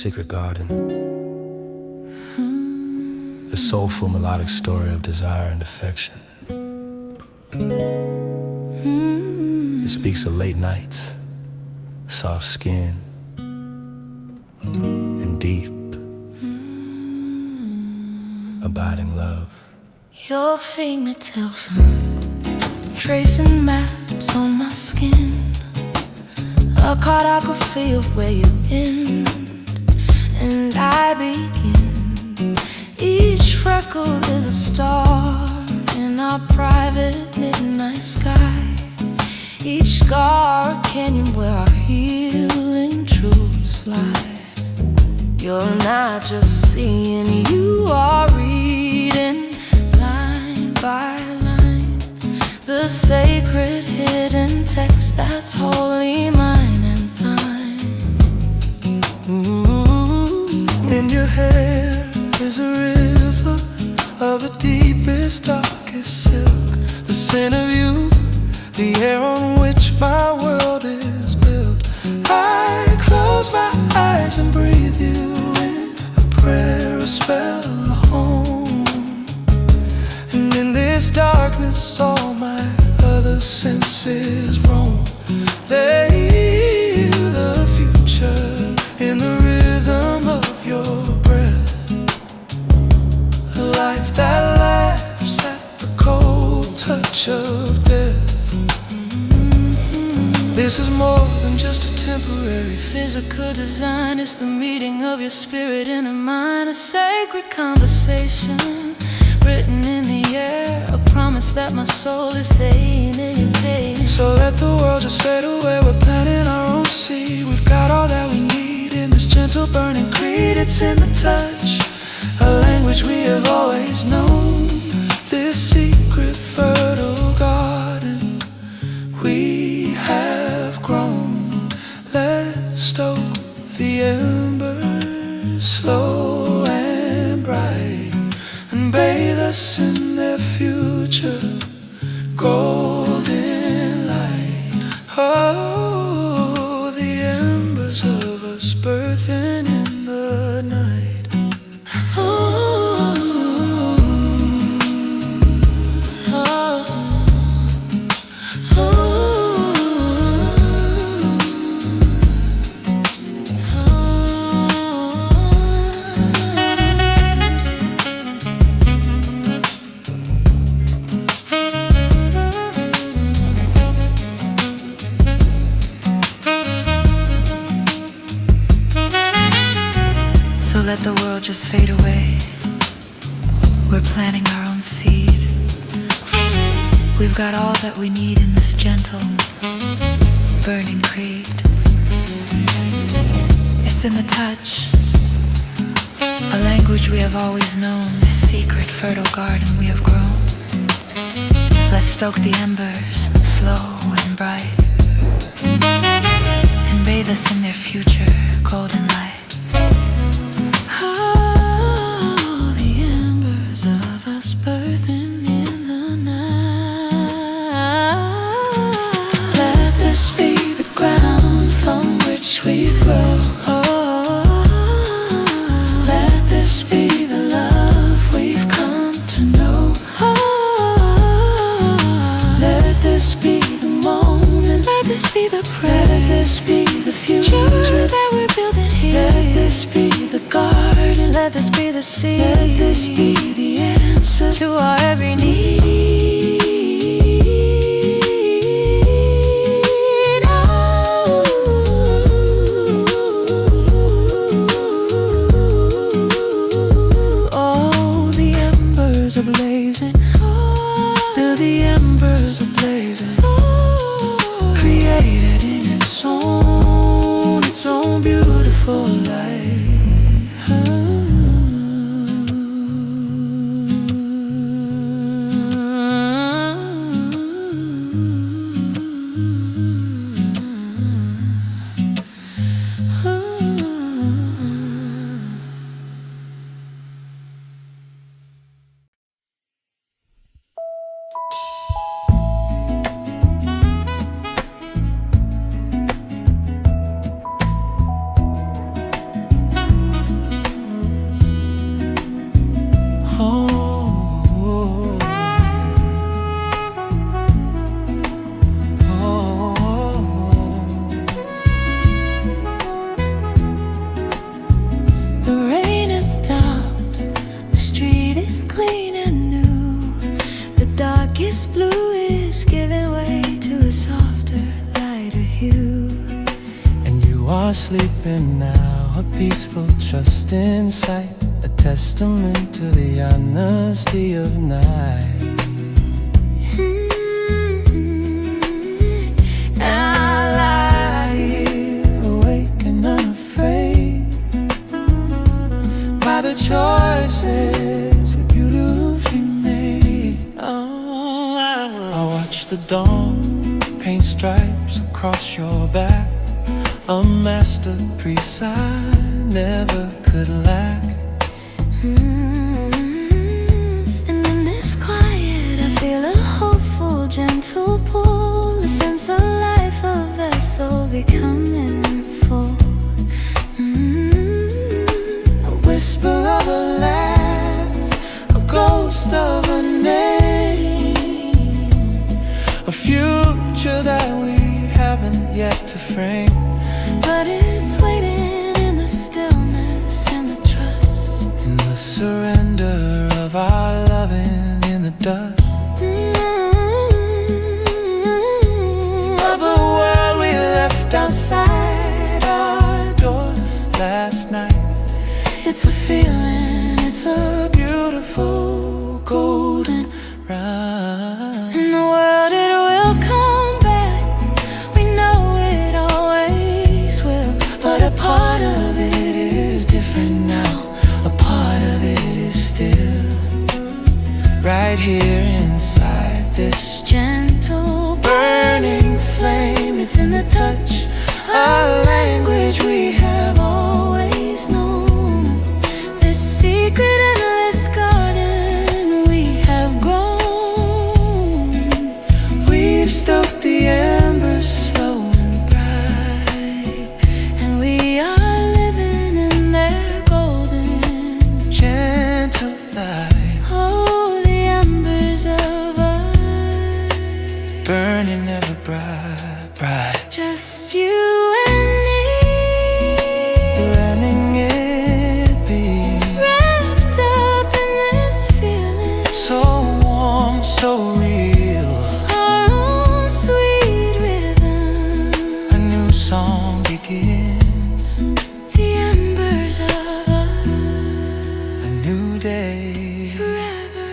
secret garden, a soulful melodic story of desire and affection. It speaks of late nights, soft skin, and deep, abiding love. Your fingertips tracing maps on my skin, a cartography of where you end and I begin. Each freckle is a star in our private midnight sky. Each scar a canyon where our healing truths lie. You're not just seeing, you are reading line by line, the sacred hidden text that's wholly mine and thine. Ooh, in your hair is a river of the deepest, darkest silk. The scent of you, the air on which my world is built. I close my eyes and breathe you in, a prayer, a spell, a home. And in this darkness all my other senses roam. They hear the future in the rhythm of your breath, a life that laughs at the cold touch of death. This is more than just a temporary physical design. It's the meeting of your spirit and a mind, a sacred conversation written in the air, a promise that my soul is staying in your pain. So let the world just fade away, we're planting our own seed. We've got all that we need in this gentle burning creed. It's in the touch, a language we have always known. This secret fertile garden we have grown. Let's stoke the embers slow and bright, and bathe us in their future golden light. Oh, the embers of us birthing in the night. Oh, Oh, so let the world just fade away. We're planting our own seed. We've got all that we need in this gentle, burning creed. It's in the touch, a language we have always known, this secret fertile garden we have grown. Let's stoke the embers slow and bright, and bathe us in their future golden light. Oh, the embers of us birthing in the night. Let this be the ground from which we grow. Let this be the love we've come to know. Let this be the moment. Let this be the prayer. Let this be the future that we're building here. Let this be the garden. Let this be the seed. Let this be the answer to our every need. Oh, the embers are blazing. They're the embers are blazing, created in its own beautiful light. are sleeping now, a peaceful trust in sight, a testament to the honesty of night. And I lie here, awake and unafraid, by the choices we beautifully made. Oh, I watch the dawn paint stripes across your back, a masterpiece I never could lack. And in this quiet I feel a hopeful, gentle pull, a sense of life, a vessel becoming full. A whisper of a land, a ghost of a name, a future that we haven't yet to frame. But it's waiting in the stillness and the trust, in the surrender of our loving in the dust of the world we left outside our door last night. It's a feeling, it's a beautiful golden ride. in the world it will come back, we know it always will. But a part of it is different now, a part of it is still right here inside this Gentle burning flame. It's in the touch, a language we have always known, this secret endless garden we have grown. We've stoked the embers slow and bright, And we are living in their golden, gentle light, oh, the embers of us, burning ever bright, bright. just you and me, Letting it be wrapped up in this feeling, so warm, so real. our own sweet rhythm, A new song begins, the embers of us, a new day, forever,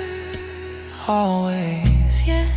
always. yes.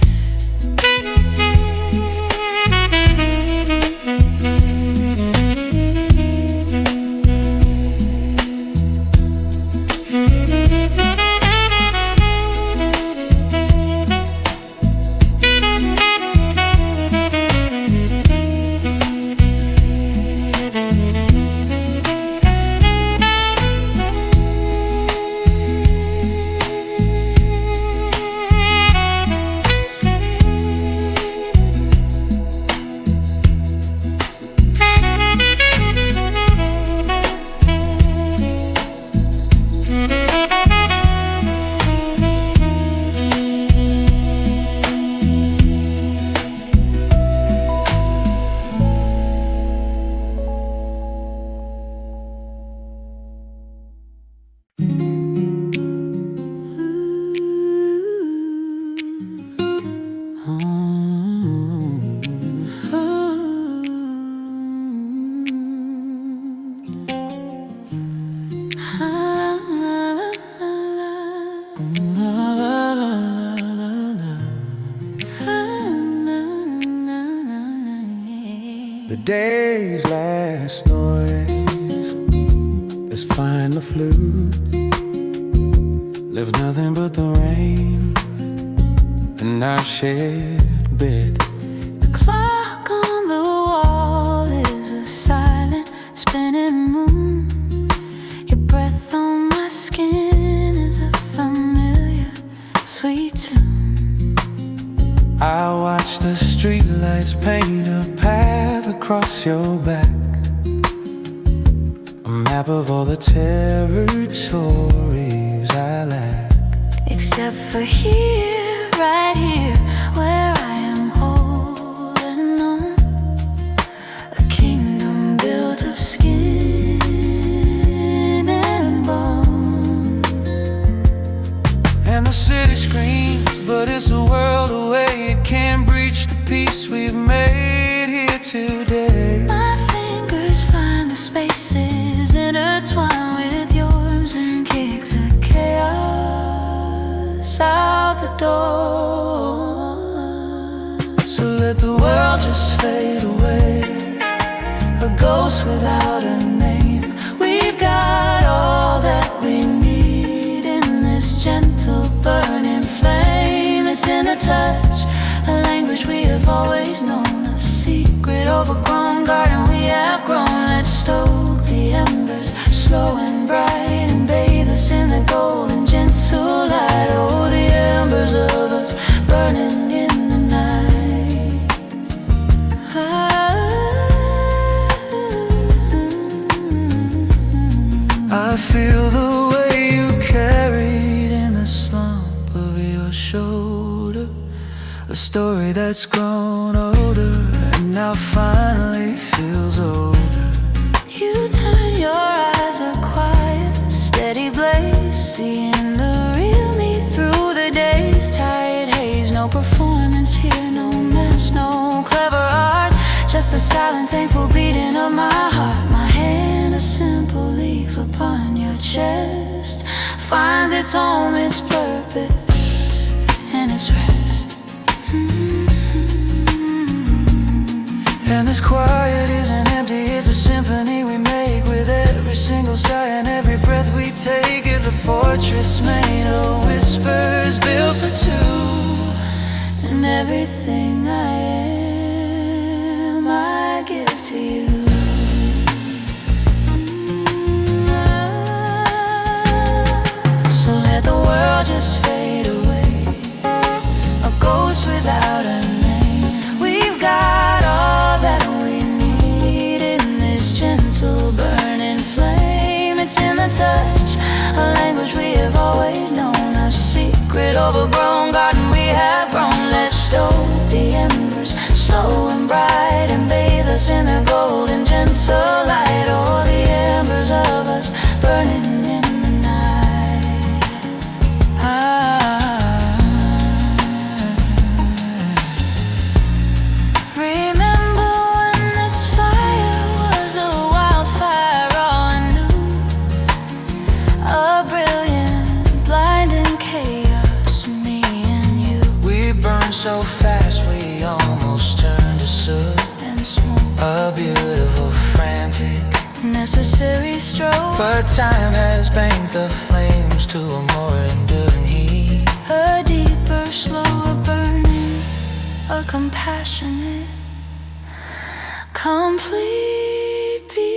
The day's last noise, let's find the flute. Left nothing but the rain and our shared bed. The clock on the wall is a silent spinning moon. Your breath on my skin is a familiar sweet tune. I watch the streetlights paint a path across your back, a map of all the territories I lack. Except for here, right here, where I am holding on, a kingdom built of skin and bone. And the city screams, but it's a world away. It can't reach the peace we've made here today. My fingers find So let the world just fade away, a ghost without a name. We've got all that we need in this gentle burning flame. It's in a touch, a language we have always known, a secret overgrown garden we have grown. Let's stoke the embers, slow and bright, and bathe us in the golden gentle light. Oh, the embers of us burning in the night. I feel the way you carried in the slump of your shoulder, a story that's grown older and now finally feels older. You turn your eyes, a quiet, steady blaze, seeing the real me through the days. Tired haze, no performance here, no mask, no clever art, just the silent, thankful beating of my heart. My hand, a simple leaf upon your chest, finds its home, its purpose, and its rest. And this quiet isn't empty, it's a symphony we make with every single sigh, and every breath we take is a fortress made of whispers built for two. And everything I am, I give to you. So let the world just fade away, a ghost without a name. We've got all that we need in this gentle burning flame. It's in the touch, a language we have always known, a secret overgrown garden we have grown. Let's stoke the embers, slow and bright, and bathe us in the golden gentle light. Oh, the embers of us burning in the night. Remember when this fire was a wildfire, raw and new, a brilliant, blinding chaos, me and you. We burned so fast we almost turned to soot, And smooth, a beautiful, frantic, necessary stroke, but time has banked the flames to a more enduring heat. a deeper, slower burning, a compassionate, complete peace.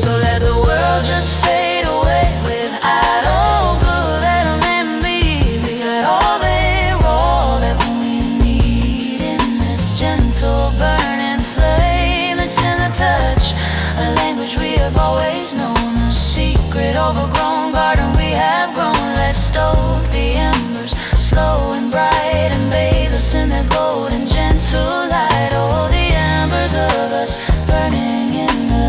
So let the world just fade away without all good, let 'em in be. We got all that we need in this gentle burning flame. It's in the touch, a language we have always known, a secret overgrown garden we have grown. Let's stoke the embers, slow and bright, and bathe us in the golden gentle light. Oh, the embers of us burning in the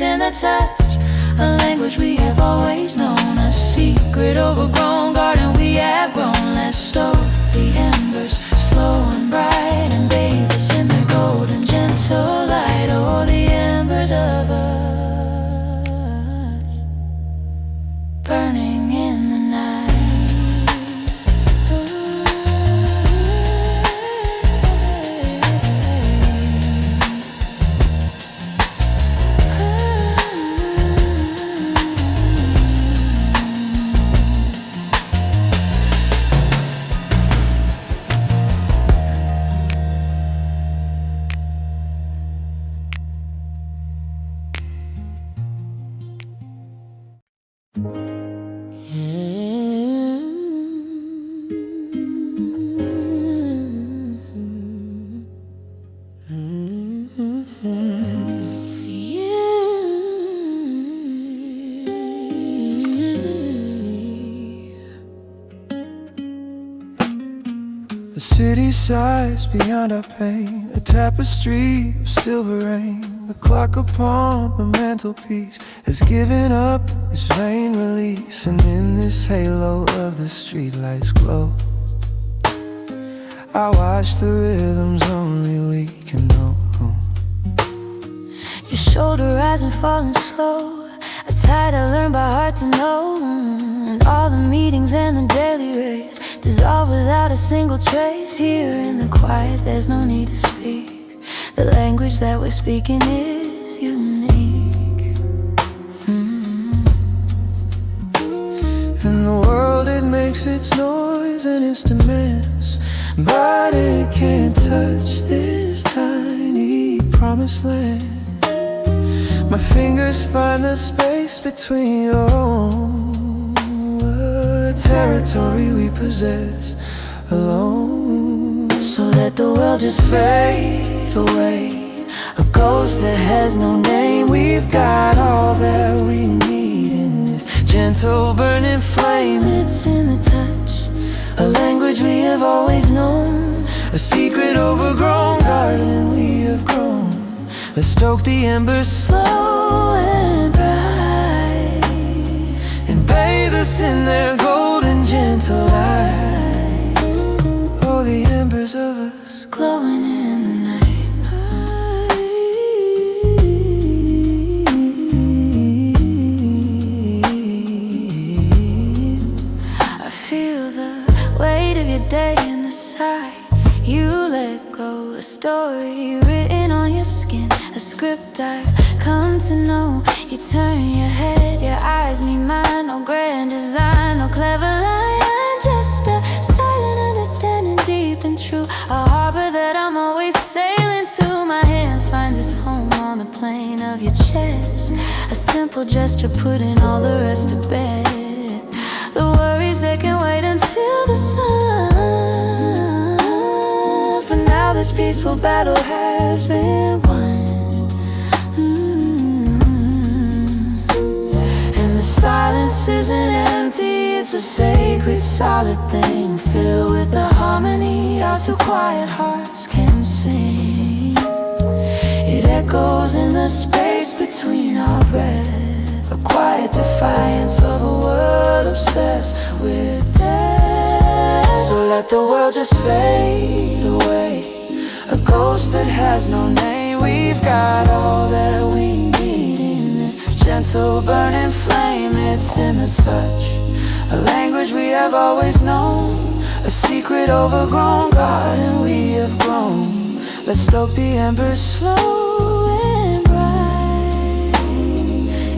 in the touch, a language we have always known, a secret overgrown garden we have grown. Let's stoke the embers, slow and bright, and bathe us in the golden gentle light. Oh, the embers of us burning in the night. The city sighs beyond our pain, a tapestry of silver rain. The clock upon the mantelpiece has given up its vain release, and in this halo of the streetlights glow, I watch the rhythms only we can know. Your shoulder rising, falling slow, a tide I learned by heart to know. And all the meetings and the daily race dissolve without a single trace. Here in the quiet there's no need to speak. The language that we're speaking is unique. In the world it makes its noise and its demands, but it can't touch this tiny promised land. My fingers find the space between your own, a territory we possess alone. So let the world just fade away, a ghost that has no name. We've got all that we need in this gentle burning flame. It's in the touch, a language we have always known, a secret overgrown garden we have grown. Let's stoke the embers slow and bright, and bathe us in their golden gentle light. Oh, the embers of us glowing in the night. I feel the weight of your day in the sigh. You let go, a story written on your skin, a script I've come to know. You turn your head, your eyes meet mine. No grand design, no clever line, just a silent understanding, deep and true. A harbor that I'm always sailing to. My hand finds its home on the plane of your chest, a simple gesture putting all the rest to bed. The worries that can wait until the sun. For now this peaceful battle has been won. And the silence isn't empty, it's a sacred solid thing, filled with the harmony our two quiet hearts can sing. It echoes in the space between our breath, a quiet defiance of a world obsessed with death. So let the world just fade away, a ghost that has no name. We've got all that we need in this gentle burning flame. It's in the touch, a language we have always known, a secret overgrown garden we have grown. Let's stoke the embers slow and bright,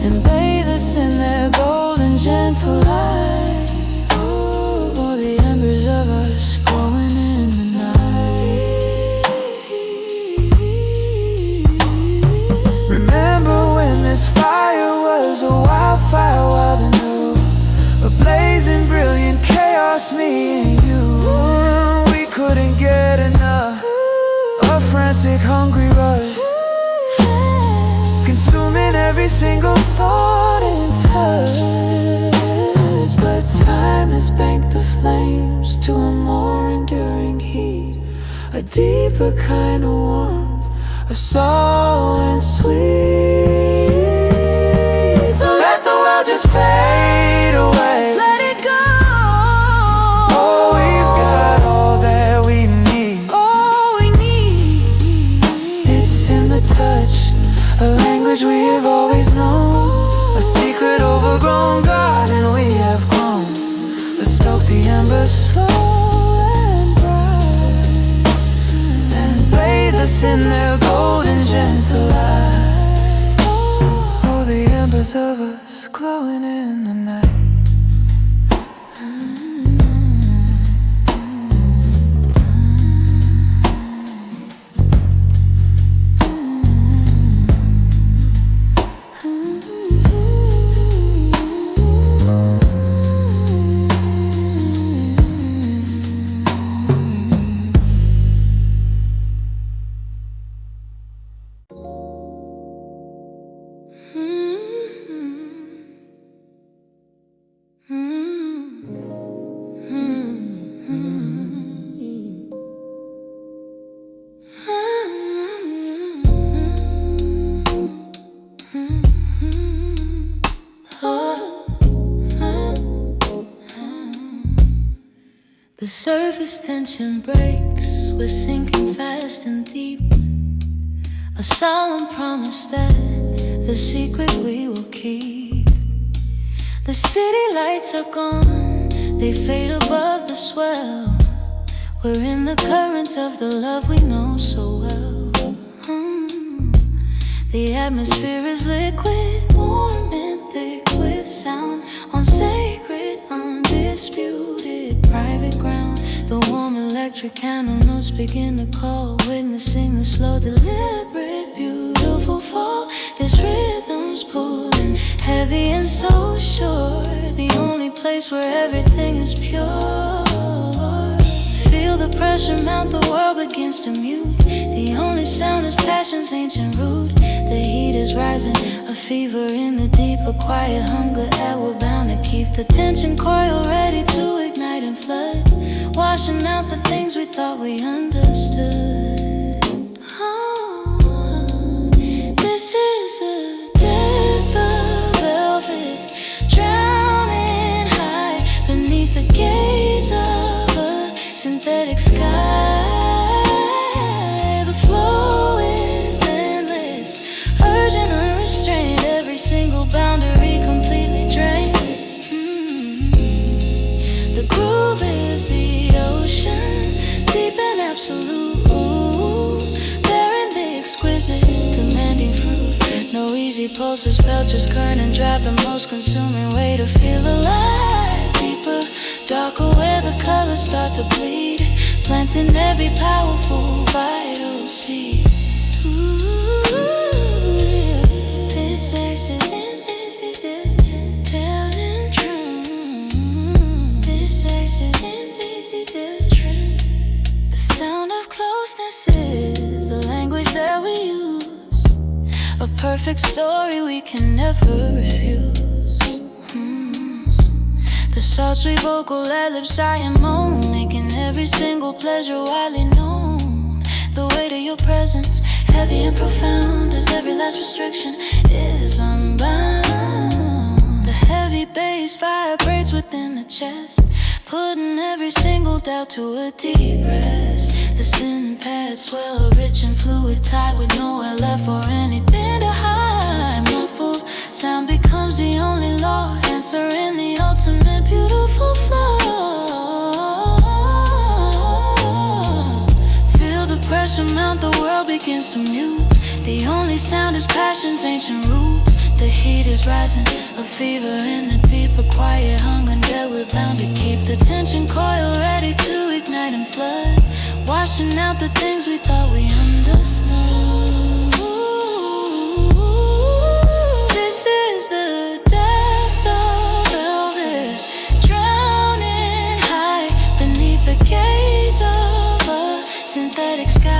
and bathe us in their golden gentle light. Oh, the embers of us glowing in the night. Remember when this fire was a wildfire, wild and new, a blazing brilliant chaos, me and you. We couldn't get enough, a frantic hungry rush, consuming every single thought and touch. But time has banked the flames to a more enduring heat, a deeper kind of warmth, a soul and sweet. So let the world just fade away, Just let it go. oh, we've got all that we need. All we need, It's in the touch, a language we have always known, a secret overgrown garden we have grown. Let's stoke the embers slow and bright, and bathe us in their golden gentle light. Oh, the embers of us glowing in the night. surface tension breaks, we're sinking fast and deep. A solemn promise that the secret we will keep. The city lights are gone, they fade above the swell. We're in the current of the love we know so well. The atmosphere is liquid, warm and thick with sound on sacred, undisputed private ground. The warm electric candle notes begin to call, witnessing the slow, deliberate, beautiful fall. This rhythm's pulling heavy and so sure, the only place where everything is pure. Feel the pressure mount, the world begins to mute. The only sound is passion's ancient root. The heat is rising, a fever in the deep, a quiet hunger that we're bound to keep. The tension coil ready to ignite and flood, washing out the things we thought we understood. This is the depth of velvet, drowning high beneath the gaze of a synthetic sky. The flow is endless, urgent, unrestrained, every single boundary completely drained. The groove is the ocean, deep and absolute, bearing the exquisite, demanding fruit. No easy pulses felt, just current and drive, the most consuming way to feel alive. Deeper, darker, where the colors start to bleed, planting every powerful vital seed. This sex is insensitive, telling truth. This sex is insensitive, truth. The sound of closeness is the language that we use, a perfect story we can never refuse. The sultry vocal ad-libs sigh and moan, making every single pleasure widely known. The weight of your presence, heavy and profound, as every last restriction is unbound. The heavy bass vibrates within the chest, putting every single doubt to a deep rest. The sin pads swell, a rich and fluid tide with nowhere left for anything to hide. Muffled sound becomes the only law, answering the ultimate beautiful flow. Feel the pressure mount, the world begins to mute. The only sound is passion's ancient roots. The heat is rising, a fever in the deep, a quiet hunger that we're bound to keep. The tension coil ready to ignite and flood, washing out the things we thought we understood. This is the depth of velvet, drowning high beneath the gaze of a synthetic sky.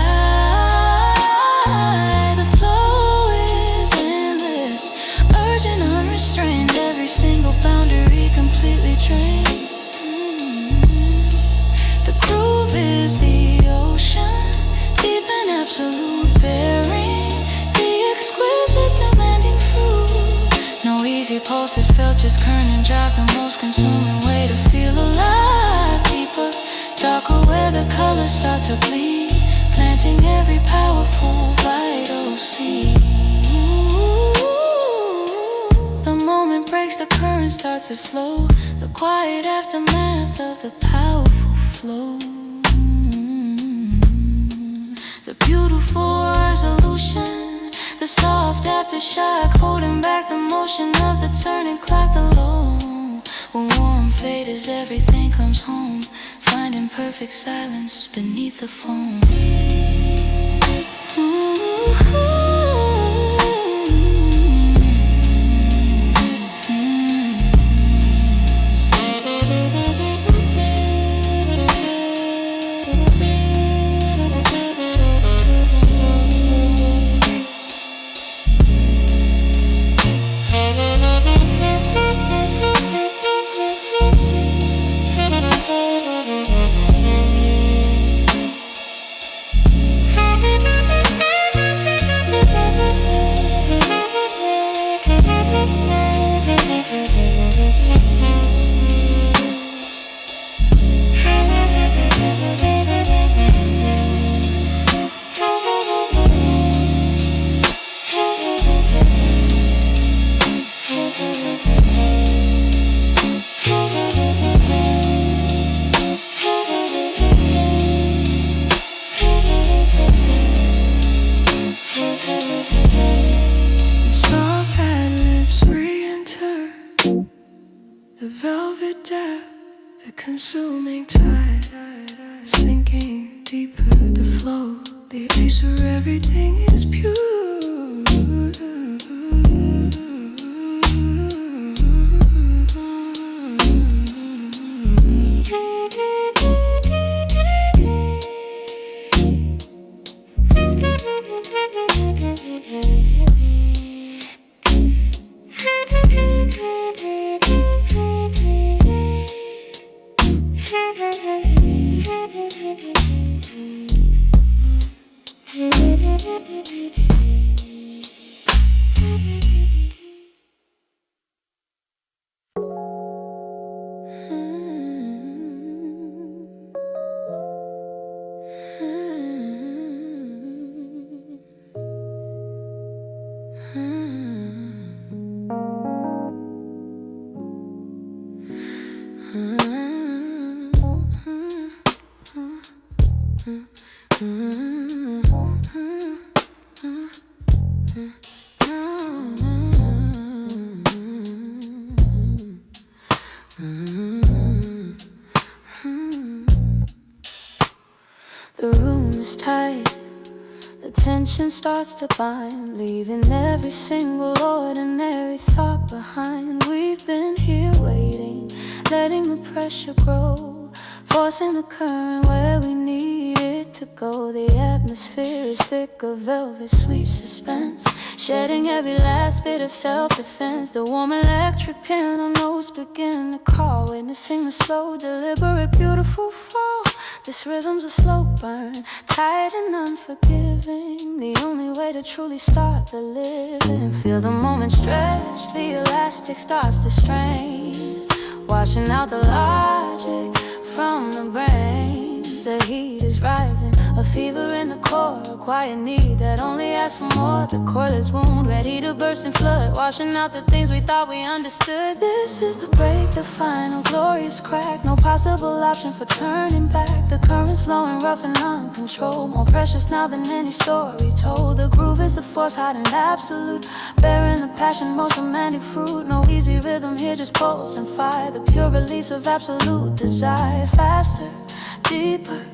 The flow is endless, urgent, unrestrained, every single boundary completely drained. The groove is the ocean, deep and absolute, bearing the exquisite, demanding fruit. No easy pulses felt, just current and drive, the most consuming way to feel alive. Deeper, darker, where the colors start to bleed, planting every powerful vital seed. The moment breaks, the current starts to slow, the quiet aftermath of the powerful flow. The beautiful resolution, the soft aftershock, holding back the motion of the turning clock. The low, when warm fade as everything comes home, finding perfect silence beneath the foam. deeper the flow, the eraser, everything is pure. The room is tight, the tension starts to bind, leaving every single ordinary thought behind. We've been here waiting, letting the pressure grow, forcing the current where we need it to go. The atmosphere is thick of velvet, sweet suspense, shedding every last bit of self-defense. The warm electric piano notes begin to call, witnessing the slow, deliberate, beautiful fall. This rhythm's a slow burn, tight and unforgiving, the only way to truly start the living. Feel the moment stretch, the elastic starts to strain, washing out the logic from the brain. The heat is rising, a fever in the core, a quiet need that only asks for more. The cordless wound ready to burst and flood, washing out the things we thought we understood. This is the break, the final glorious crack, no possible option for turning back. The current's flowing rough and uncontrolled, more precious now than any story told. The groove is the force hiding absolute, bearing the passion, most romantic fruit. No easy rhythm here, just pulse and fire, the pure release of absolute desire. Faster, deeper,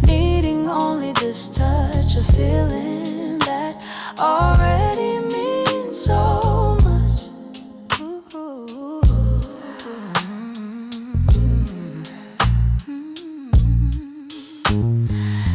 needing only this touch, a feeling that already means so much.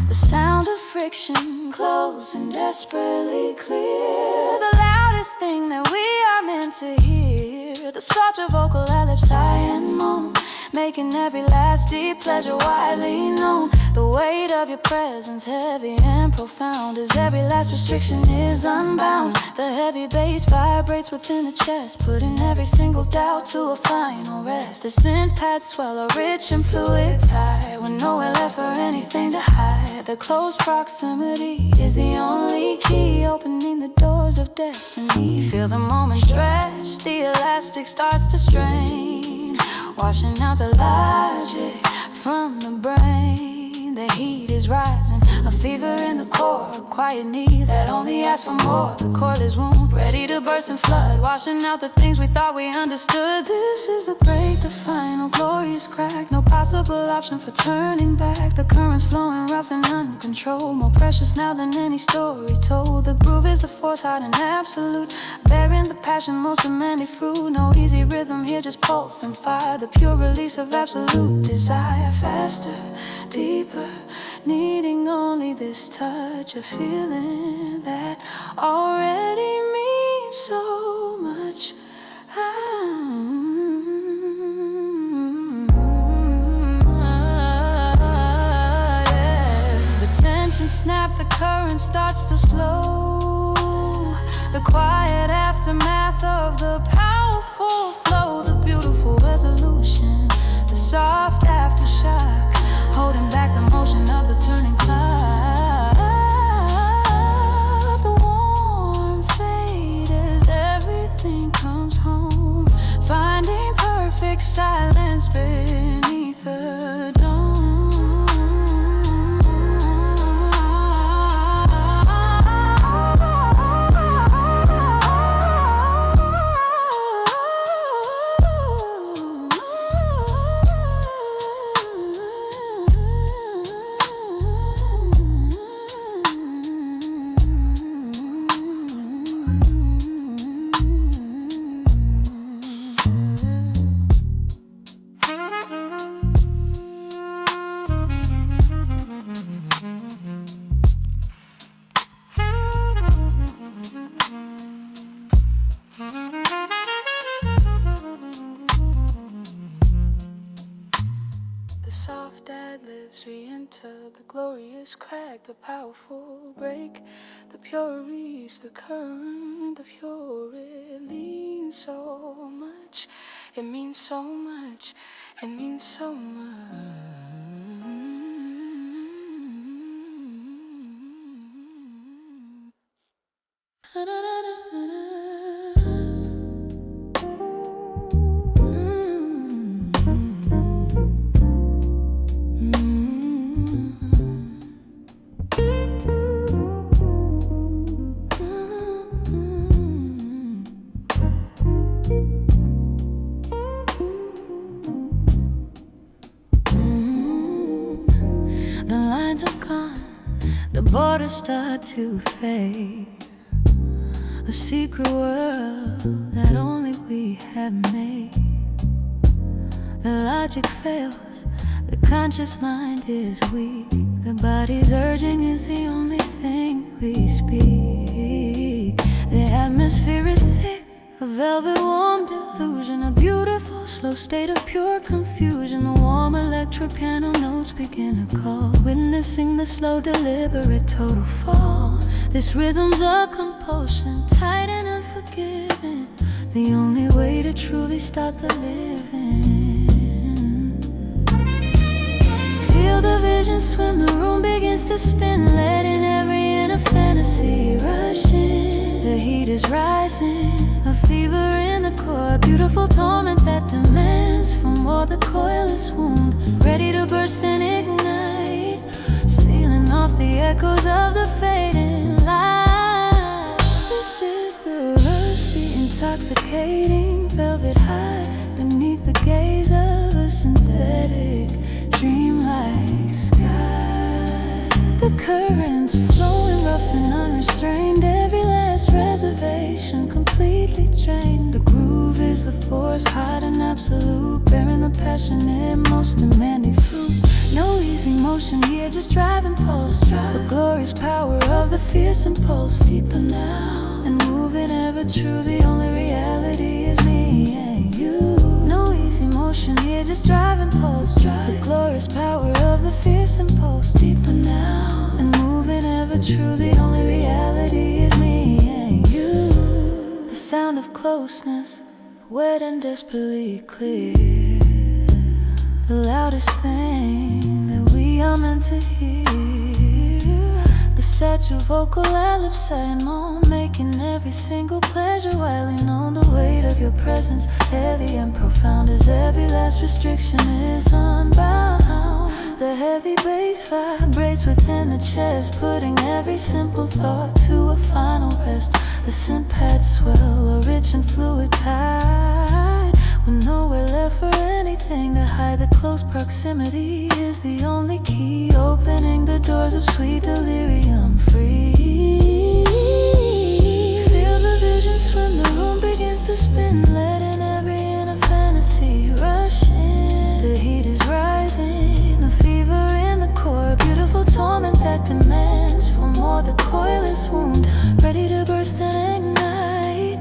The sound of friction, close and desperately clear, the loudest thing that we are meant to hear. The such a vocal ad-lib sigh and moan, making every last deep pleasure widely known. The weight of your presence heavy and profound, as every last restriction is unbound. The heavy bass vibrates within the chest, putting every single doubt to a final rest. The synth pads swell a rich and fluid tide, with nowhere left for anything to hide. The close proximity is the only key, opening the doors of destiny. Feel the moment stretch, the elastic starts to strain, washing out the logic from the brain. The heat is rising, a fever in the core, a quiet need that only asks for more. The cordless wound ready to burst and flood, washing out the things we thought we understood. This is the break, the final glorious crack, no possible option for turning back. The current's flowing rough and uncontrolled, more precious now than any story told. The groove is the force hiding absolute, bearing the passion, most romantic fruit. No easy rhythm here, just pulse and fire, the pure release of absolute desire. Faster, deeper, needing only this touch, a feeling that already means so much. The tension snapped, the current starts to slow, the quiet aftermath of the powerful flow. The beautiful resolution, the soft aftershock, holding back the motion of the turning clock. The warm fade as everything comes home, finding perfect silence beneath the dawn. crack, the powerful break, the pure reach, the current of your release. So much, it means so much, it means so much. The lines are gone, the borders start to fade. A secret world that only we have made. The logic fails, the conscious mind is weak. The body's urging is the only thing we speak. The atmosphere is thick, a velvet warm delusion, a beautiful slow state of pure confusion. The warm electric piano notes begin to call, witnessing the slow deliberate total fall. This rhythm's a compulsion, tight and unforgiving, the only way to truly start the living. Feel the vision swim, the room begins to spin, letting every inner fantasy rush in. The heat is rising, a fever in the core, a beautiful torment that demands for more. The coilless wound, ready to burst and ignite, sealing off the echoes of the fading light. This is the rush, the intoxicating velvet high, beneath the gaze of a synthetic dreamlike sky. The currents flowing rough and unrestrained, every last reservation completely drained. The groove is the force, hot and absolute, bearing the passionate, most demanding fruit. No easy motion here, just driving pulse. The glorious power of the fierce impulse, deeper now and moving ever true. The only reality is me and you. No easy motion here, just driving pulse. The glorious power of the fierce impulse, deeper now and moving ever true. The only reality is me and you. The sound of closeness, wet and desperately clear, the loudest thing that we are meant to hear. The satchel vocal ad-lib and moan, making every single pleasure while known. The weight of your presence, heavy and profound, as every last restriction is unbound. The heavy bass vibrates within the chest, putting every simple thought to a final rest. The synth pads swell, a rich and fluid tide, with nowhere left for anything to hide. The close proximity is the only key, opening the doors of sweet delirium free. Feel the vision swim, the room begins to spin, letting every inner fantasy rush in. The heat is rising, a fever in the core, a beautiful torment that demands for more. The coilless wound, ready to burst and ignite,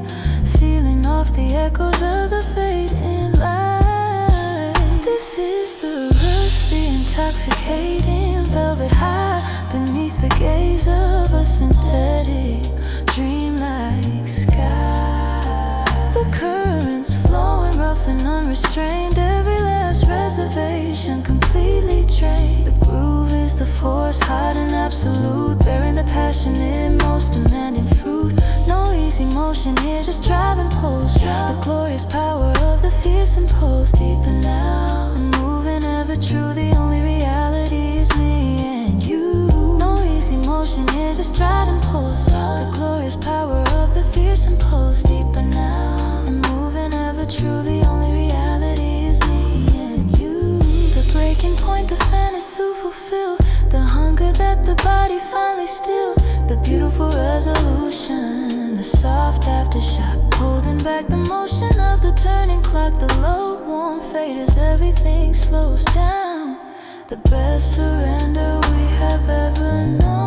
sealing off the echoes of the fading light. This is the rush, the intoxicating velvet high, beneath the gaze of a synthetic dreamlike sky. The currents flowing rough and unrestrained, every last reservation completely drained. The groove is the force, hot and absolute, bearing the passionate, most demanding fruit. No easy motion here, just driving pulse. The glorious power of the fierce impulse, deeper now and moving ever true. The only reality is me and you. No easy motion here, just driving pulse. The glorious power of the fierce impulse, deeper now and moving ever true. The only reality is me and you. The breaking point, the fantasy to fulfill, the hunger that the body finally still. The beautiful resolution, the soft aftershock, holding back the motion of the turning clock. The low won't fade as everything slows down. The best surrender we have ever known.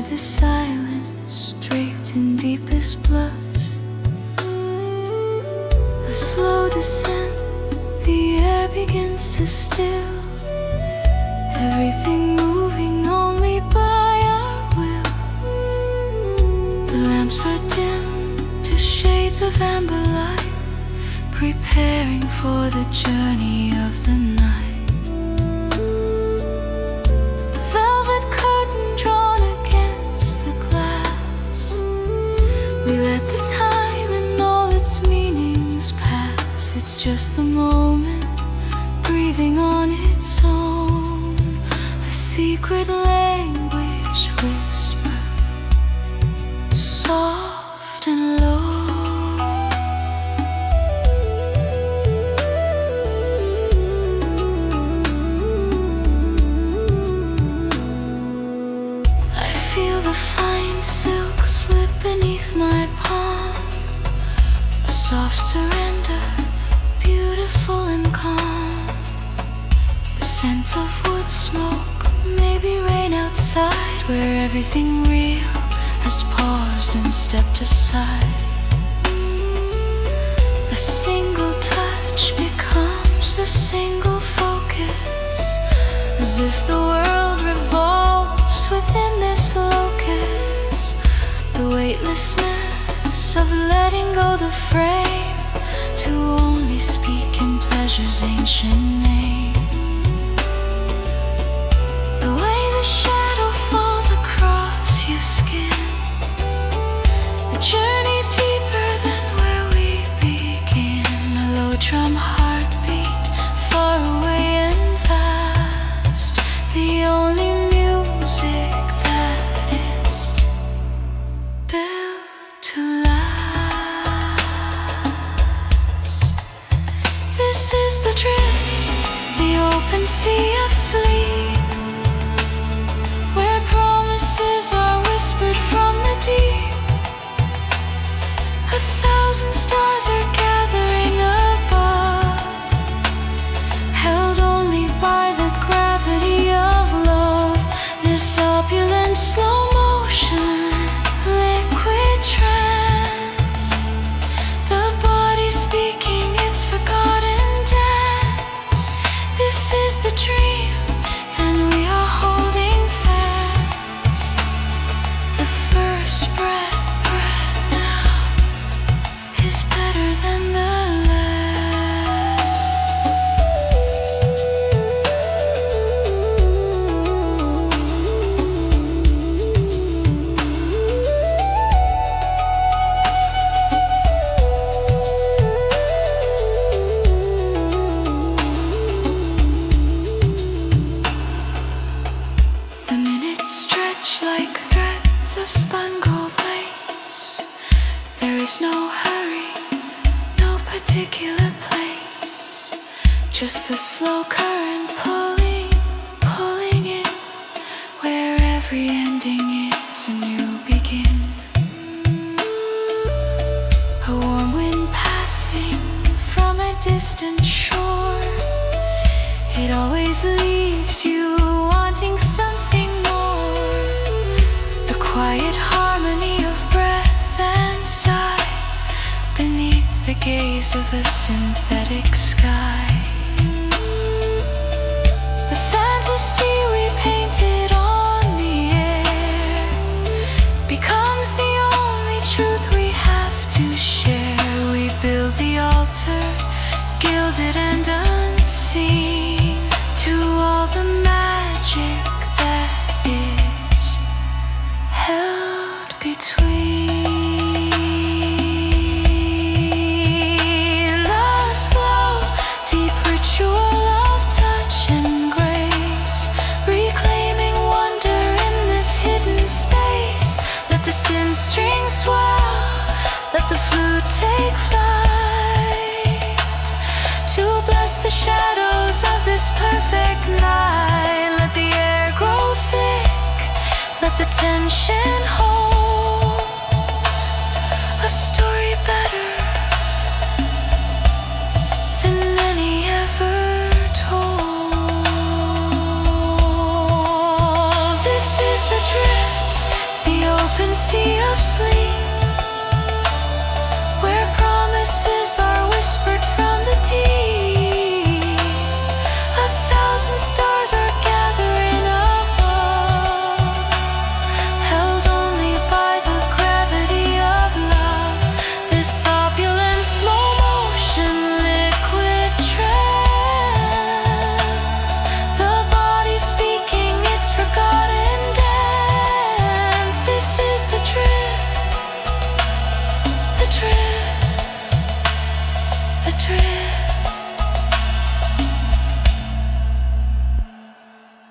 inside the silence, draped in deepest blush. A slow descent, the air begins to still, everything moving only by our will. The lamps are dim to shades of amber light, preparing for the journey of the night. The velvet curtain drawn against the glass, we let the time and all its meanings pass. It's just the moment, breathing on its own, a secret language whisper, soft and low. Feel the fine silk slip beneath my palm, a soft surrender, beautiful and calm. The scent of wood smoke, maybe rain outside, where everything real has paused and stepped aside. A single touch becomes the single focus, as if the world revolves within this locus. The weightlessness of letting go the frame, to only speak in pleasure's ancient name. The way the shadow falls across your skin, the journey deeper than where we begin. A low drum heartbeat, far away and vast, the only music that is built to last. This is the drift, the open sea of sleep, where promises are whispered from the deep. 1,000 stars are gathering above, held only by the gravity of love. This opulent slow motion, liquid trance, the body speaking its forgotten dance. This is the dream, and we are holding fast. The first breath now is better than the last. The minutes stretch like threads of spun gold lace. There is no hurry, no particular place, just the slow current pulling in, where every ending is a new begin. A warm wind passing from a distant shore, it always leaves you wanting something more. The quiet harmony of breath and sigh, beneath the gaze of a synthetic sky. The fantasy we painted on the air becomes the only truth we have to share. We build the altar, gilded and unseen, to all the magic that is held between. The slow, deep ritual of touch and grace, reclaiming wonder in this hidden space. Let the sin string swell, let the flute take flight, to bless the shadows of this perfect night. Let the air grow thick, let the tension hold, a story better than any ever told. This is the drift,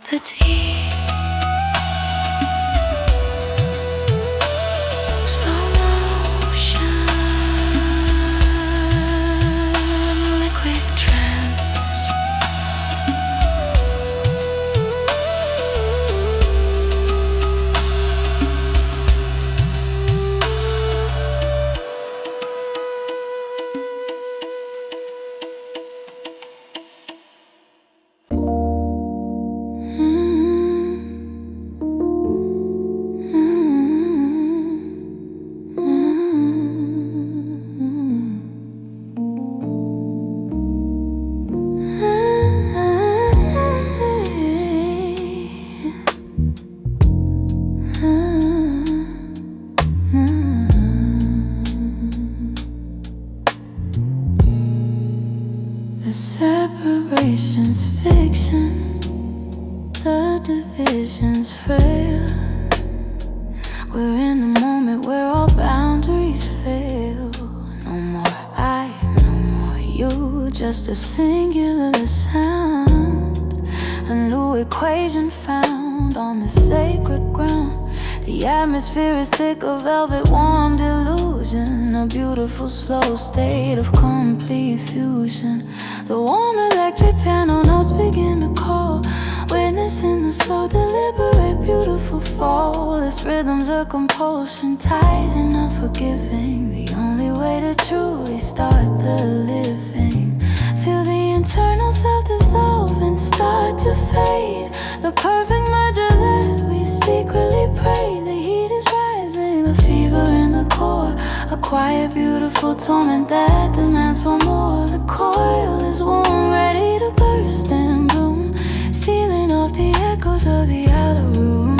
the deep. Slow motion, liquid trance. The separation's fiction, the division's frail. We're in the moment where all boundaries fail. No more I, no more you, just a singular sound. A new equation found on the sacred ground. The atmosphere is thick, a velvet warmed illusion, a beautiful slow state of complete fusion. The warm electric piano notes begin to call, witnessing the slow, deliberate, beautiful fall. This rhythm's a compulsion, tight and unforgiving, the only way to truly start the living. Feel the internal self dissolve and start to fade, the perfect merger that we secretly pray. The heat is rising, a fever in the core, a quiet, beautiful torment that demands for more. The coil is warm, ready to burst and bloom, sealing off the echoes of the outer room.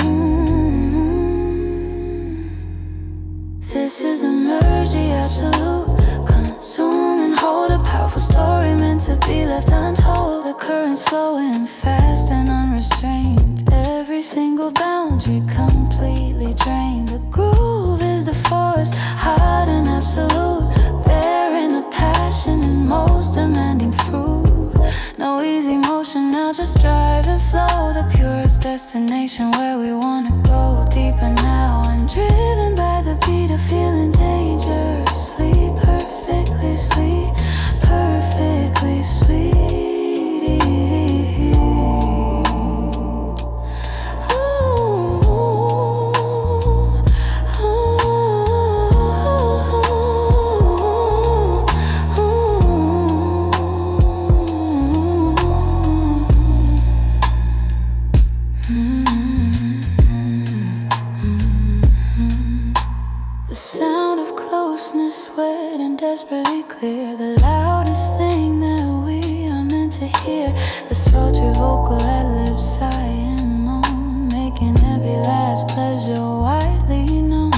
This is the merge, the absolute. Consume and hold a powerful story meant to be left untold. The current's flowing fast and unrestrained, every single boundary completely drained. The groove is the force, hot and absolute, bearing the passion and most demanding fruit. No easy motion, now just drive and flow. The purest destination where we wanna go deeper now. And driven by the beat of feeling dangerously, perfectly sweet, perfectly sweet. The sound of closeness, wet and desperately clear, the loudest thing that we are meant to hear. The sultry vocal ad-lib sigh and moan, making every last pleasure widely known.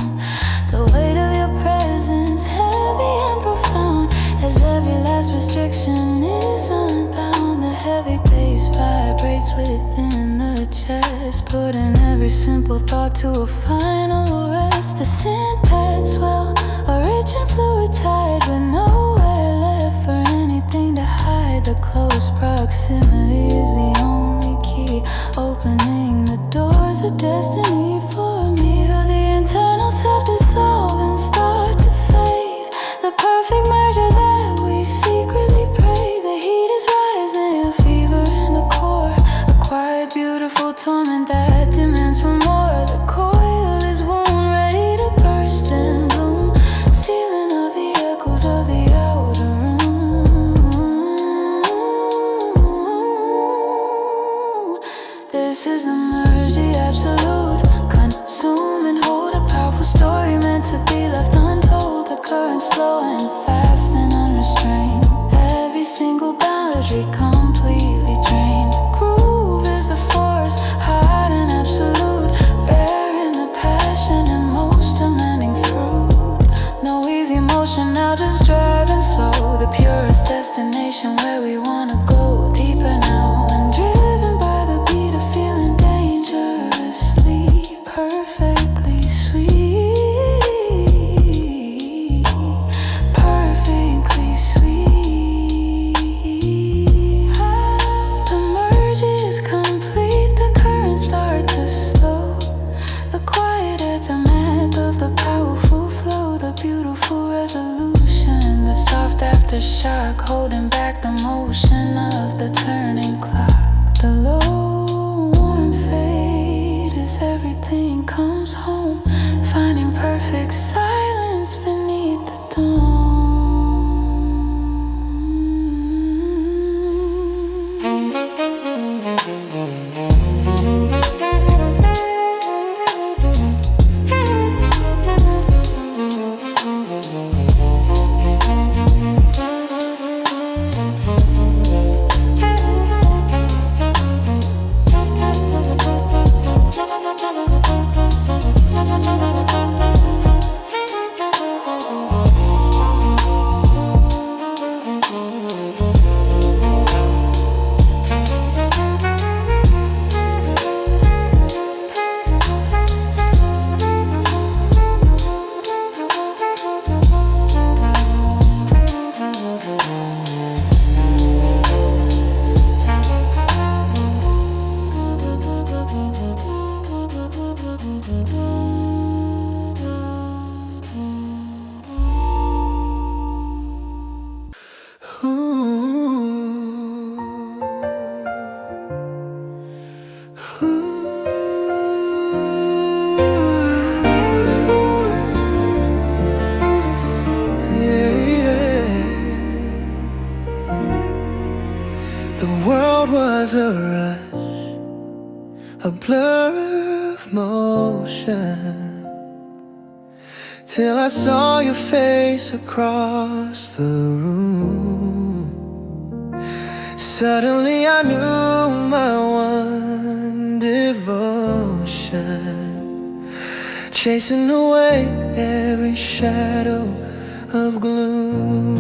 The weight of your presence, heavy and profound, as every last restriction is unbound. The heavy bass vibrates within the chest, putting every simple thought to a final rest. The scent pads swell, a rich and fluid tide, with nowhere left for anything to hide. The close proximity is the only key, opening the doors of destiny for me. Feel the internal self dissolve and start to fade, the perfect merger that we secretly pray. The heat is rising, a fever in the core, a quiet, beautiful torment that demands for more. The coil is wound, ready to burst and bloom, sealing off the echoes of the outer room. This is the merge, the absolute. Consume and hold a powerful story meant to be left untold. The current's flowing fast and unrestrained, every single boundary completely drained. The groove is the force, hot and absolute, bearing the passion and most demanding fruit. No easy motion, now just drive and flow. The purest destination where we wanna go deeper now. And driven by the beat of feeling dangerously, perfectly sweet, perfectly sweet. The merge is complete, the The world was a rush, a blur of motion, till I saw your face across the room. Suddenly I knew my one devotion, chasing away every shadow of gloom.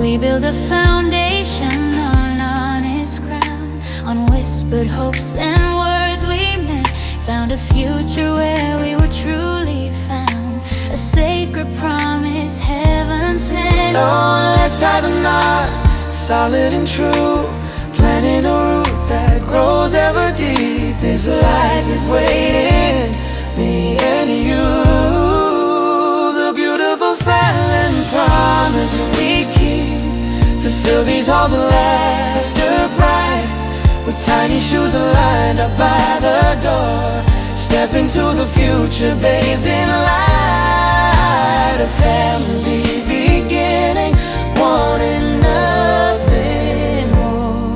We built a foundation on honest ground, on whispered hopes and words we meant. Found a future where we were truly found, a sacred promise heaven sent. Oh, let's tie the knot, solid and true, planting a root that grows ever deep. This life is waiting, me and you. The beautiful silent promise we keep, to fill these halls with laughter bright, with tiny shoes lined up by the door. Step into the future bathed in light, a family beginning, wanting nothing more.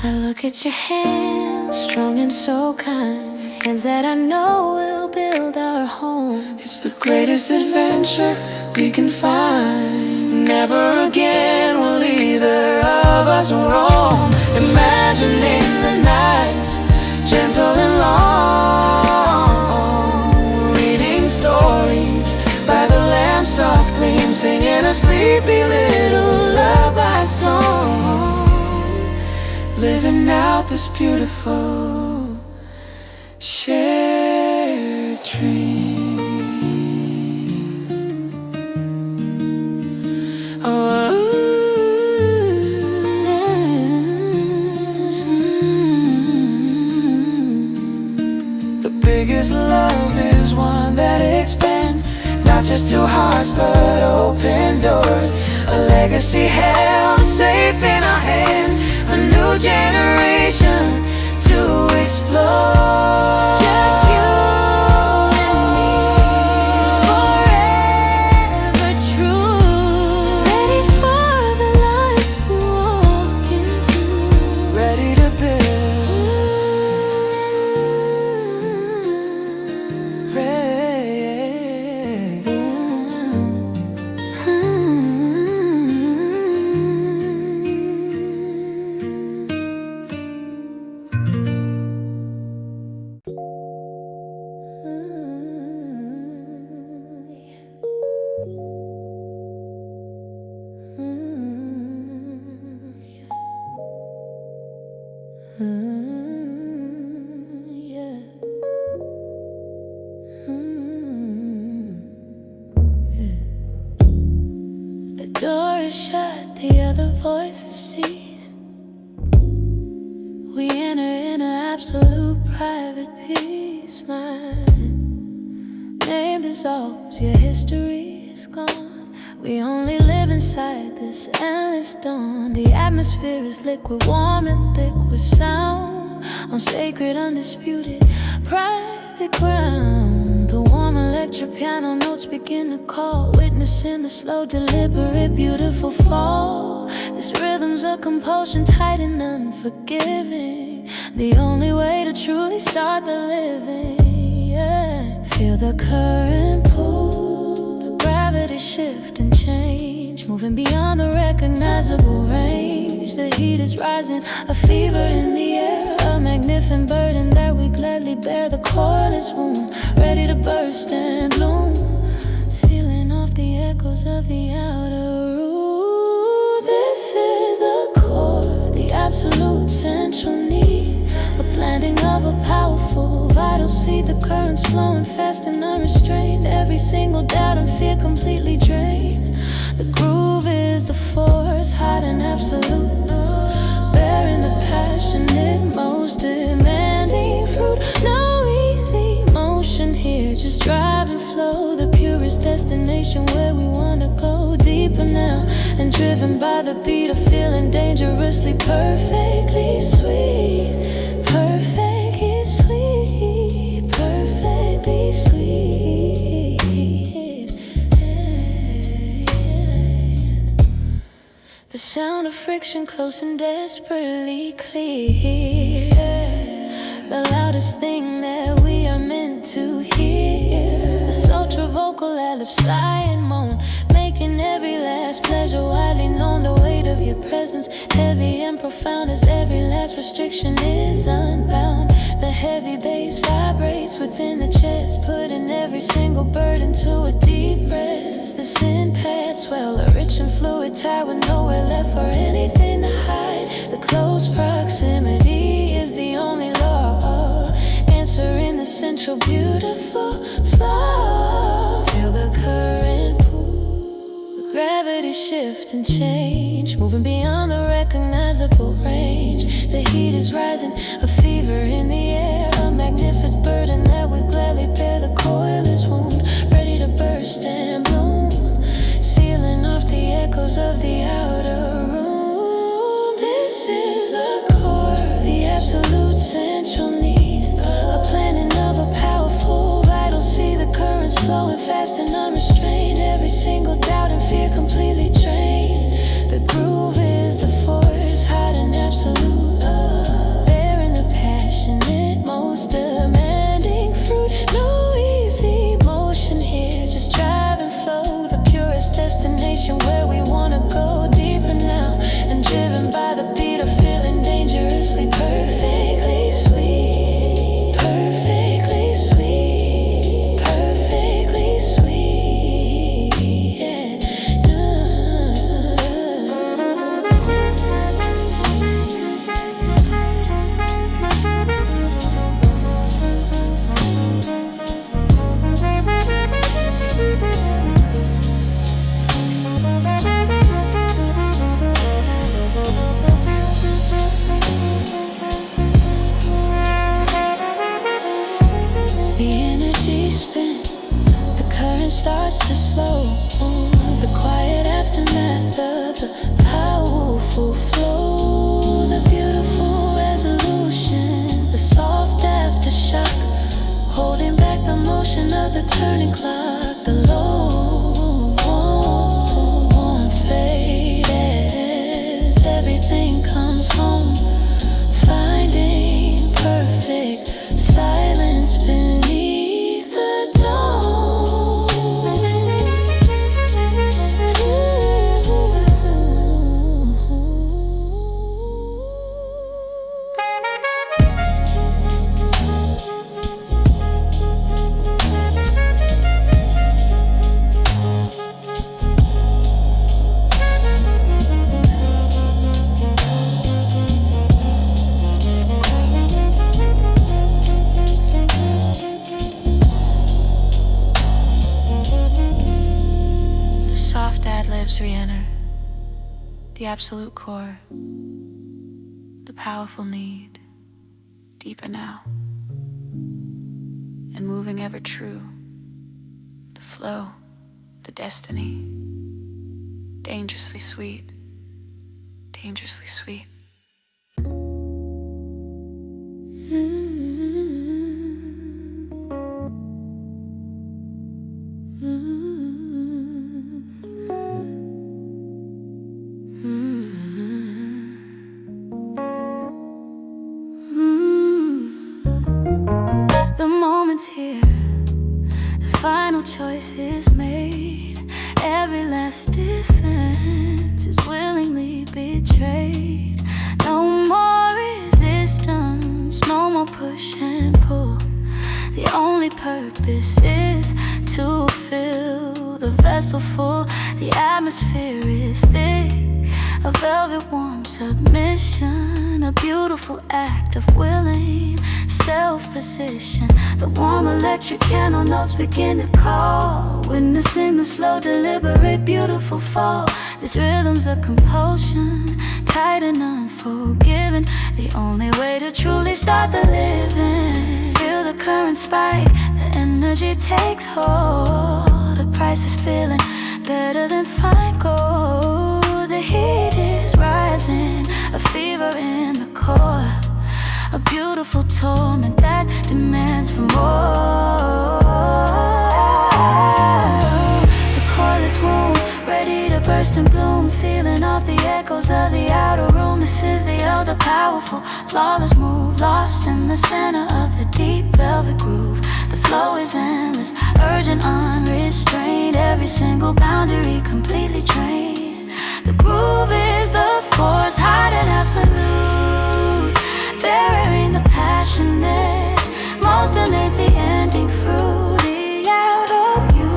I look at your hands, strong and so kind, hands that I know will build our home. It's the greatest adventure we can find. Never again will either of us roam, imagining the nights gentle and long, reading stories by the lamp's soft gleam, singing a sleepy little lullaby song, living out this beautiful shared dream. Biggest love is one that expands, not just to hearts but open doors. A legacy held safe in our hands, a new generation to explore. Just you and me, forever true. Ready for the life we walk into, Ready to build, The door is shut, the other voices cease. We enter in an absolute private peace. My name dissolves, your history is gone. We only live inside this endless dawn. The atmosphere is liquid, warm and thick with sound, on sacred, undisputed, private ground. The warm electric piano notes begin to call, witnessing the slow, deliberate, beautiful fall. This rhythm's a compulsion, tight and unforgiving, the only way to truly start the living. Yeah. Feel the current pull, the gravity shift and change, moving beyond the recognizable range. The heat is rising, a fever in the air, a magnificent burden that we gladly bear. The cordless wound, ready to burst and bloom, sealing off the echoes of the outer room. This is the core, the absolute central need, a blending of a powerful, vital seed. The currents flowing fast and unrestrained, every single doubt and fear completely drained. The groove is the force, hot and absolute, bearing the passionate, most demanding fruit. No easy motion here, just drive and flow, the purest destination where we wanna go. Deeper now, and driven by the beat of feeling dangerously, perfectly sweet, perfectly sweet, perfectly sweet. The sound of friction close and desperately clear. The loudest thing that we are meant to hear. The ultra vocal ad-lib sigh and moan, making every last pleasure widely known. The weight of your presence, heavy and profound, as every last restriction is unbound. The heavy bass vibrates within the chest, putting every single burden to a deep rest. The sin pads swell, a rich and fluid tide with nowhere left for anything to hide. The close proximity is the only law, answering the central beautiful flow. Feel the current pull, the gravity shift and change, moving beyond the recognizable range. The heat is rising, a fever in the air, a magnificent burden that we gladly bear. The coil is wound, ready to burst and bloom, sealing off the echoes of the outer room. This is the core, the absolute central need, a planning of a powerful vital sea. The currents flowing fast and unrestrained, every single doubt and fear completely drained. The groove is the force, hot and absolute, bearing the passionate, most demanding fruit. No easy motion here, just drive and flow, the purest destination where we wanna go deeper now. And driven by the beat of feeling dangerously perfectly sweet, perfectly sweet, perfectly sweet, yeah. The energy spin, the current starts to slow. The quiet aftermath of the powerful flow. The beautiful resolution, the soft aftershock, holding back the motion of the turning clock. The low won't fade as everything comes home, finding perfect silence beneath the dome. The soft ad-libs re-enter, the absolute core, the powerful need, deeper now, and moving ever true. The flow, the destiny, dangerously sweet, dangerously sweet. The moment's here, the final choice is made. Every last defense is willingly betrayed. No more resistance, no more push and pull. The only purpose is to fill the vessel full. The atmosphere is thick, a velvet warm submission, a beautiful act of willing self-position. The warm electric piano notes begin to call, witnessing the slow, deliberate, beautiful fall. This rhythm's a compulsion, tight and unforgiving, the only way to truly start the living. Feel the current spike, the energy takes hold. The price is feeling better than fine gold. The heat is rising, a fever in the core, a beautiful torment that demands for more. The coil is warm, ready to burst and bloom, sealing off the echoes of the outer room. This is the elder, powerful, flawless move, lost in the center of the deep velvet groove. The flow is endless, urgent, unrestrained, every single boundary completely trained. The groove is the force, hiding absolute, burying the passionate, most innate, the ending fruity out of you.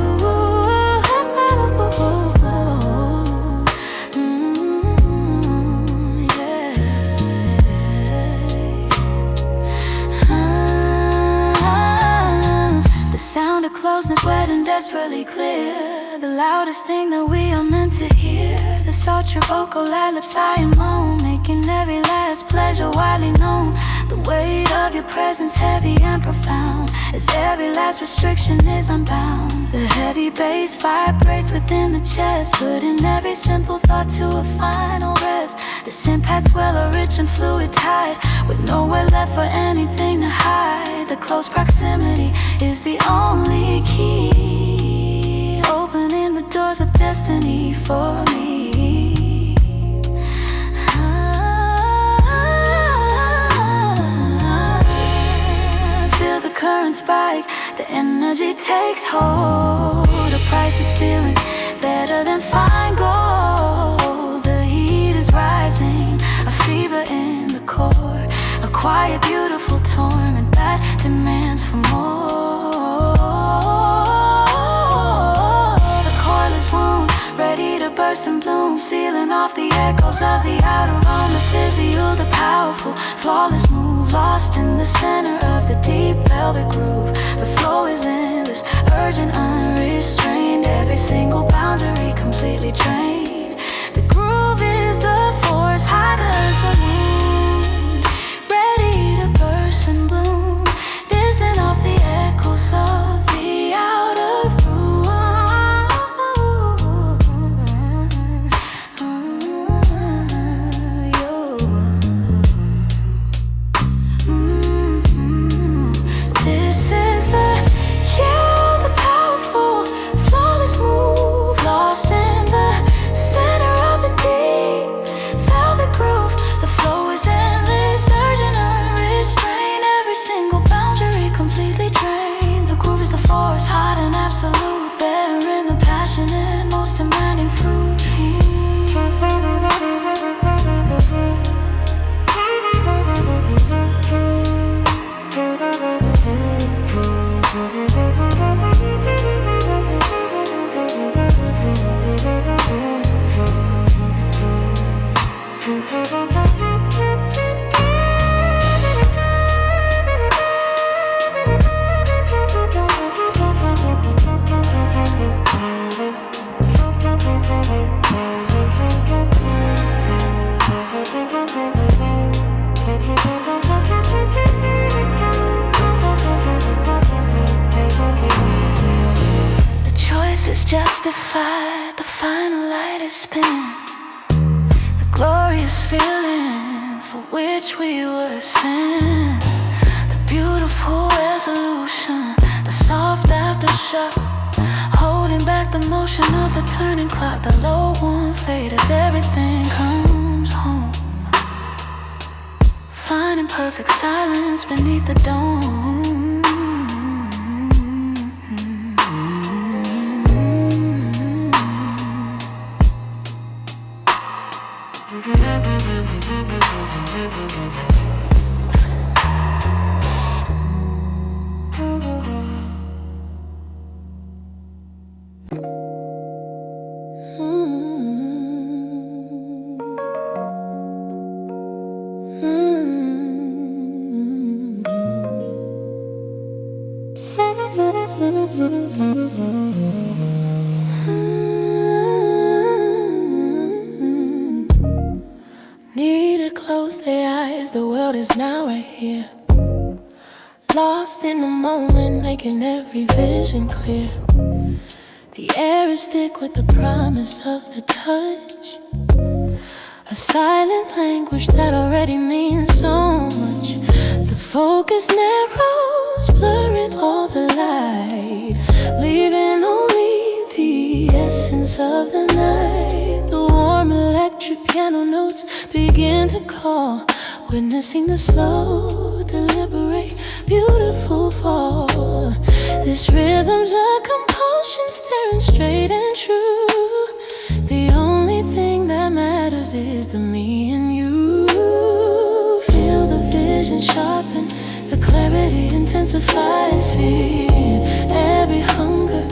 The sound of closeness, wet and desperately clear, the loudest thing that we are meant to hear. The sultry vocal ad-lib sigh and moan, making every last pleasure widely known. The weight of your presence heavy and profound, as every last restriction is unbound. The heavy bass vibrates within the chest, putting every simple thought to a final rest. The sympaths well a rich and fluid tide, with nowhere left for anything to hide. The close proximity is the only key, opening the doors of destiny for me. Feel the current spike, the energy takes hold. The price is feeling better than fine gold. The heat is rising, a fever in the core, a quiet, beautiful torment that demands for more. The coil is wound, ready to burst and bloom, sealing off the echoes of the outer room. This is you, the powerful, flawless move, lost in the center of the deep velvet groove. The flow is endless, urgent, unrestrained, every single boundary completely drained. The groove is the force, hide as a wound, ready to burst and bloom, dissing off the echoes of the outer room. This is the, yeah, the powerful, flawless move, lost in the center of the deep velvet groove. The flow is endless, urgent, unrestrained, every single boundary completely drained. The groove is the force, hot and absolute, bearing the passionate, most demanding fruit. The choice is justified, the final light is spinning. The glorious feeling for which we were sent. The beautiful resolution, the soft aftershock, holding back the motion of the turning clock. The low won't fade as everything comes home, finding perfect silence beneath the dome. Need to close their eyes, the world is now right here. Lost in the moment, making every vision clear. The air is thick with the promise of the touch, a silent language that already means so much. The focus narrows, blurring all the light, leaving only the essence of the night. piano notes begin to call, witnessing the slow, deliberate, beautiful fall. This rhythm's a compulsion, staring straight and true. The only thing that matters is the me and you. Feel the vision sharpen, the clarity intensify. See every hunger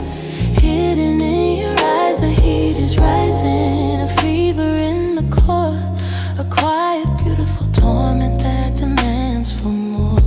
hidden in your eyes. The heat is rising, a fever in the core, a quiet, beautiful torment that demands for more.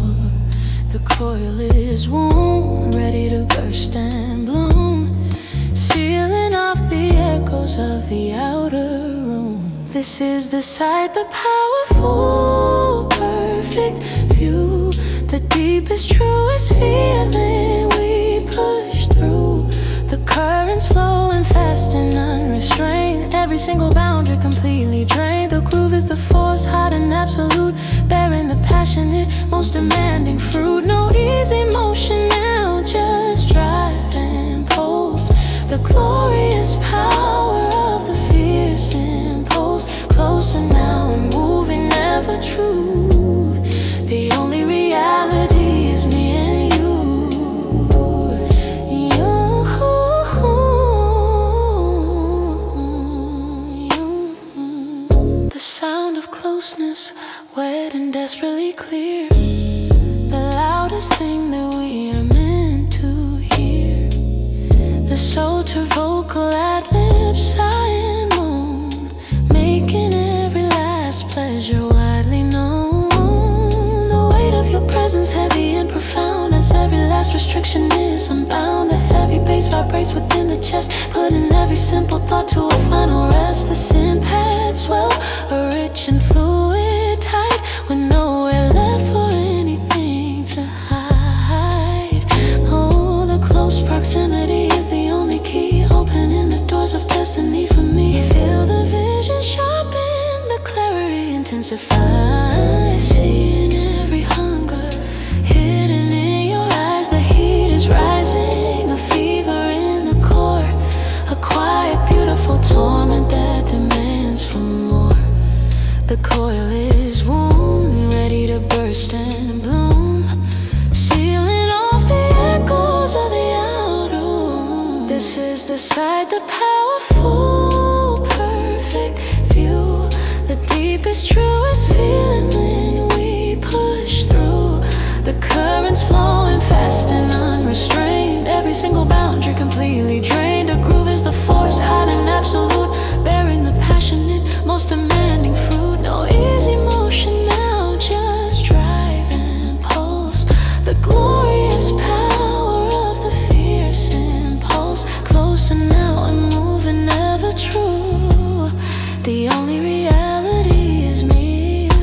The coil is warm, ready to burst and bloom, sealing off the echoes of the outer room. This is the sight, the powerful, perfect view, the deepest, truest feeling we push through. The currents flowing fast and unrestrained, every single boundary completely drained. The groove is the force, hot and absolute, bearing the passionate, most demanding fruit. No easy motion now, just drive and pulse. The glorious power of the fierce impulse, closer now and moving, never true. The only reality is me and you. The sound of closeness, wet and desperately clear, the loudest thing that we are meant to hear. The soul-to vocal ad-lib, sigh and moan, making every last pleasure widely known. The weight of your presence heavy and profound, as every last restriction is unbound. The heavy bass vibrates within the chest, putting every simple thought to a final rest. The sympath swell, a rich and fluid tide, with nowhere left for anything to hide. Oh, the close proximity is the only key, opening the doors of destiny for me. Feel the vision sharpen, the clarity intensify. Seeing every hunger hidden in your eyes. The heat is rising, a fever in the core, a quiet, beautiful torment that demands for more. The coil is warm, ready to burst and bloom, sealing off the echoes of the outer room. This is the sight, the powerful, perfect view, the deepest, truest feeling when we push through. The currents flowing fast and unrestrained, every single boundary completely drained. A groove is the force, hot and absolute, bearing the passionate, most demanding fruit. No easy motion now, just drive and pulse. The glorious power of the fierce impulse, closer now and moving, never true. The only reality is me, you.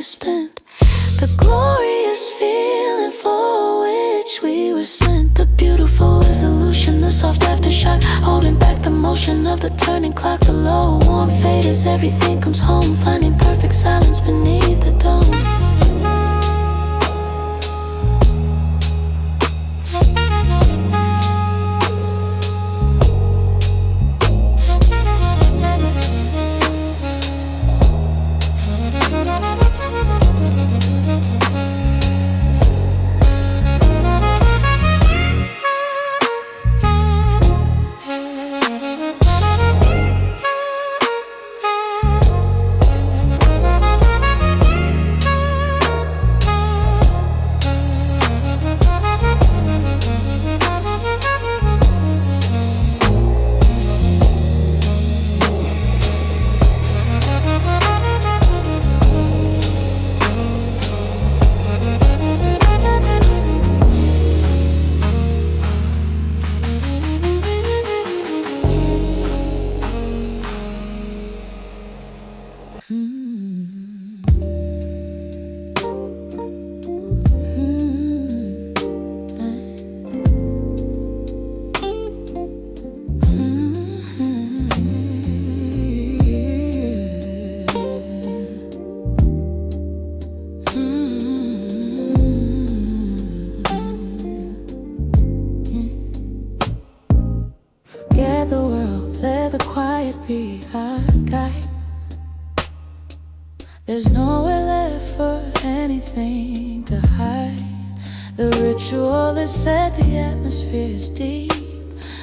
Spent the glorious feeling for which we were sent. The beautiful resolution, the soft aftershock, holding back the motion of the turning clock. The low warm fade as everything comes home, finding perfect silence beneath the dome. anything to hide. The ritual is set, the atmosphere is deep.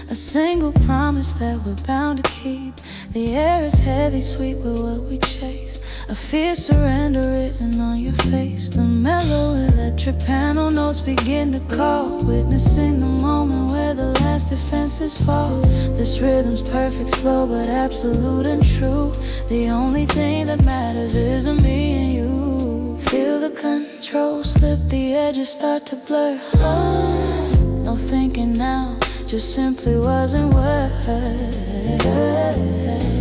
A single promise that we're bound to keep. The air is heavy, sweet with what we chase. A fierce surrender written on your face. The mellow electric panel notes begin to call, witnessing the moment where the last defenses fall. This rhythm's perfect, slow but absolute and true. The only thing that matters is me and you. Feel the control slip, the edges start to blur. No thinking now, just simply wasn't worth it.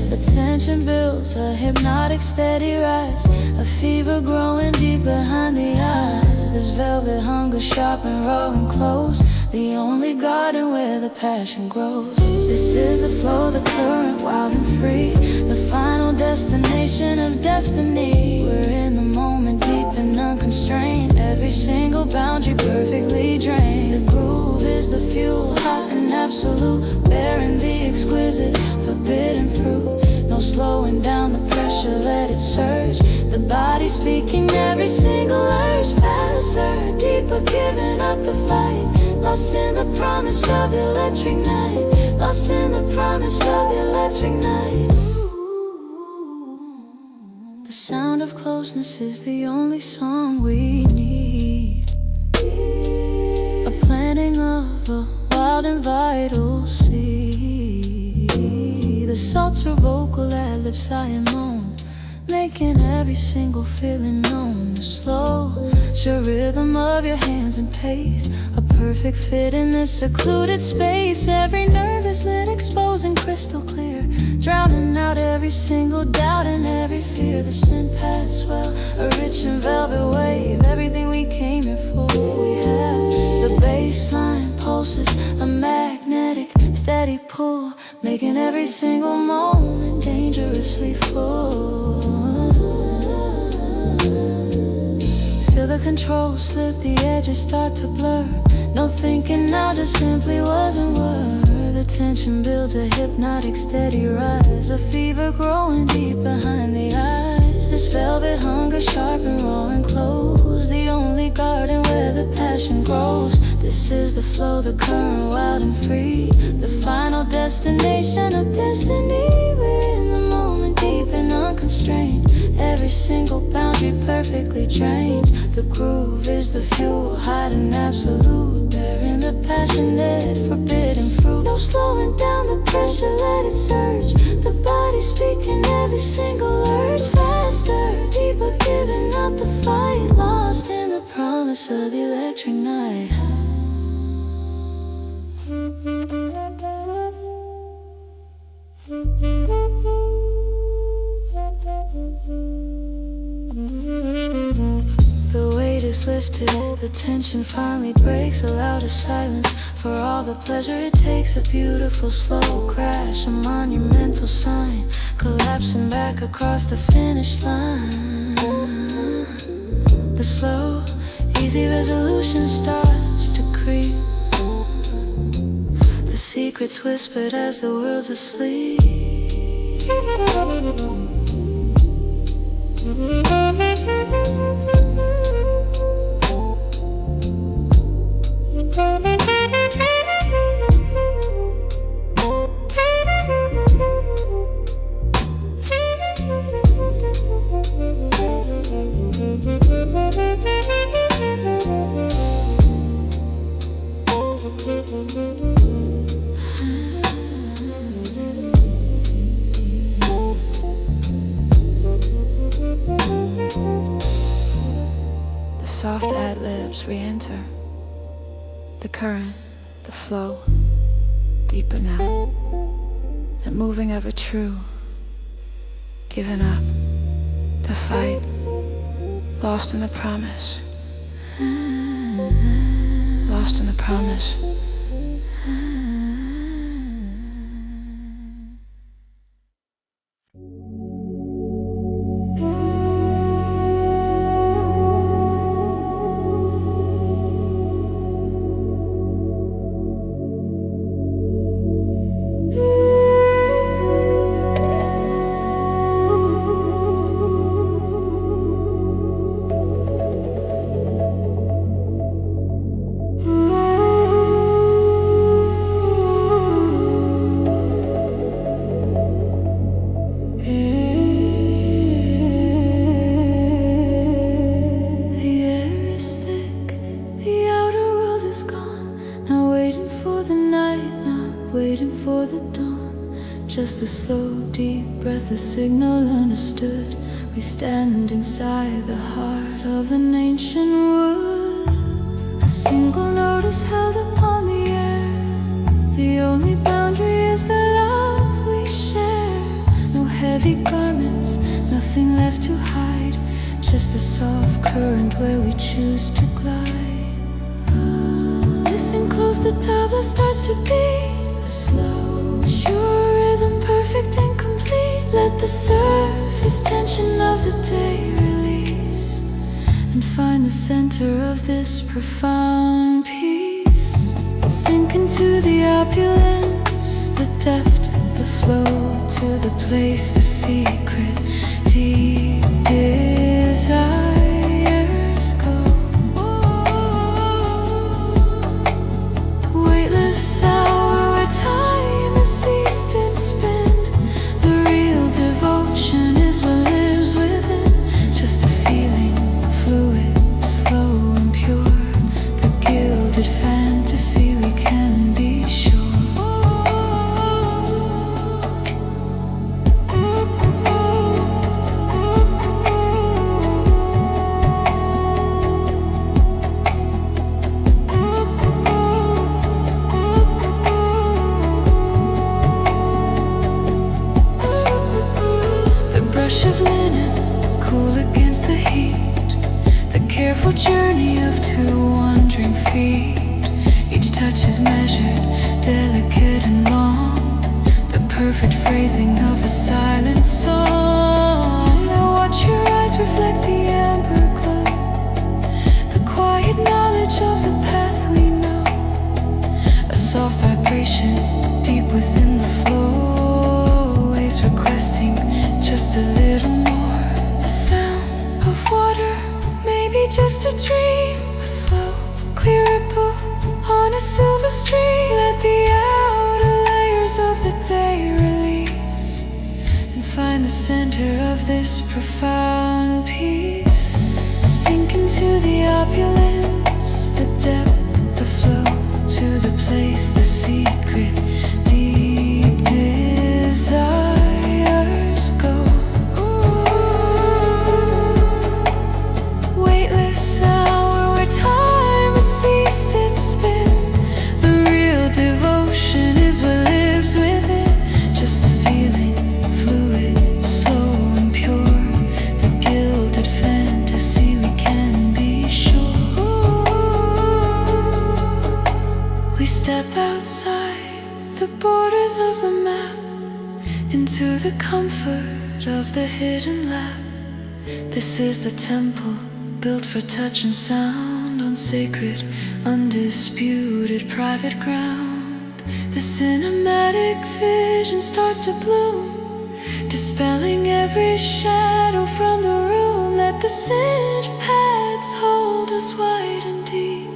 The tension builds, a hypnotic steady rise. A fever growing deep behind the eyes. This velvet hunger sharp and raw and close. The only garden where the passion grows. This is the flow, the current, wild and free. The final destination of destiny. We're in the moment, deep and unconstrained. Every single boundary perfectly drained. The groove is the fuel, hot and absolute. Bearing the exquisite, forbidden fruit. No slowing down the pressure, let it surge. The body speaking every single urge. Faster, deeper, giving up the fight. Lost in the promise of the electric night. Lost in the promise of the electric night. The sound of closeness is the only song we need. A planting of a wild and vital seed. The salts are vocal, ad-libs I am on, making every single feeling known. The slow, sure rhythm of your hands and pace. A perfect fit in this secluded space. Every nerve is lit, exposing crystal clear. Drowning out every single doubt and every fear. The scent paths swell, a rich and velvet wave. Everything we came here for, we have. The baseline pulses, a magnetic steady pull, making every single moment dangerously full. Feel the control slip, the edges start to blur. No thinking now, just simply wasn't worth. The tension builds, a hypnotic steady rise. A fever growing deep behind the eyes. This velvet hunger sharp and raw and close. The only garden where the passion grows. This is the flow, the current, wild and free. The final destination of destiny. We're in the moment, deep and unconstrained. Every single boundary perfectly trained. The groove is the fuel, hot and absolute. Bearing the passionate, forbidden fruit. No slowing down the pressure, let it surge. The body speaking every single urge. Faster, deeper, giving up the fight. Lost in the promise of the electric night. The weight is lifted, the tension finally breaks. A louder silence for all the pleasure it takes. A beautiful slow crash, a monumental sign, collapsing back across the finish line. The slow, easy resolution starts to creep. The secrets whispered as the world's asleep. The soft ad-libs re-enter. The current, the flow, deeper now, and moving ever true. Giving up the fight, lost in the promise. Lost in the promise. before the dawn. Just the slow, deep breath, a signal understood. We stand inside the heart of an ancient wood. A single note is held upon the air. The only boundary is the love we share. No heavy garments, nothing left to hide. Just a soft current where we choose to glide. Listen close, the tabla starts to beat. A slow, sure rhythm, perfect and complete. Let the surface tension of the day release, and find the center of this profound peace. Sink into the opulence, the depth, the flow, to the place, the secret, deep desires go. Weightless hour where time has ceased its spin. The real devotion is what lives within. Just the feeling, fluid, slow and pure. The gilded fantasy we can be sure. Brush of linen, cool against the heat. The careful journey of two wandering feet. Each touch is measured, delicate and long. The perfect phrasing of a silent song. Now watch your eyes reflect the amber glow. The quiet knowledge of the path we know. A soft vibration deep within the flow. Waves requesting just a little more. The sound of water, maybe just a dream. A slow, clear ripple on a silver stream. Let the outer layers of the day release, and find the center of this profound peace. Sink into the opulence, the depth, the flow, to the place, the secret, deep desires go. Weightless hour where time has ceased its spin. The real devotion is what lives within. Just the feeling, fluid, slow and pure. The gilded fantasy we can be sure. We step outside the borders of the map, into the comfort of the hidden lap. This is the temple, built for touch and sound, on sacred, undisputed private ground. The cinematic vision starts to bloom, dispelling every shadow from the room. Let the synth pads hold us wide and deep.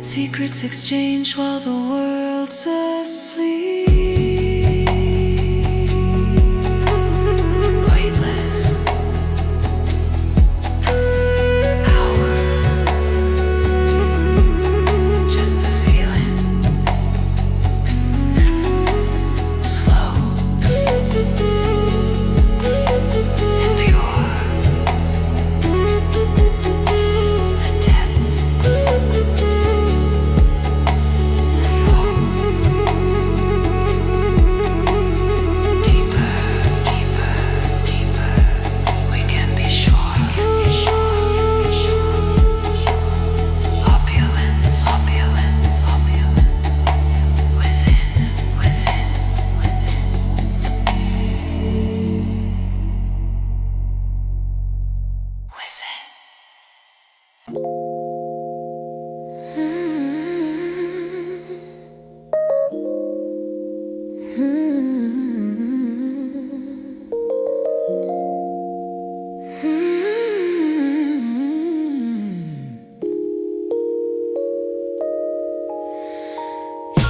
Secrets exchanged while the world's asleep.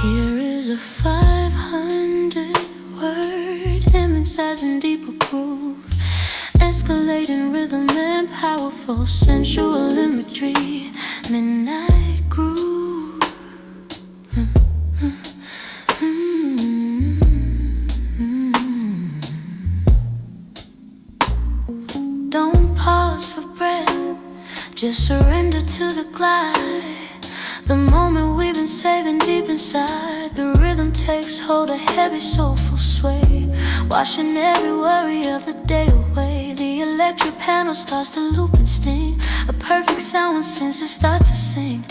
Here is a 500-word image, size and deeper groove, escalating rhythm and powerful sensual imagery, midnight groove. Just surrender to the glide. The moment we've been saving deep inside. The rhythm takes hold, a heavy soulful sway, washing every worry of the day away. The electric panel starts to loop and sting, a perfect sound when senses start to sing.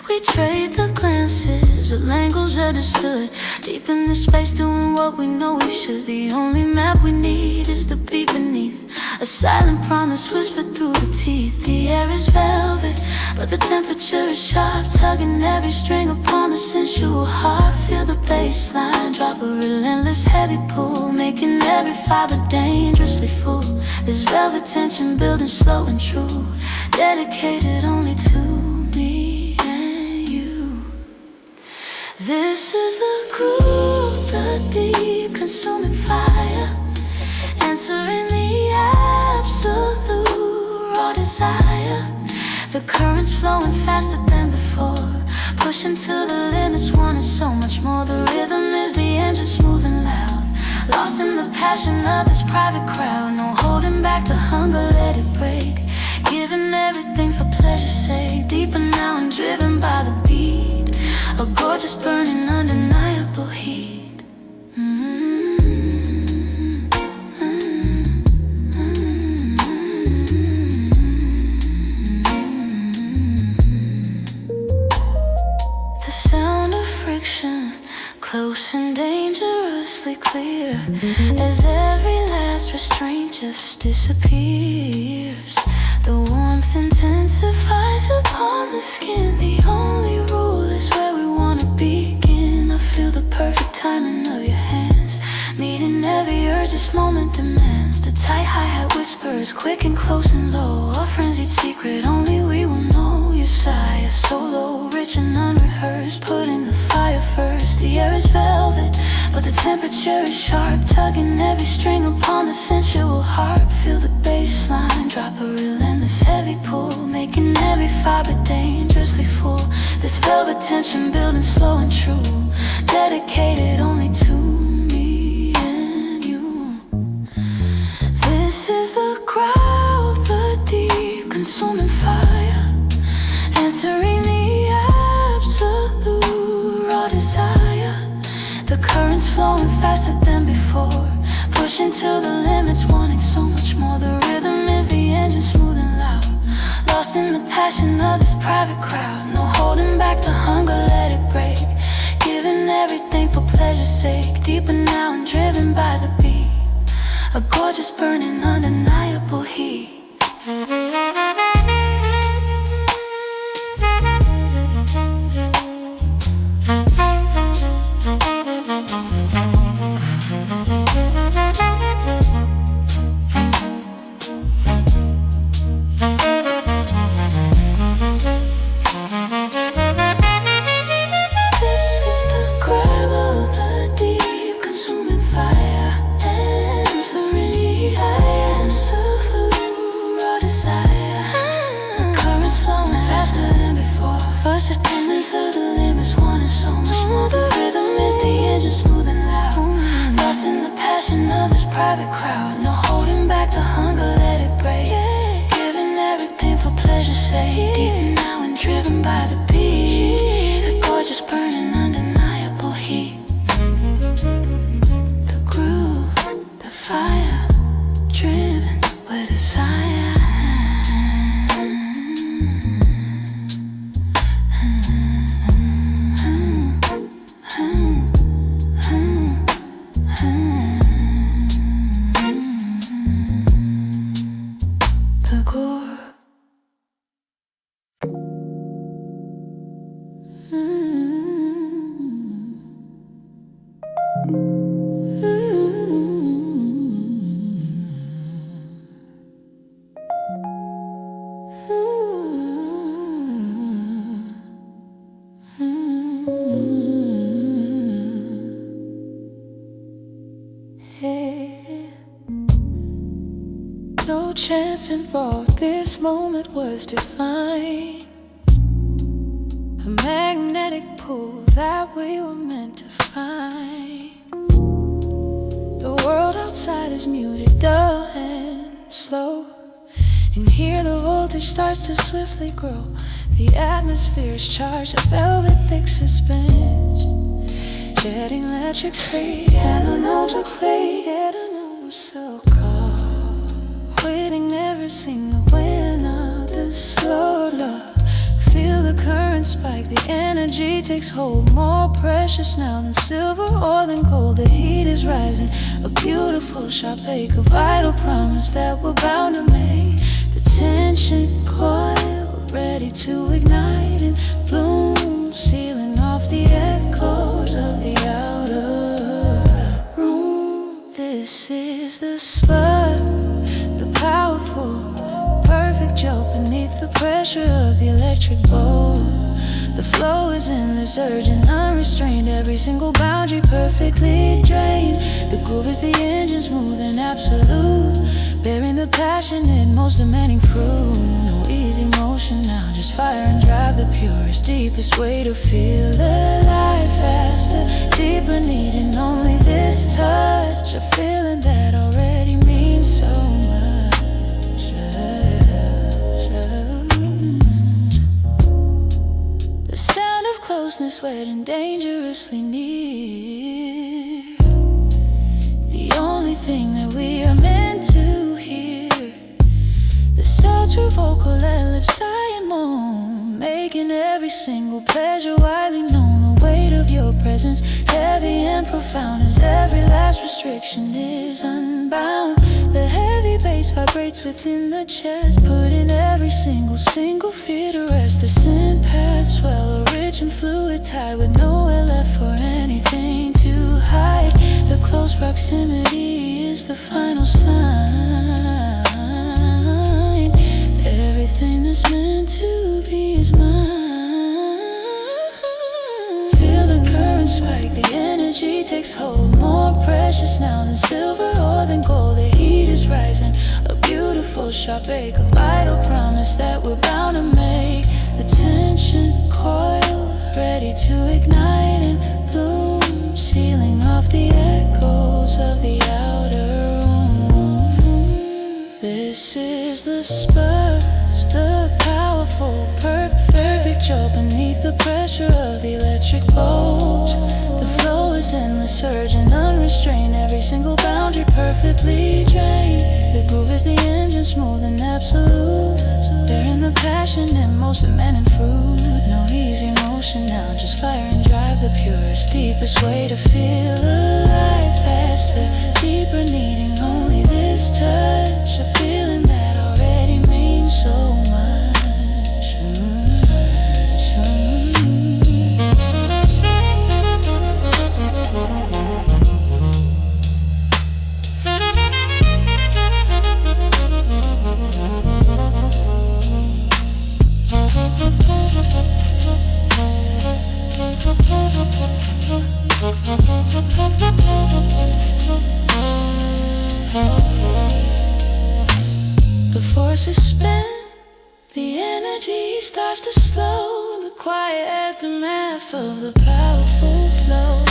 We trade the glances, a language understood, deep in the space doing what we know we should. The only map we need is the beat beneath, a silent promise whispered through the teeth. The air is velvet, but the temperature is sharp, tugging every string upon the sensual heart. Feel the bass line drop, a relentless heavy pull, making every fiber dangerously full. This velvet tension building slow and true, dedicated only to me and you. This is the groove, the deep consuming fire, answering the absolute raw desire. The current's flowing faster than before, pushing to the limits, wanting so much more. The rhythm is the engine, smooth and loud, lost in the passion of this private crowd. No holding back the hunger, let it break, giving everything for pleasure's sake. Deeper now and driven by the beat, a gorgeous burning undeniable heat. Close and dangerously clear, as every last restraint just disappears. The warmth intensifies upon the skin. The only rule is where we wanna begin. I feel the perfect timing of your hands, meeting every urge this moment demands. The tight hi-hat whispers, quick and close and low, a frenzied secret only we will know. Your sigh is solo, rich and unrehearsed, putting the fire first. The air is velvet, but the temperature is sharp, tugging every string upon the sensual heart. Feel the bass line drop, a relentless heavy pull, making every fiber dangerously full. This velvet tension building slow and true, dedicated only to me and you. This is the growl, the deep consuming fire, answering the absolute raw desire. The current's flowing faster than before, pushing to the limits, wanting so much more. The rhythm is the engine, smooth and loud, lost in the passion of this private crowd. No holding back the hunger, let it break, giving everything for pleasure's sake. Deeper now and driven by the beat, a gorgeous burning undeniable heat. To the limits, wanting so much more. The rhythm is the engine, smooth and loud, lost in the passion of this private crowd. No holding back the hunger, let it break, giving everything for pleasure's sake. Deep now and driven by the beat, the gorgeous burning undeniable heat. The groove, the fire, driven with desire. No chance involved, this moment was divine. A magnetic pull that we were meant to find. The world outside is muted, dull and slow, and Here the voltage starts to swiftly grow. The atmosphere is charged, a velvet thick suspense, shedding electric ray and an ultra clay. Yet I know myself caught, waiting every single wind of the slow love. Feel the current spike, the energy takes hold. More precious now than silver or than gold. The heat is rising, a beautiful sharp ache, a vital promise that we're bound to make. The tension coiled, ready to ignite and bloom, sealing off the echoes of the outer room. This is the spark, the powerful, perfect jolt beneath the pressure of the electric bolt. The flow is endless, urgent, unrestrained. Every single boundary perfectly drained. The groove is the engine, smooth and absolute, bearing the passionate, most demanding fruit. No easy motion now, just fire and drive. The purest, deepest way to feel alive. Faster, deeper, needing only this touch. A feeling that already means so much. The sound of closeness, wet and dangerously near. The only thing that we are meant to hear. The sultry vocal and lip sigh and moan, making every single pleasure widely known. The weight of your presence, heavy and profound, as every last restriction is unbound. The heavy bass vibrates within the chest, putting every single fear to rest. The synth paths swell, a rich and fluid tide, with nowhere left for anything to hide. The close proximity is the final sign. Everything that's meant to be is mine. Feel the current spike, the energy takes hold. More precious now than silver or than gold. The heat is rising, a beautiful sharp ache, a vital promise that we're bound to make. The tension coiled, ready to ignite and bloom, sealing off the echoes of the outer room. This is the spurs, the powerful, perfect jolt beneath the pressure of the electric bolt. The flow is endless, urgent, unrestrained. Every single boundary perfectly drained. The groove is the engine, smooth and absolute, bearing the passion and most demanding fruit. No easy motion now, just fire and drive. The purest, deepest way to feel alive. Faster, deeper, needing only this touch. A feeling that already means so much. The force is spent, the energy starts to slow. The quiet aftermath of the powerful flow.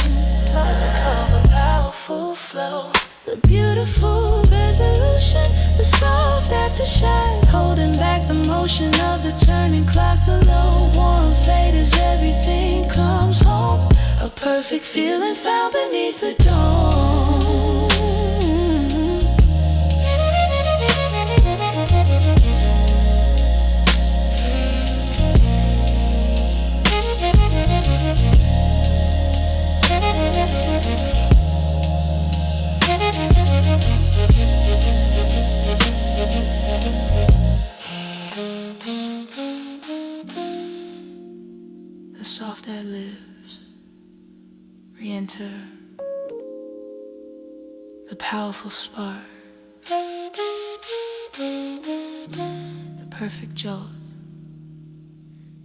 Of the powerful flow. The beautiful resolution, the soft aftershock, holding back the motion of the turning clock. The low warm fade as everything comes home. A perfect feeling found beneath the dome. The soft ad libs re-enter, the powerful spark, the perfect jolt,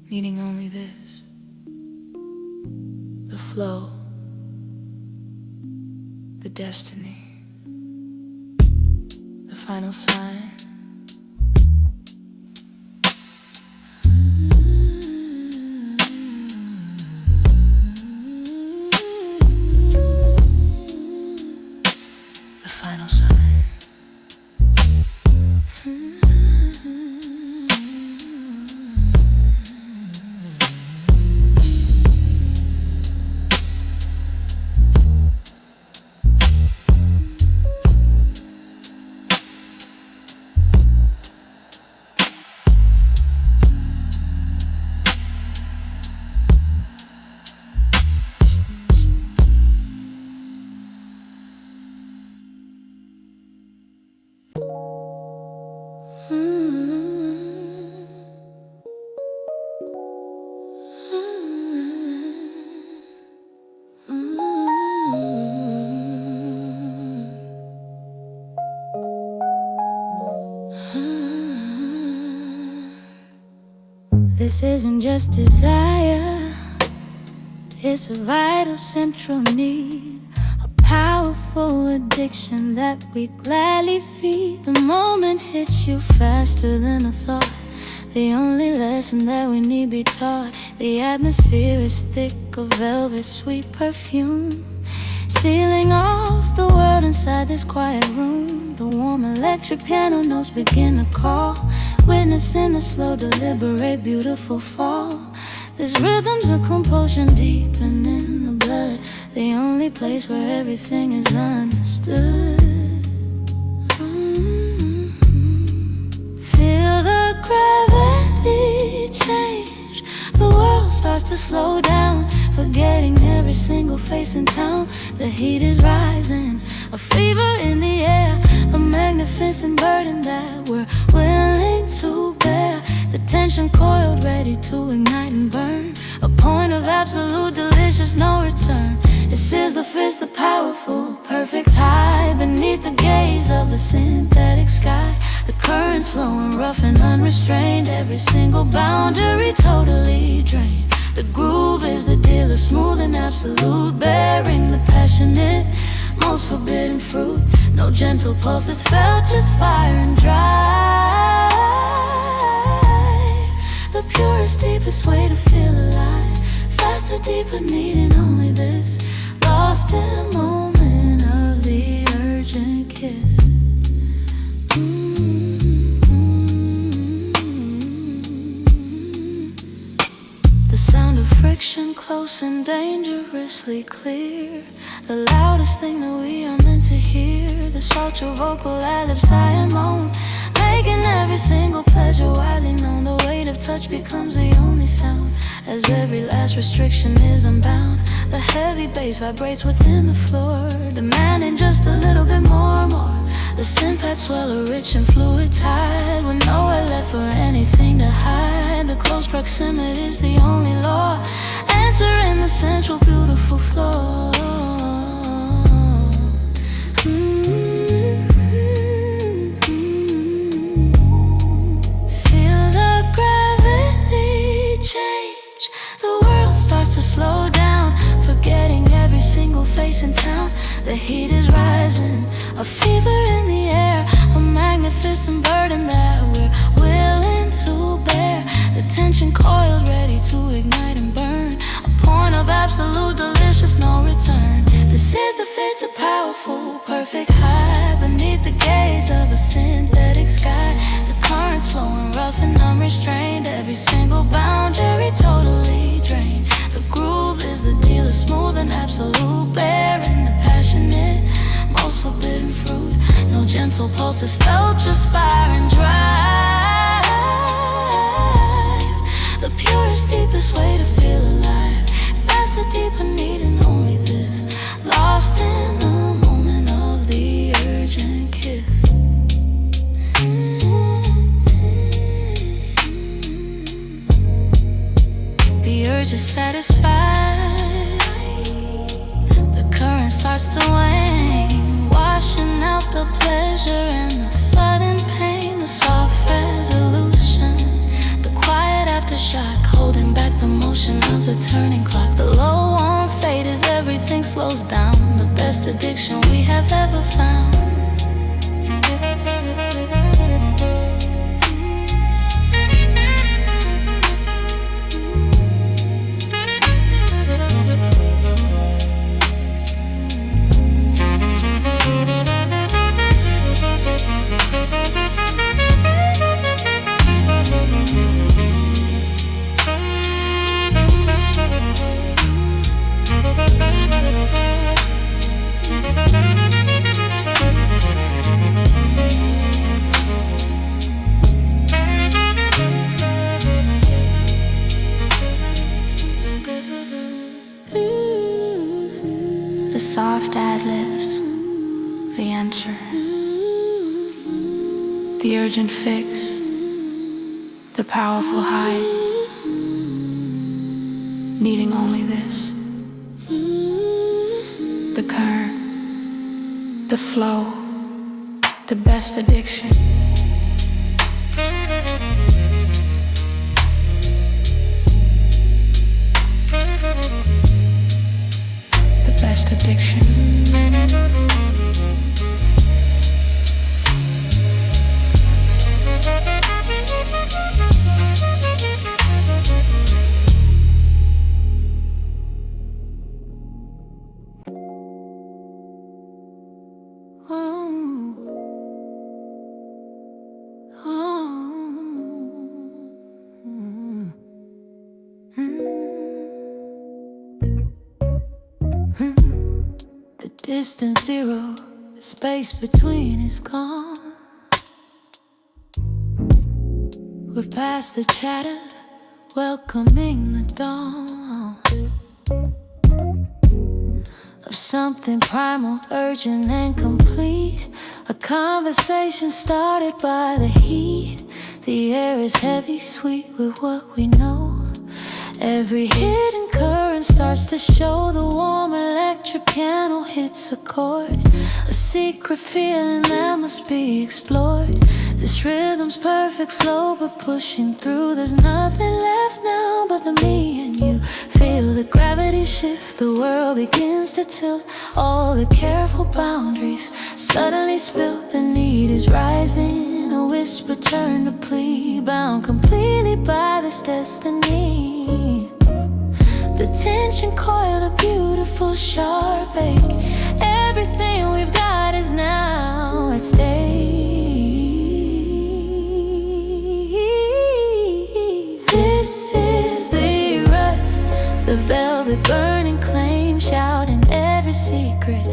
needing only this. The flow, the destiny, the final sign. The final sign. This isn't just desire, it's a vital central need, a powerful addiction that we gladly feed. The moment hits you faster than a thought, the only lesson that we need be taught. The atmosphere is thick, a velvet sweet perfume, sealing off the world inside this quiet room. The warm electric piano notes begin to call, witnessing the slow, deliberate, beautiful fall. This rhythm's a compulsion deepening in the blood, the only place where everything is understood. Feel the gravity change, the world starts to slow down, forgetting every single face in town. The heat is rising, a fever in the air, a magnificent burden that we're willing to bear. The tension coiled, ready to ignite and burn, a point of absolute delicious no return. This is the fist, the powerful, perfect high, beneath the gaze of a synthetic sky. The currents flowing rough and unrestrained, every single boundary totally drained. The groove is the dealer, smooth and absolute, bearing the passionate, most forbidden fruit. No gentle pulses felt, just fire and dry. The purest, deepest way to feel alive, faster, deeper, needing only this, lost in the moment of the urgent kiss. The sound of friction, close and dangerously clear, the loudest thing that we are meant to hear. The ultra vocal ad-lib sigh and moan, making every single pleasure widely known. The weight of touch becomes the only sound, as every last restriction is unbound. The heavy bass vibrates within the floor, demanding just a little bit more. The synth pads swell a rich and fluid tide, with nowhere left for anything to hide. The close proximity is the only law, answering the central beautiful flow. Feel the gravity change, the world starts to slow down, forgetting every single face in town. The heat is rising, a fever in the air, a magnificent burden that we're willing to bear. The tension coiled, ready to ignite and burn, a point of absolute delicious no return. This is the fits, a powerful, perfect high, beneath the gaze of a synthetic sky. The currents flowing rough and unrestrained, every single boundary totally drained. The groove is the dealer, smooth and absolute, bearing the passionate, most forbidden fruit. No gentle pulses felt, just fire and drive. The purest, deepest way to feel alive, faster, deeper, needing only this, lost in the moment of the urgent kiss. The urge is satisfied, the current starts to wane, washing out the pleasure and the sudden pain. The soft resolution, the quiet aftershock, holding back the motion of the turning clock. The low on fade as everything slows down, the best addiction we have ever found. The soft ad-libs, the enter, the urgent fix, the powerful high, needing only this, the current, the flow, the best addiction. addiction. The distance zero, the space between is gone. We're past the chatter, welcoming the dawn of something primal, urgent and complete. A conversation started by the heat. The air is heavy, sweet with what we know. Every hidden current starts to show. The warm electric piano hits a chord, a secret feeling that must be explored. This rhythm's perfect, slow but pushing through. There's nothing left now but the me and you. Feel the gravity shift, the world begins to tilt. All the careful boundaries suddenly spilt. The need is rising, a whisper turned to plea. Bound completely by this destiny. The tension coiled, a beautiful sharp ache. Everything we've got is now at stake. This is the rush, the velvet burning claim, shouting every secret,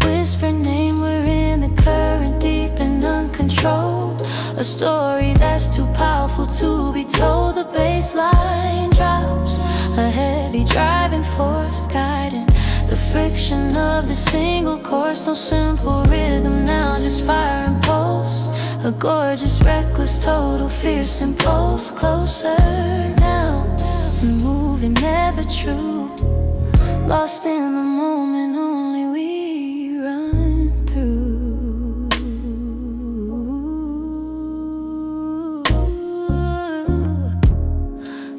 whisper name. We're in the current, deep and uncontrolled. A story that's too powerful to be told. The bass line drops, a heavy driving force guiding the friction of the single course. No simple rhythm now, just fire and pulse. A gorgeous, reckless, total, fierce impulse. Closer now, moving, never true. Lost in the moment, only we run through.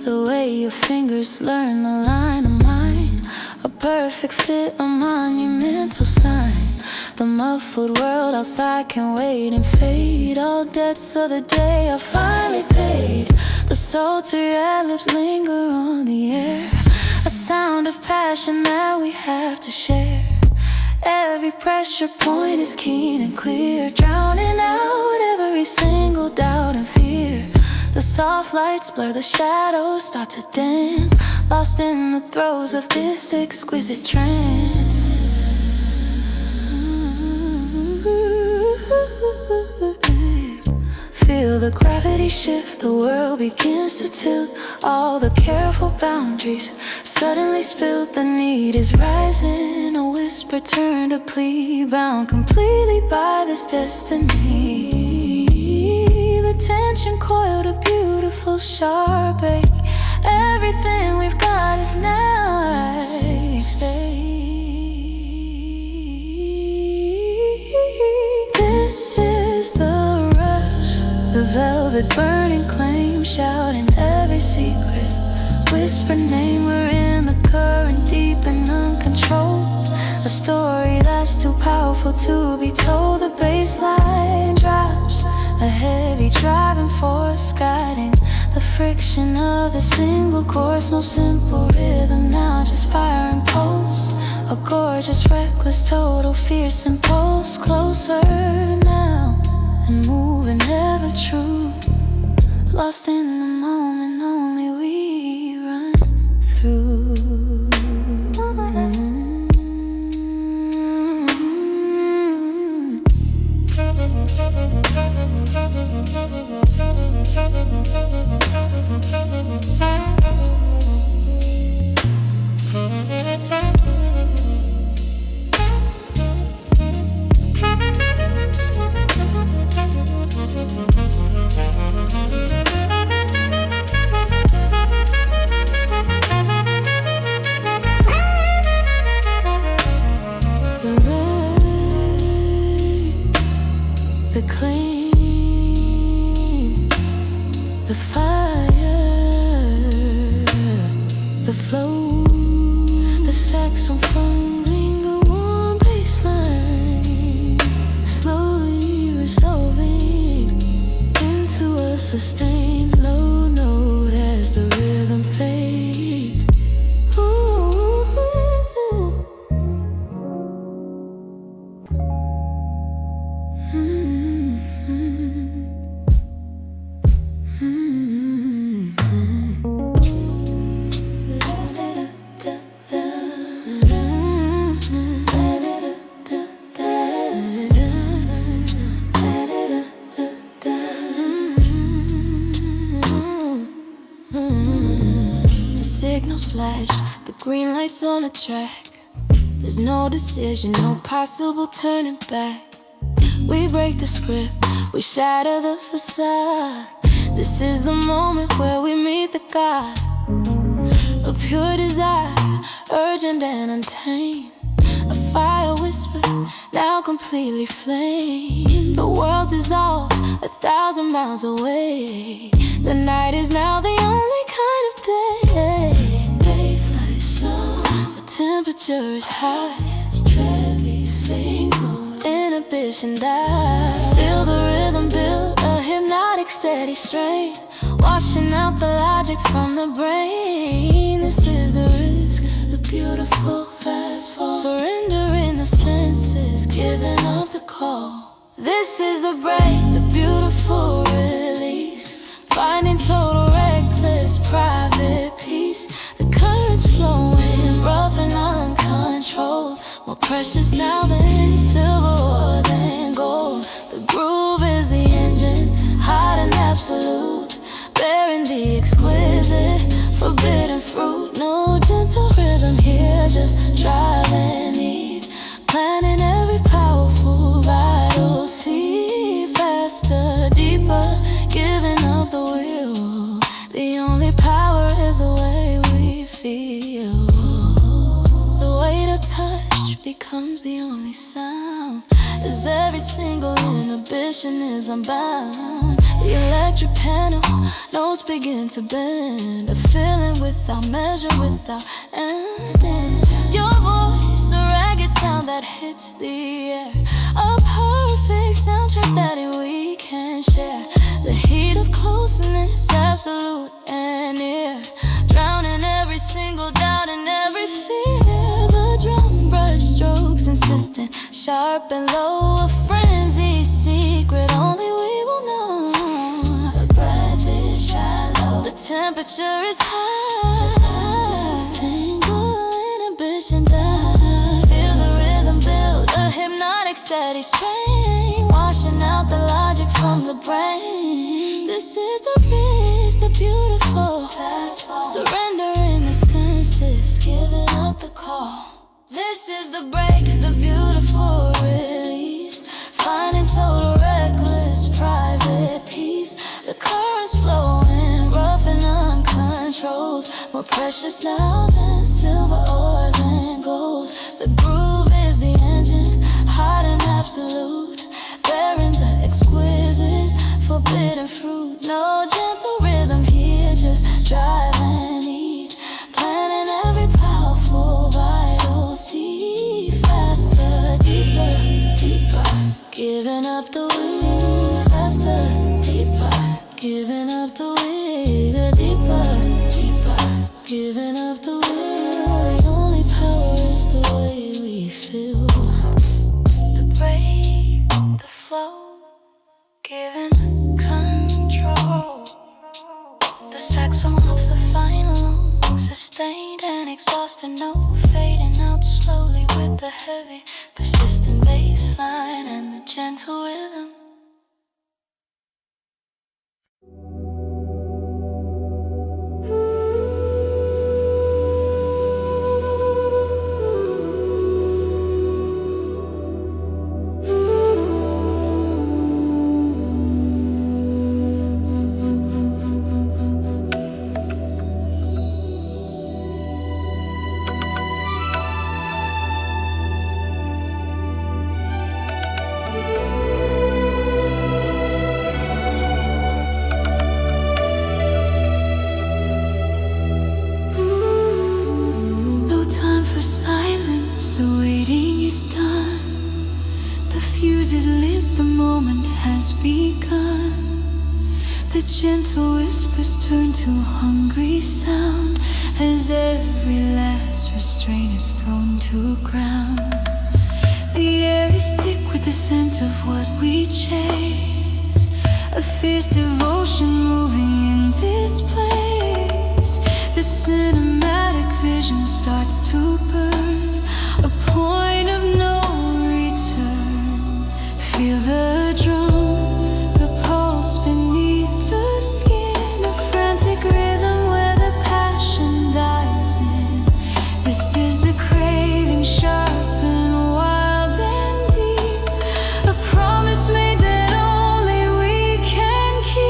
The way your fingers learn the line of mine, a perfect fit, a monumental sign. The muffled world outside can wait and fade. All debts of the day are finally paid. The sultry ad-libs linger on the air, a sound of passion that we have to share. Every pressure point is keen and clear, drowning out every single doubt and fear. The soft lights blur the shadows, start to dance, lost in the throes of this exquisite trance. Feel the gravity shift, the world begins to tilt. All the careful boundaries suddenly spilled. The need is rising, a whisper turned to plea. Bound completely by this destiny. The tension coiled, a beautiful sharp ache. Everything we've got is now at stake. This is the rush, the velvet burning claim, shouting every secret, whisper name. We're in the current, deep and uncontrolled. A story that's too powerful to be told. The bass line drops, a heavy driving force guiding the friction of the single course. No simple rhythm now, just fire and pulse. A gorgeous, reckless, total, fierce impulse. Closer now, and moving ever true. Lost in the moment, only we run through. The claim, the fire, the flow, the sex on phone linger. sustained low note as the rhythm fades. Ooh. The signals flash, the green lights on the track. There's no decision, no possible turning back. We break the script, we shatter the facade. This is the moment where we meet the God. A pure desire, urgent and untamed. A fire whisper, now completely flame. The world dissolves 1,000 miles away. The night is now the only kind of day. Day flies slow, the temperature is high. Every single inhibition die. Feel the rhythm build, a hypnotic steady strain, washing out the logic from the brain. This is the risk, the beautiful fast fall. Surrendering the senses, giving up the call. This is the break, the beautiful release. Finding total reckless private peace. The current's flowing, rough and uncontrolled. More precious now than silver or than gold. The groove is the engine, hot and absolute. Bearing the exquisite, forbidden fruit. No gentle rhythm here, just drive and need. Planning every powerful vital seed. Faster, deeper, giving up the wheel. The only power is the way we feel. The weight of touch becomes the only sound, as every single inhibition is unbound. The electric panel, notes begin to bend. A feeling without measure, without ending. Your voice, a ragged sound that hits the air. A perfect soundtrack that we can share. The heat of closeness, absolute and near. Drowning every single doubt and every fear. The drum brush strokes insistent, sharp and low. A frenzied secret only we will know. The breath is shallow, the temperature is high. Single inhibition die. Feel the rhythm build, a hypnotic steady strain, washing out the logic from the brain. This is the risk, the beautiful fast fall. Surrendering the senses, giving up the call. This is the break, the beautiful release. Finding total reckless private peace. The current's flowing, rough and uncontrolled. More precious now than silver or than gold. The groove is the engine, hot and absolute. Bearing the exquisite, forbidden fruit. No gentle rhythm here, just drive and eat. Planning every powerful vital seed. Faster, deeper, deeper, giving up the wheel. Faster, deeper, giving up the wheel. Deeper, deeper, giving up the wheel. The only power is the way we feel. The break, the flow, giving control. The saxophone of the final, sustained and exhausted. No fading out slowly with the heavy, persistent bass line and the gentle rhythm. The gentle whispers turn to hungry sound as every last restraint is thrown to ground. The air is thick with the scent of what we chase, a fierce devotion moving in this place. The cinematic vision starts to burn, a point of no return. Feel the drum, the pulse beneath the skin, a frantic rhythm where the passion dives in. This is the craving, sharp and wild and deep, a promise made that only we can keep.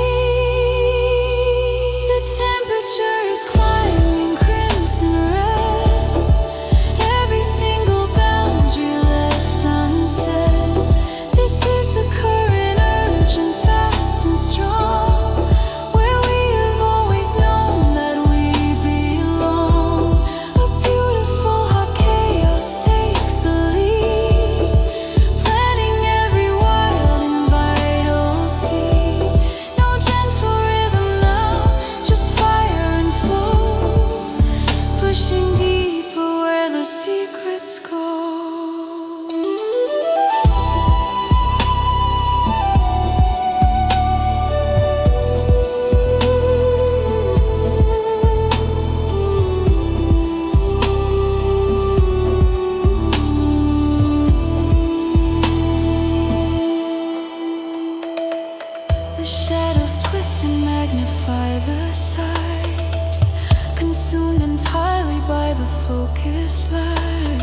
The temperature is climbing crimson red, every single boundary left unsaid. This is the current, urgent, fast and strong, where we have always known that we belong. A beautiful hot chaos takes the lead, planting every wild and vital seed. No gentle rhythm now, just fire and flow, pushing deeper where the secrets go. The shadows twist and magnify the sight, consumed entirely by the focused light.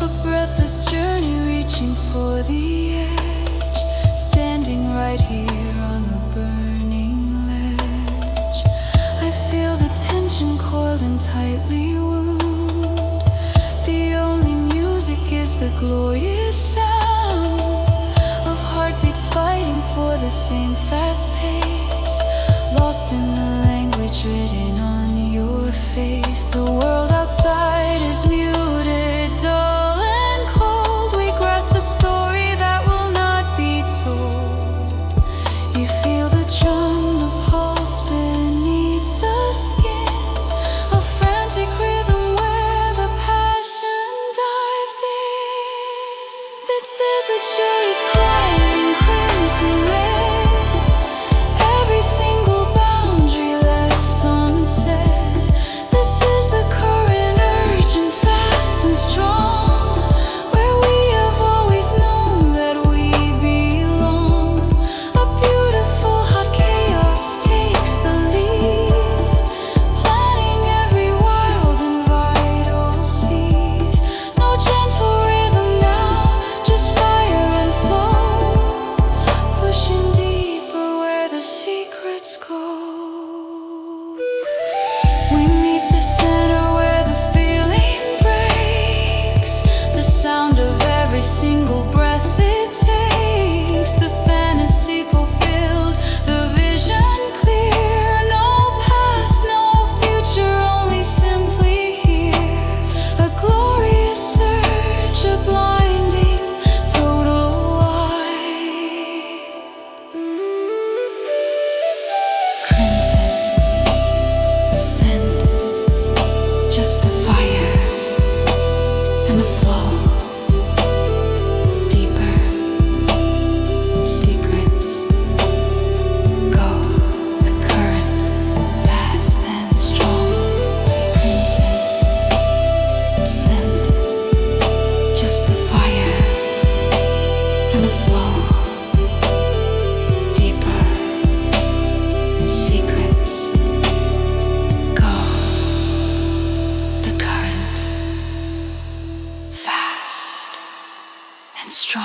A breathless journey reaching for the edge, standing right here on the burning ledge. I feel the tension coiled and tightly wound. The only music is the glorious sound of heartbeats fighting for the same fast pace, lost in the language written on your face. The world outside is muted, dull and cold. We grasp the story that will not be told. You feel the drum, the pulse beneath the skin, a frantic rhythm where the passion dives in. The temperature is climbing crimson red, every single boundary left unsaid. This is the current, urgent, fast and strong, where we have always known that we belong. A beautiful hot chaos takes the lead, planting every wild and vital seed. No gentle rhythm now, just fire and flow, pushing deeper where the secrets go. We meet the center where the feeling breaks, the sound of every single breath it takes. The fantasy fulfilled, the vision clear. No past, no future, only simply here. A glorious search, a blinding, total white. Crimson scent, just the fire and the flow. Deeper secrets go, the current fast and strong. Crimson scent, just the fire and the flow. Deeper secrets go, the current fast and strong.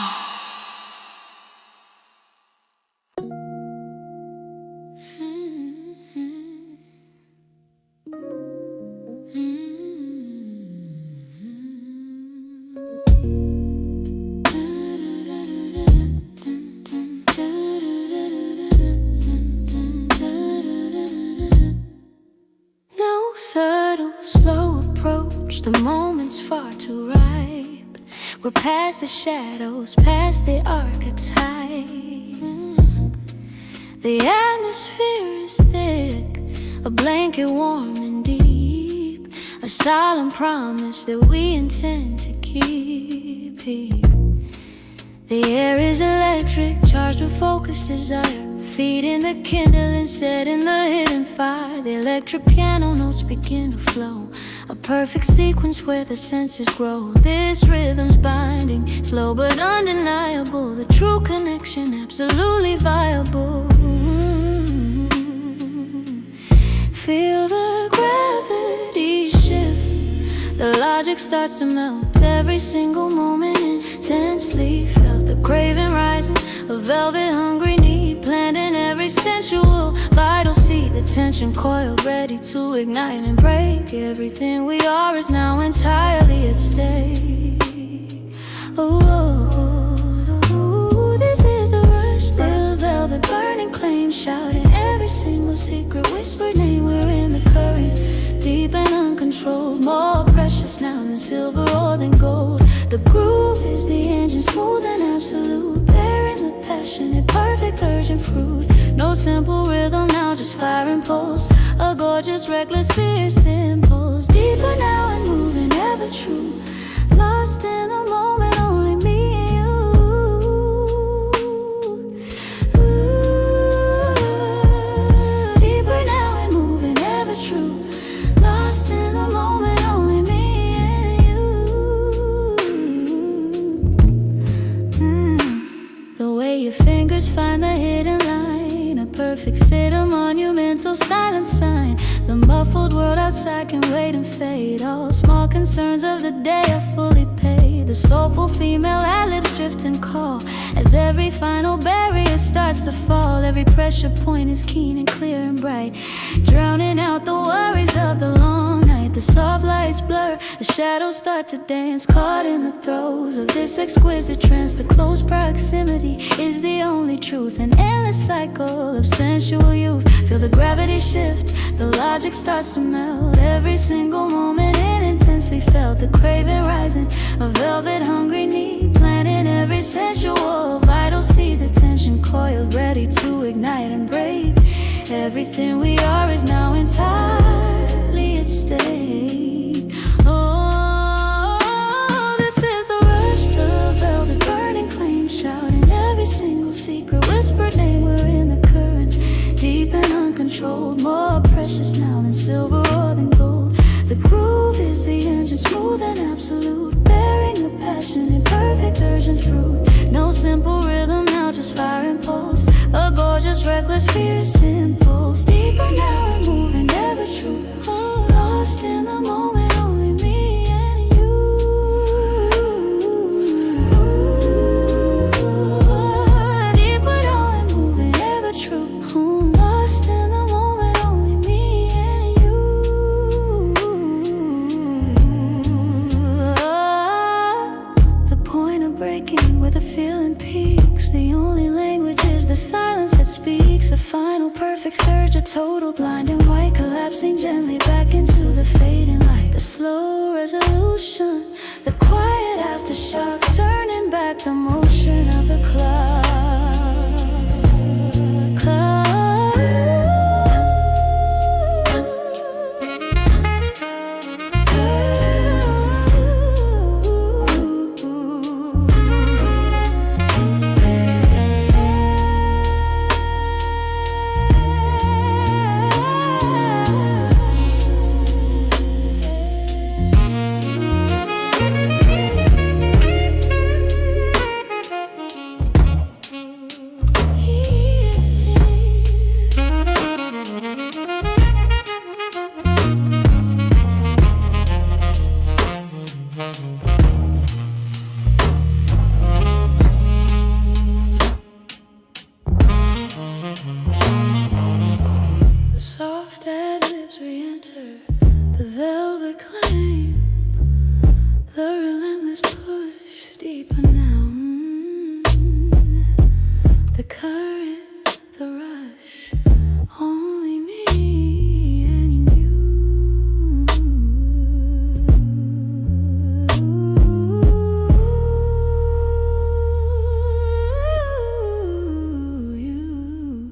No subtle, slow approach, the moment's far too ripe. We're past the shadows, past the archetype. The atmosphere is thick, a blanket warm and deep, a solemn promise that we intend to keep. The air is electric, charged with focused desire, feeding the kindling, setting the hidden fire. The electric piano notes begin to flow, a perfect sequence where the senses grow. This rhythm's binding, slow but undeniable, the true connection absolutely viable. Feel the gravity shift, the logic starts to melt, every single moment intensely felt. The craving rising, a velvet hungry need planned in every sensual vital seed. The tension coiled, ready to ignite and break. Everything we are is now entirely at stake. Ooh, this is the rush, the velvet burning claim, shouting every single secret, whispered name. We're in the current, deep and uncontrolled, more precious now than silver or than gold. The groove is the engine, smooth and absolute, bearing the passionate, perfect, urgent fruit. No simple rhythm now, just fire and pulse, a gorgeous, reckless, fierce impulse. Deeper now and moving, ever true, lost in the moment, only me and you. Ooh, deeper now and moving, ever true, lost in the moment, only me and you. The way your fingers find the hidden line, a perfect fit, a monumental silent sign. The muffled world outside can wait and fade. All small concerns of the day are fully paid. The soulful female ad-libs drift and call as every final barrier starts to fall. Every pressure point is keen and clear and bright, drowning out the worries of the long night. The soft lights blur, the shadows start to dance, caught in the throes of this exquisite trance. The close proximity is the only truth, an endless cycle of sensual youth. Feel the gravity shift, the logic starts to melt, every single moment intensely felt. The craving rising, a velvet hungry need planting every sensual vital seed. The tension coiled, ready to ignite and break. Everything we are is now entirely at stake. Oh, this is the rush, the velvet burning claim, shouting every single secret, whispered name. We're in the current, deep and uncontrolled, more precious now than silver or than gold. The groove is the engine, smooth and absolute, bearing the passionate, perfect, urgent fruit. No simple rhythm now, just fire and pulse, a gorgeous, reckless, fierce impulse. Deeper now and moving, ever true, oh, lost in the moment, only me and you. Deeper now and moving, ever true, lost in the moment, only me and you. The point of breaking where the feeling peaks, the only language is the silence that speaks. A final perfect surge, a total blinding white, collapsing gently back into the fading light. The slow resolution, the quiet aftershock, turning back the motion of the clock. Soft ad-libs re-enter, the velvet claim, the relentless push, deeper now. The current, the rush, only me and you. You.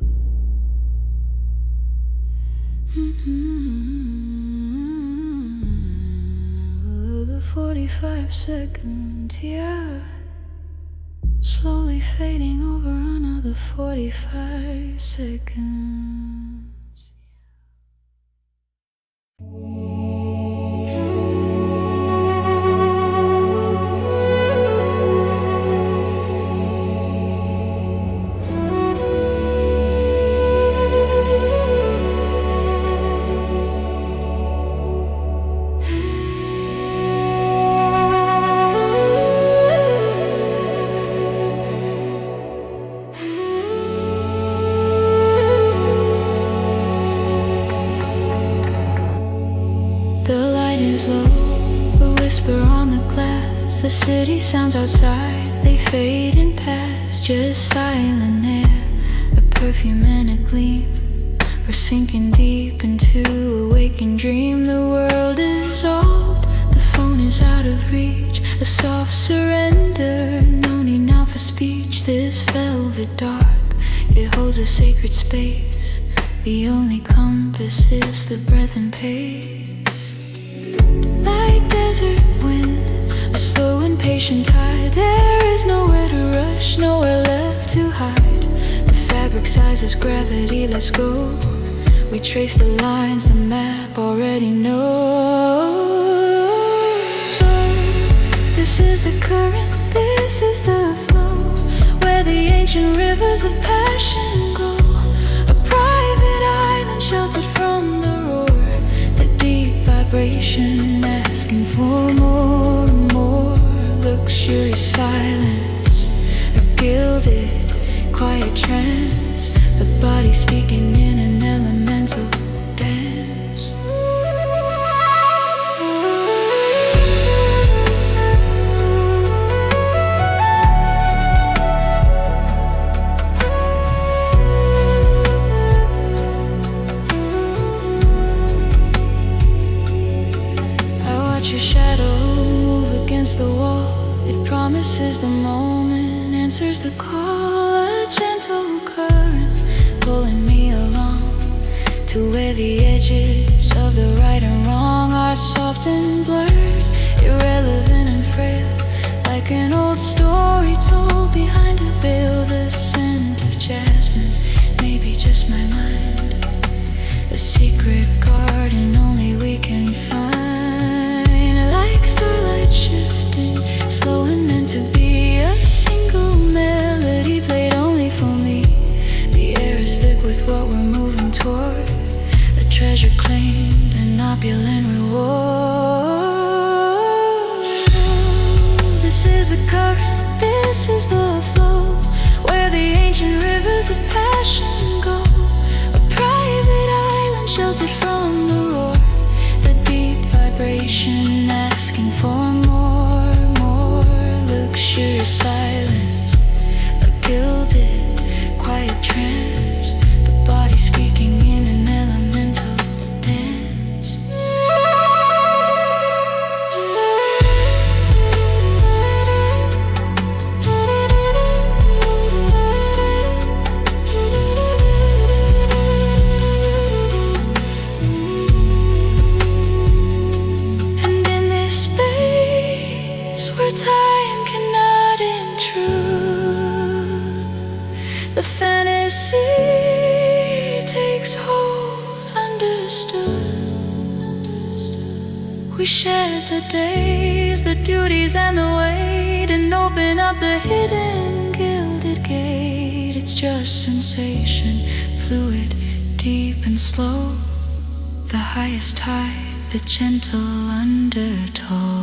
45 seconds, yeah. Slowly fading over another 45 seconds. On the glass, the city sounds outside, they fade and pass, just silent air, a perfume and a gleam. We're sinking deep into a waking dream. The world is old, the phone is out of reach, a soft surrender, no need now for speech. This velvet dark, it holds a sacred space, the only compass is the breath and pace. Like desert wind, a slow and patient tide, there is nowhere to rush, nowhere left to hide. The fabric sizes gravity, let's go. We trace the lines the map already knows. So this is the current, this is the flow, where the ancient rivers of passion go. A private island sheltered from the roar, the deep vibration asking for more and more. Luxury silence, a gilded, quiet trance, the body speaking in an elemental dance. Your shadow move against the wall, it promises the moment, answers the call. A gentle current pulling me along to where the edges of the right and wrong are soft and blurred, irrelevant and frail, like an old story told behind a veil. The scent of jasmine, maybe just my mind, a secret garden only we can find. Shifting, slow and meant to be, a single melody played only for me. The air is thick with what we're moving toward, a treasure claimed, an opulent reward. This is the current, this is the flow, where the ancient rivers of passion go. A private island sheltered from the roar, the deep vibration asking for more, more. Luxury silence, a gilded, quiet trance, the body speaking in an elemental dance. Where time cannot intrude, the fantasy takes hold, understood. We shed the days, the duties and the weight, and open up the hidden gilded gate. It's just sensation, fluid, deep and slow, the highest tide, the gentle undertow.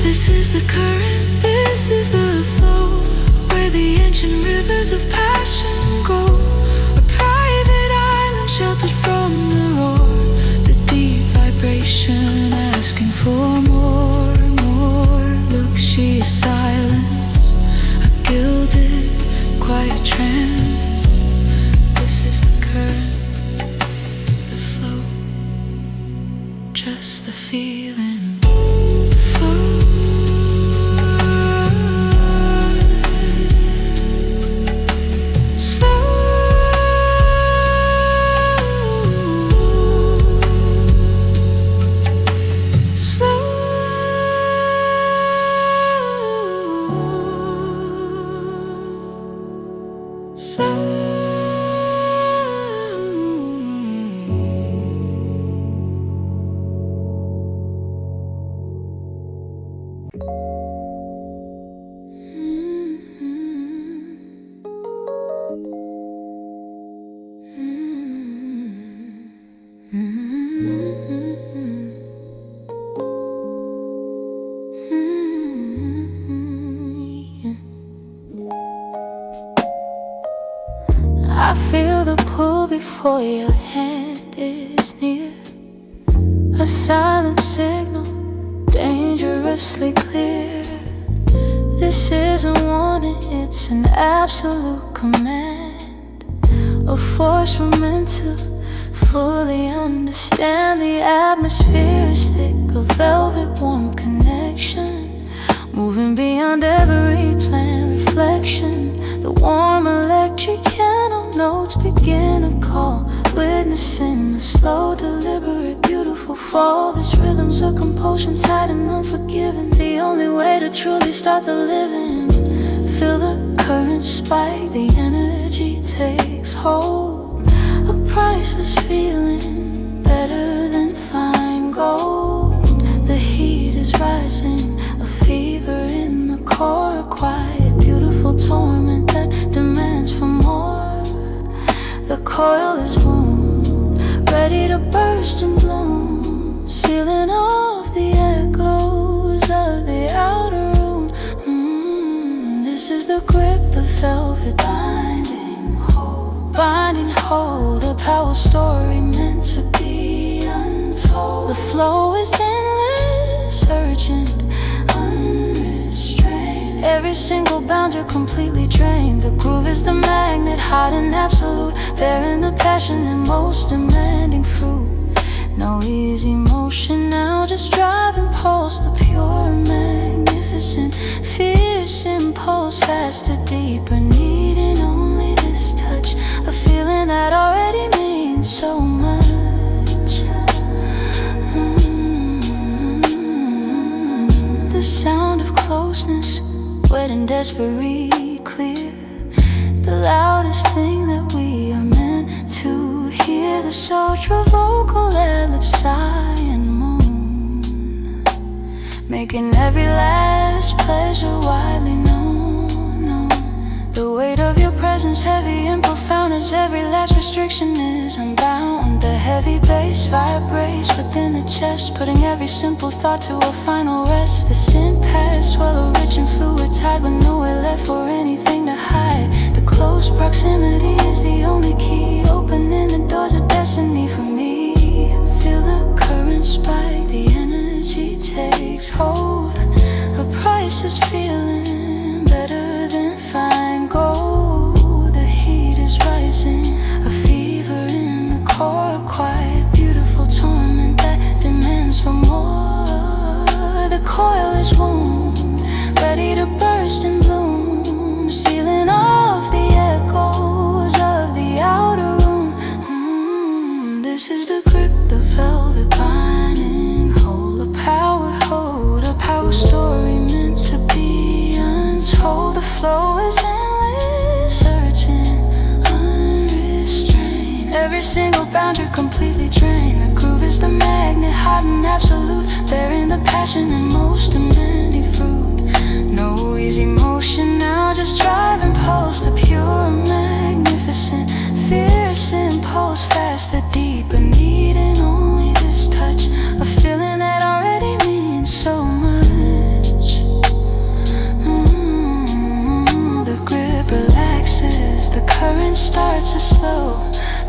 This is the current, this is the flow, where the ancient rivers of passion go. A private island sheltered from the roar, the deep vibration asking for just the feeling. I feel the pull before your hand is near, a silent signal, dangerously clear. This isn't warning, it's an absolute command, a force we're meant to fully understand. The atmosphere is thick, a velvet warm connection, moving beyond every planned reflection. The warm electric piano notes begin a call, witnessing the slow, deliberate, beautiful fall. This rhythm's a compulsion, tight and unforgiving, the only way to truly start the living. Feel the current spike, the energy takes hold, a priceless feeling, better than fine gold. The heat is rising, a fever in the core, a quiet, beautiful torment that demands for more. The coil is wound, ready to burst and bloom, sealing off the echoes of the outer room. This is the grip, the velvet binding hold, a power story meant to be untold. The flow is endless, urgent, unrestrained. Every single boundary completely drained. The groove is the magnet, hot and absolute, bearing the passion and most demanding fruit. No easy motion now, just drive and pulse, the pure, magnificent, fierce impulse, faster, deeper, needing only this touch, a feeling that already means so much. The sound of closeness, wet and desperately clear, the loudest thing that we are meant to hear. The sultry vocal ad-lib sigh and moan, making every last pleasure widely known. The weight of your presence heavy and profound, as every last restriction is unbound. The heavy bass vibrates within the chest, putting every simple thought to a final rest. The sin past, swallow rich and fluid tide, with nowhere left for anything to hide. The close proximity is the only key, opening the doors of destiny for me. Feel the current spike, the energy takes hold, a priceless feeling, better than fine gold. The heat is rising, a fever in the core, a quiet, beautiful torment that demands for more. The coil is wound, ready to burst and bloom, sealing off the echoes of the outer room. This is the grip, the velvet binding hold, a power story meant to be untold. The flow is endless, urgent, unrestrained. Every single boundary completely drained. The groove is the magnet, hot and absolute, bearing the passion and most demanding fruit. No easy motion now, just drive and pulse, the pure, magnificent, fierce impulse, faster, deeper, needing only this touch, a feeling that already means so much. The grip relaxes, the current starts to slow,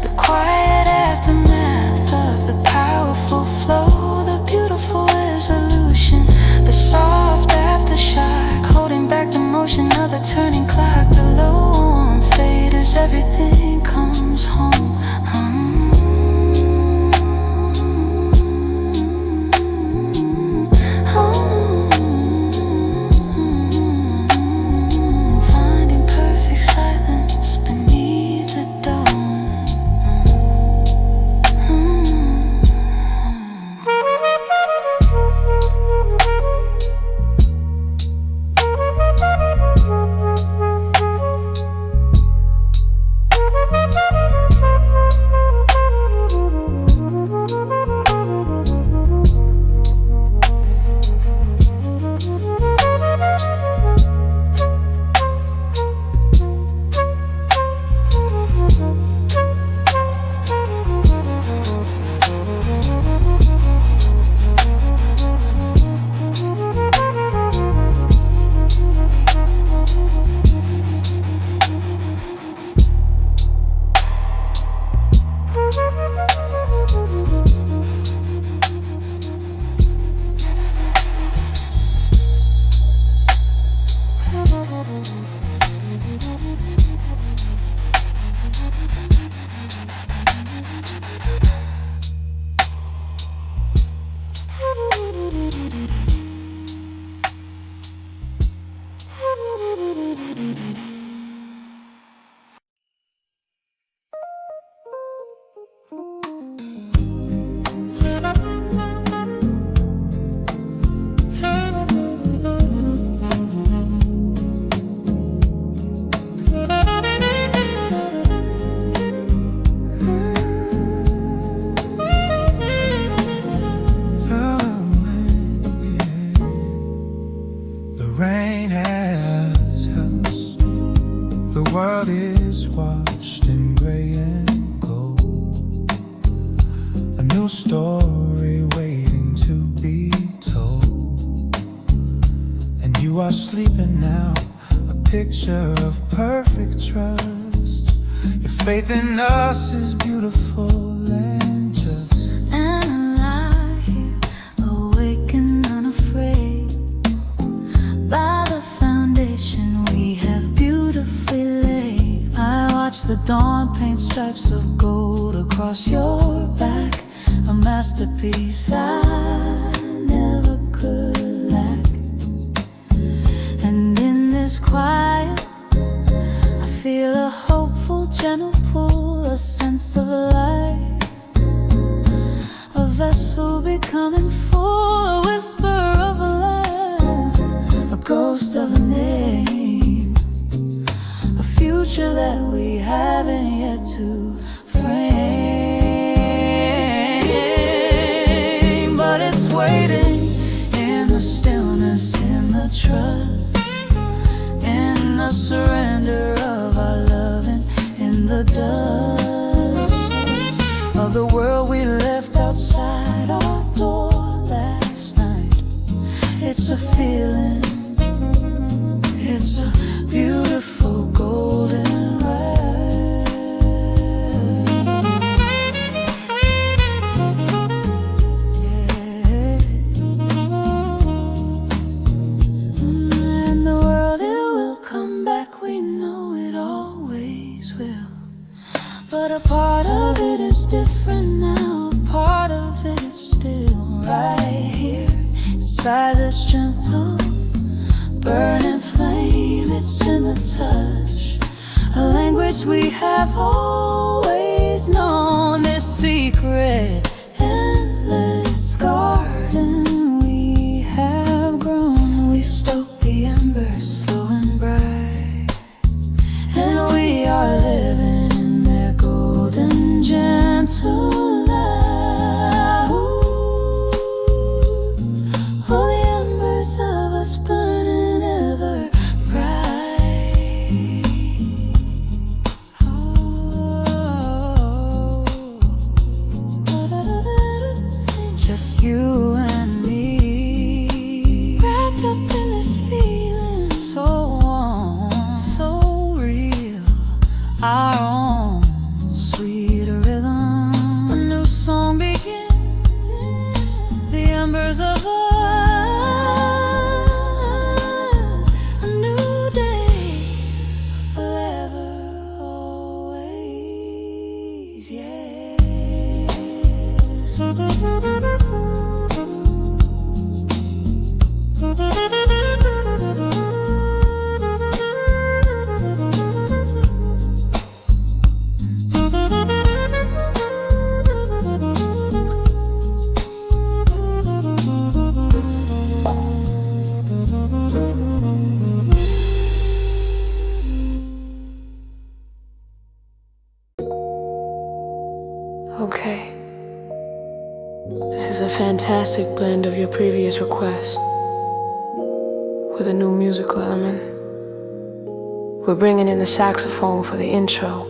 the quiet aftermath of the powerful flow, the beautiful resolution, the soft aftershock, holding back the motion of the turning clock. The low on fade as everything comes home. Rain has us. The world is washed in gray and gold. A new story waiting to be told. And you are sleeping now, a picture of perfect trust. Your faith in us is beautiful and just. And I lie here, awake and unafraid, by the foundation we have beautifully laid. I watch the dawn paint stripes of gold across your back, a masterpiece I never could lack. And in this quiet, I feel a hopeful, gentle pull, a sense of life, a vessel becoming full, a whisper of a life, a ghost of a name, a future that we haven't yet to frame. But it's waiting in the stillness, in the trust, in the surrender of our love, and in the dust of the world we left outside our door last night. It's a feeling, it's a beautiful golden ride. Yeah. And the world, it will come back, we know it always will. But a part of it is different now, a part of it is still right here, inside this gentle burning flame. It's in the touch, a language we have always known, this secret, endless garden we have grown. We stoke the embers slow and bright, and we are living in their golden gentle light. Oh, the embers of us burning ever bright. Oh, just you and me, wrapped up in this feeling so warm, so real, our own sweet rhythm. A new song begins, the embers of us, a new day, forever, always, yes. Okay. This is a fantastic blend of your previous request with a new musical element. We're bringing in the saxophone for the intro,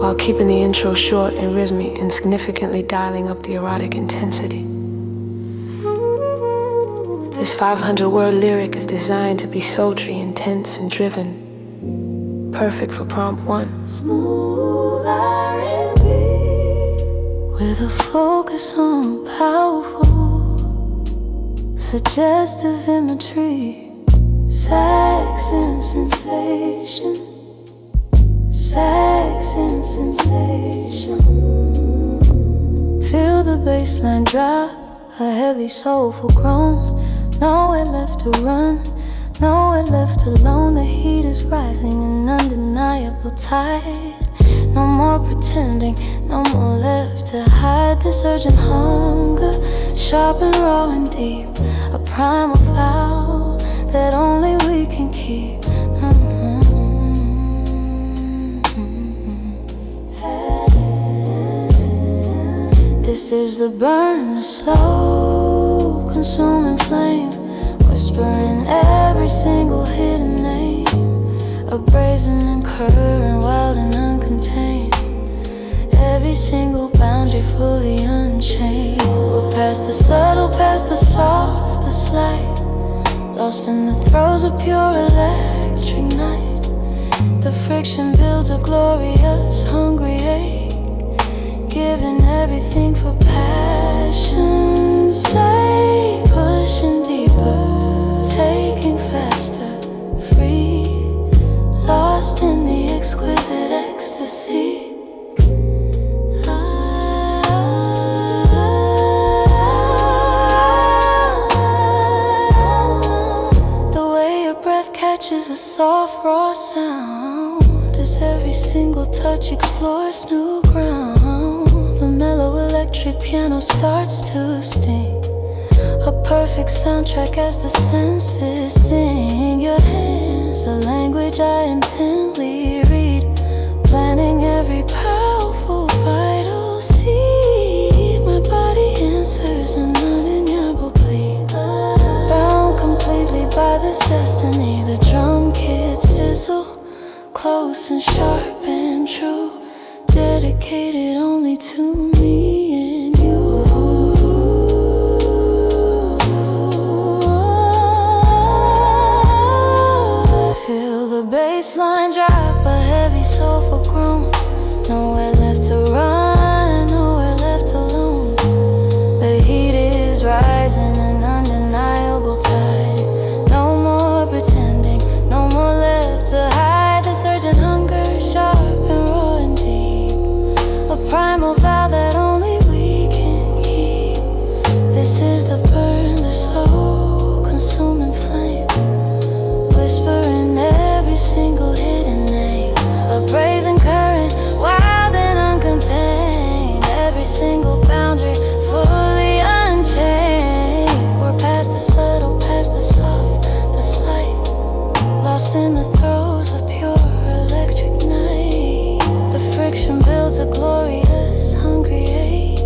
while keeping the intro short and rhythmic and significantly dialing up the erotic intensity. This 500-word lyric is designed to be sultry, intense, and driven, perfect for prompt 1. Smooth R&B with a focus on powerful, suggestive imagery, sex and sensation, sex and sensation. Feel the bass line drop, a heavy soulful groan. Nowhere left to run, nowhere left alone. The heat is rising, an undeniable tide. No more pretending, no more left to hide. This urgent hunger, sharp and raw and deep, a primal vow that only we can keep. This is the burn, the slow consuming flame, whispering every single hidden name, a brazen and current, wild and uncontained. Every single boundary fully unchained. We're past the subtle, past the soft, the slight, lost in the throes of pure electric night. The friction builds a glorious, hungry ache, giving everything for passion's sake. Pushing deeper, taking faster, free, lost in the exquisite ecstasy. The way your breath catches a soft raw sound, as every single touch explores new ground. The mellow electric piano starts to sting, a perfect soundtrack as the senses sing. Your hands, the language I intently read, planning every powerful vital seed. My body answers an undeniable plea, bound completely by this destiny. The drum kits sizzle, close and sharp and true, dedicated only to me and you. Feel the bass line drop, a heavy soulful groan. Nowhere left to run, nowhere left alone. The heat is rising, an undeniable tide. No more pretending, no more left to hide. This urgent hunger, sharp and raw and deep, a primal vow that only we can keep. This is the burn, the slow consuming flame, whispering every single hidden name, a brazen current, wild and uncontained. Every single boundary fully unchained. We're past the subtle, past the soft, the slight, lost in the throes of pure electric night. The friction builds a glorious, hungry ache,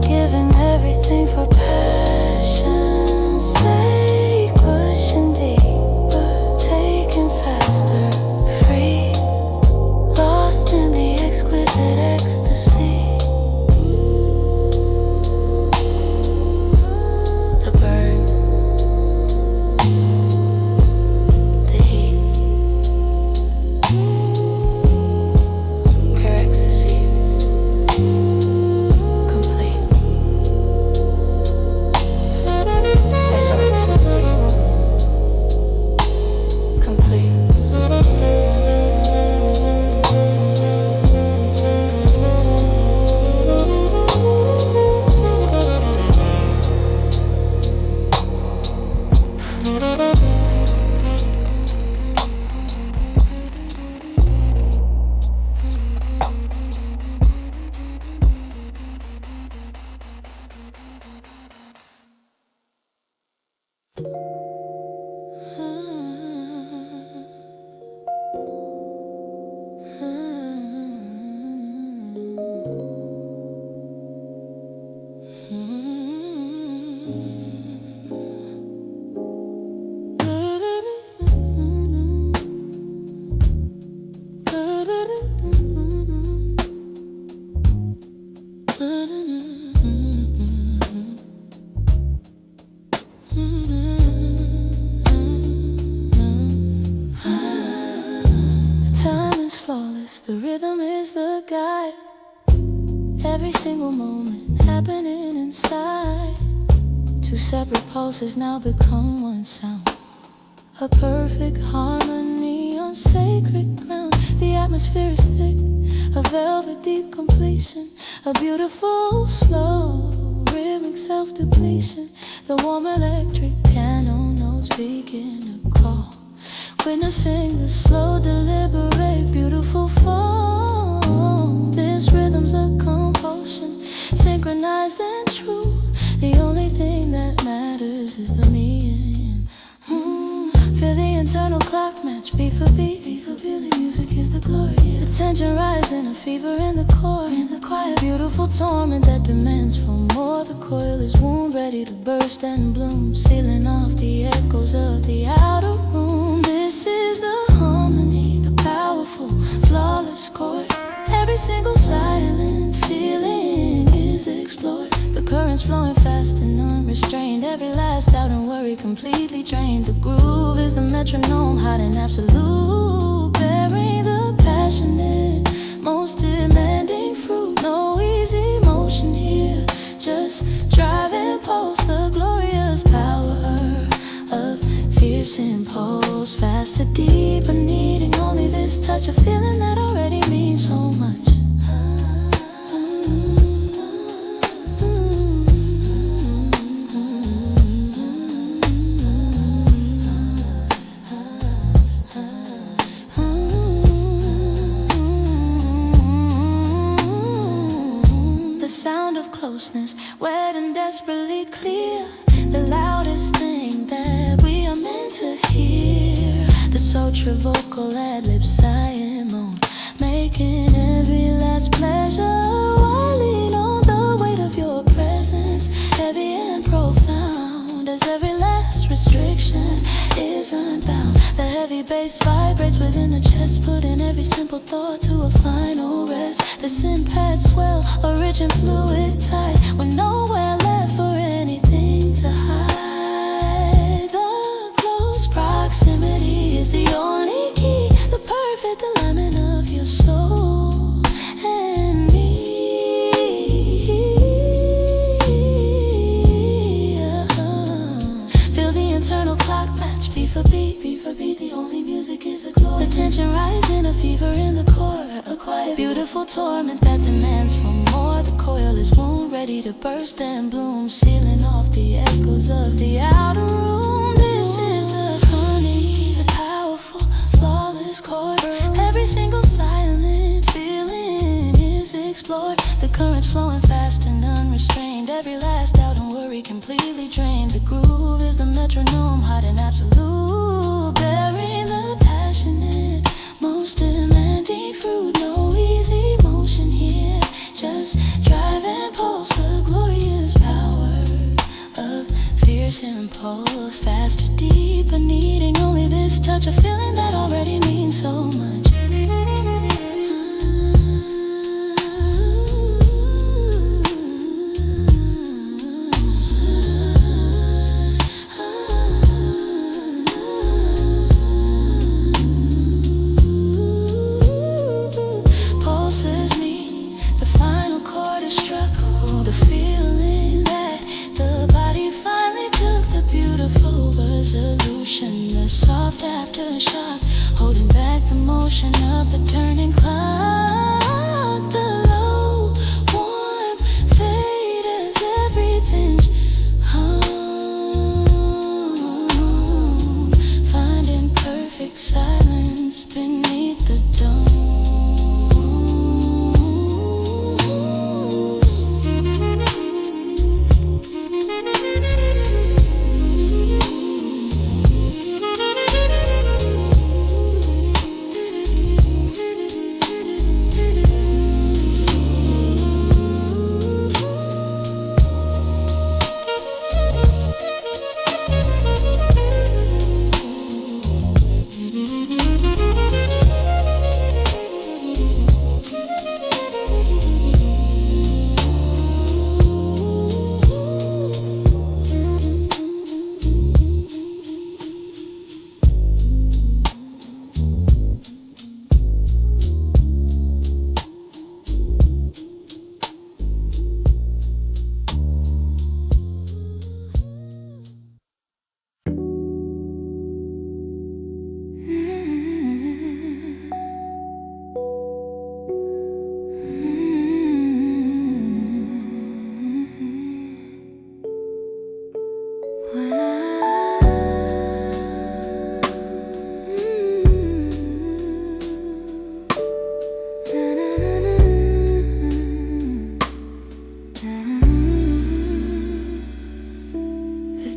giving everything for passion's sake. Pushing deeper, taking faster, free, lost in the exquisite ecstasy. The burn, the heat, pure ecstasy, complete. Sexuality, complete. The rhythm is the guide, every single moment happening inside. Two separate pulses now become one sound, a perfect harmony on sacred ground. The atmosphere is thick, a velvet deep completion, a beautiful slow self-depletion. The warm electric piano notes begin to call, witnessing the slow, deliberate, beautiful fall. This rhythm's a compulsion, synchronized and true. The only thing that matters is the me and feel the internal clock match, beat for beat, beat for beat. The music is the glory. The tension rising, a fever in the core, in the quiet, beautiful torment that demands for more. The coil is wound, ready to burst and bloom, sealing off the echoes of the outer room. This is the harmony, the powerful, flawless chord. Every single silent feeling is explored. The current's flowing fast and unrestrained. Every last doubt and worry completely drained. The groove is the metronome, hot and absolute, bearing the passionate, most demanding fruit. No easy motion here, just drive and pulse. The glorious power of fierce impulse, faster, deeper, needing only this touch, a feeling that already means so much. The sound of closeness, wet and desperately clear, the loudest thing that we are meant to hear. The sultry vocal ad-lib sigh and moan, making every last pleasure while lean on the weight of your presence, heavy and profound, as every last restriction is unbound. The heavy bass vibrates within the chest, putting every simple thought to a final rest. The synpad swell, a rich and fluid tide, with nowhere left for anything to hide. The close proximity is the only key, the perfect alignment of your soul and me. Feel the internal clock match, beat for beat, beat for beat. The only music is the glory. The tension rising, a fever in the core, a quiet, beautiful torment that demands for more. The coil is wound, ready to burst and bloom, sealing off the echoes of the outer room. This is the honey, the powerful, flawless chord. Every single silent feeling is explored. The current's flowing fast and unrestrained. Every last doubt and worry completely drained. The groove is the metronome, hot and absolute, bearing the passionate, most demanding fruit. No easy motion here, just drive and pulse. The glorious power of fierce impulse, faster, deeper, needing only this touch, a feeling that already means so much. Pulses me, the final chord is struck. Oh, the feeling that the body finally took the beautiful resolution. The soft aftershock, holding back the motion of the turning clock. The low, warm fade as everything's home, finding perfect silence beneath the dome.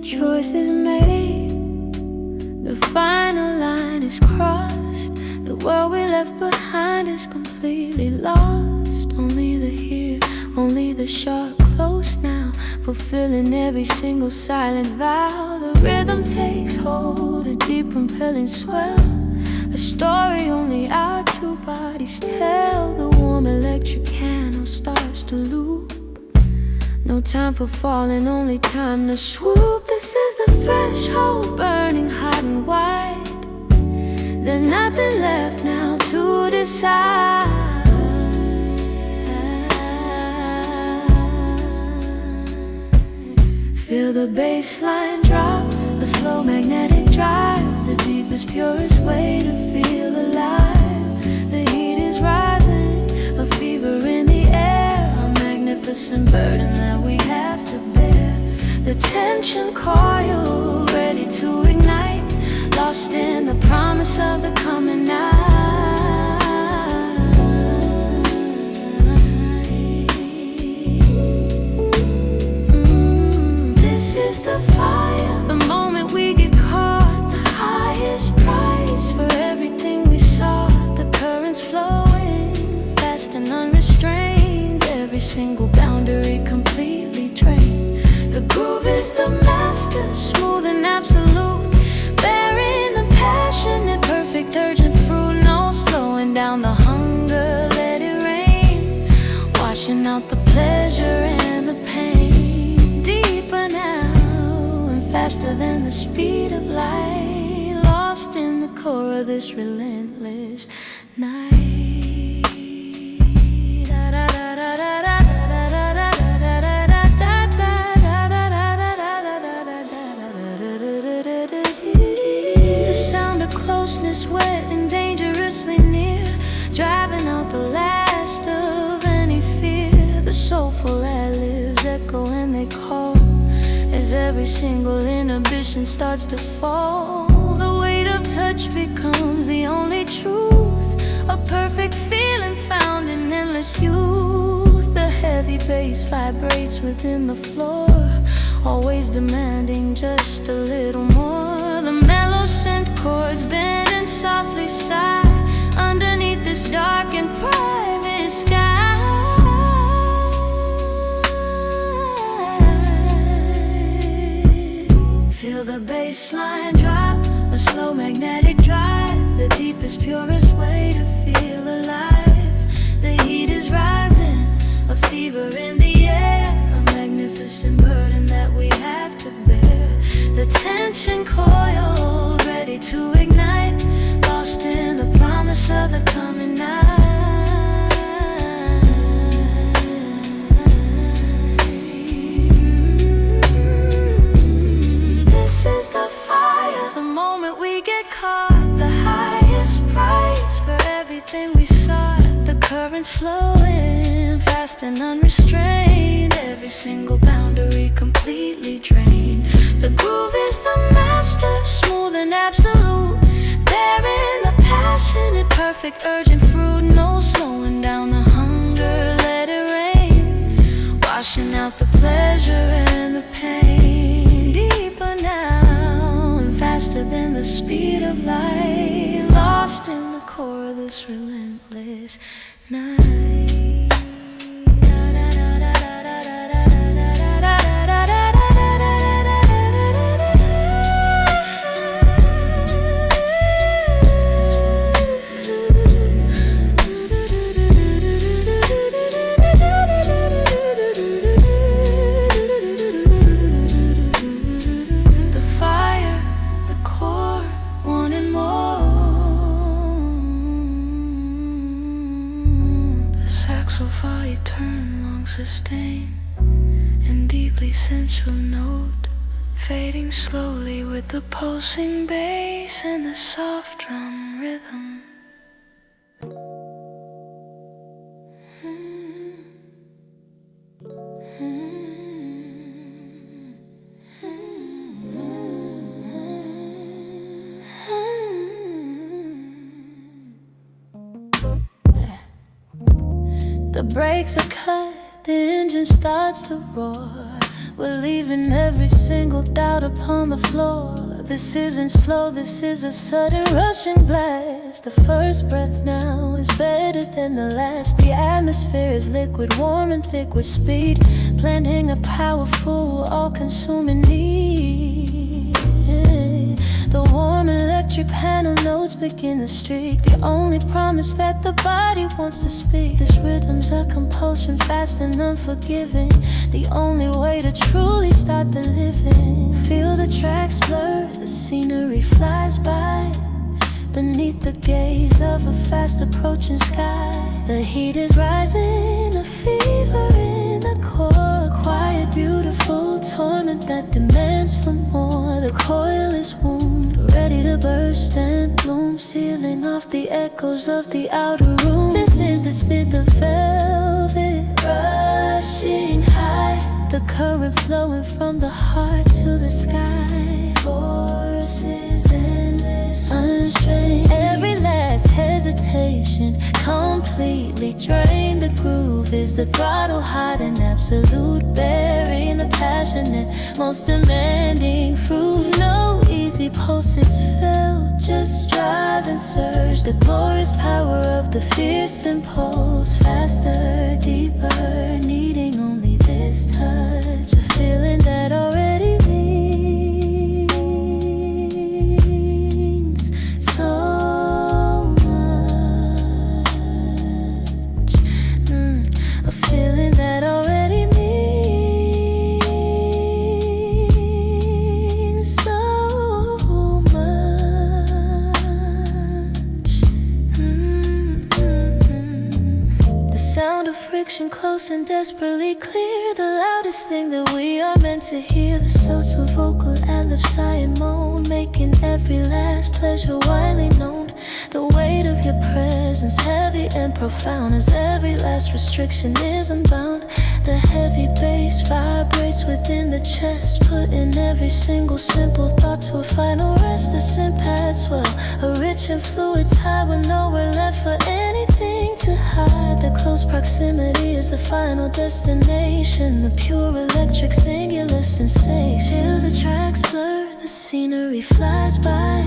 choice is made, the final line is crossed. The world we left behind is completely lost. Only the here, only the sharp close now, fulfilling every single silent vow. The rhythm takes hold, a deep compelling swell, a story only our two bodies tell. The warm electric candle starts to loop. No time for falling, only time to swoop. This is the threshold, burning hot and wide. There's nothing left now to decide. Feel the bass line drop, a slow magnetic drive, the deepest, purest way to feel alive. The heat is rising, a fever in the air, a magnificent burden that we have to bear. The tension coil, ready to ignite, lost in the promise of the coming night. This is the fire, the moment we get caught, the highest price for everything we saw. The currents flowing, fast and unrestrained, every single boundary completely drained. The groove is the master, smooth and absolute, bearing the passionate, perfect, urgent fruit. No slowing down the hunger, let it rain, washing out the pleasure and the pain. Deeper now and faster than the speed of light, lost in the core of this relentless night. Closeness, wet and dangerously near, driving out the last of any fear. The soulful ad-libs echo and they call, as every single inhibition starts to fall. The weight of touch becomes the only truth, a perfect feeling found in endless youth. The heavy bass vibrates within the floor, always demanding just a little more. The mellow synth chords bend and softly sigh underneath this dark and private sky. Feel the bass line drop, a slow magnetic drive, the deepest, purest way to feel alive. The heat is rising, a fever in the air, a magnificent burden that we have to bear. The tension coil, ready to ignite, lost in the promise of the coming night. This is the fire, the moment we get caught, the highest price for everything we sought. The currents flowing, fast and unrestrained, every single boundary completely drained. The groove is the master, smooth and absolute, bearing the passionate, perfect, urgent fruit. No slowing down the hunger, let it rain, washing out the pleasure and the pain. Deeper now and faster than the speed of light, lost in the core of this relentless night. Sustained and deeply sensual note, fading slowly with the pulsing bass and the soft drum rhythm. The brakes are cut, the engine starts to roar. We're leaving every single doubt upon the floor. This isn't slow, this is a sudden rushing blast. The first breath now is better than the last. The atmosphere is liquid, warm and thick with speed, blending a powerful, all-consuming need. The warm electric panel notes begin to streak, the only promise that the body wants to speak. This rhythm's a compulsion, fast and unforgiving, the only way to truly start the living. Feel the tracks blur, the scenery flies by, beneath the gaze of a fast approaching sky. The heat is rising, a fever in the core, a quiet, beautiful torment that demands for more. The coil is wound, ready to burst and bloom, sealing off the echoes of the outer room. This is the speed, the velvet rushing high, the current flowing from the heart to the sky. Forces endless, unstrained. Every last hesitation completely drained. The groove is the throttle, hot and absolute, bearing the passionate, most demanding fruit. No easy pulses felt, just drive and surge. The glorious power of the fierce impulse, faster, deeper, needing only this touch, a feeling that already means so much. A feeling that already means so much. The sound of friction close and desperately clear, the loudest thing that we are meant to hear. The subtle vocal ad-lib sigh and moan, making every last pleasure widely known. The weight of your presence heavy and profound, as every last restriction is unbound. The heavy bass vibrates within the chest, putting every single simple thought to a final rest. The sympath swell, a rich and fluid tide with nowhere left for anything to hide. The close proximity is the final destination, the pure electric singular sensation. Feel the tracks blur, the scenery flies by,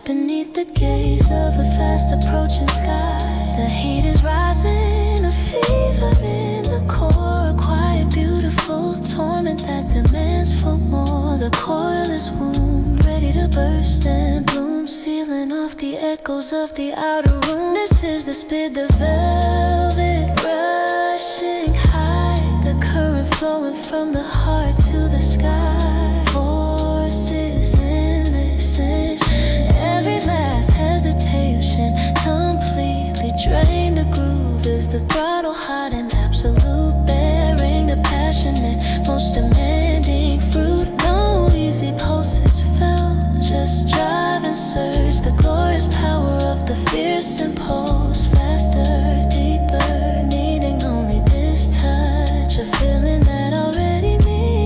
beneath the gaze of a fast approaching sky. The heat is rising, a fever in the core, a quiet, beautiful torment that demands for more. The coil is wound, ready to burst and bloom, sealing off the echoes of the outer room. This is the speed, the velvet rushing high, the current flowing from the heart to the sky. Forces endless, every last hesitation completely drained. The groove is the throttle, hot and absolute, bearing the passionate, most demanding fruit. No easy pulses felt, just drive and surge. The glorious power of the fierce impulse, faster, deeper, needing only this touch, a feeling that already means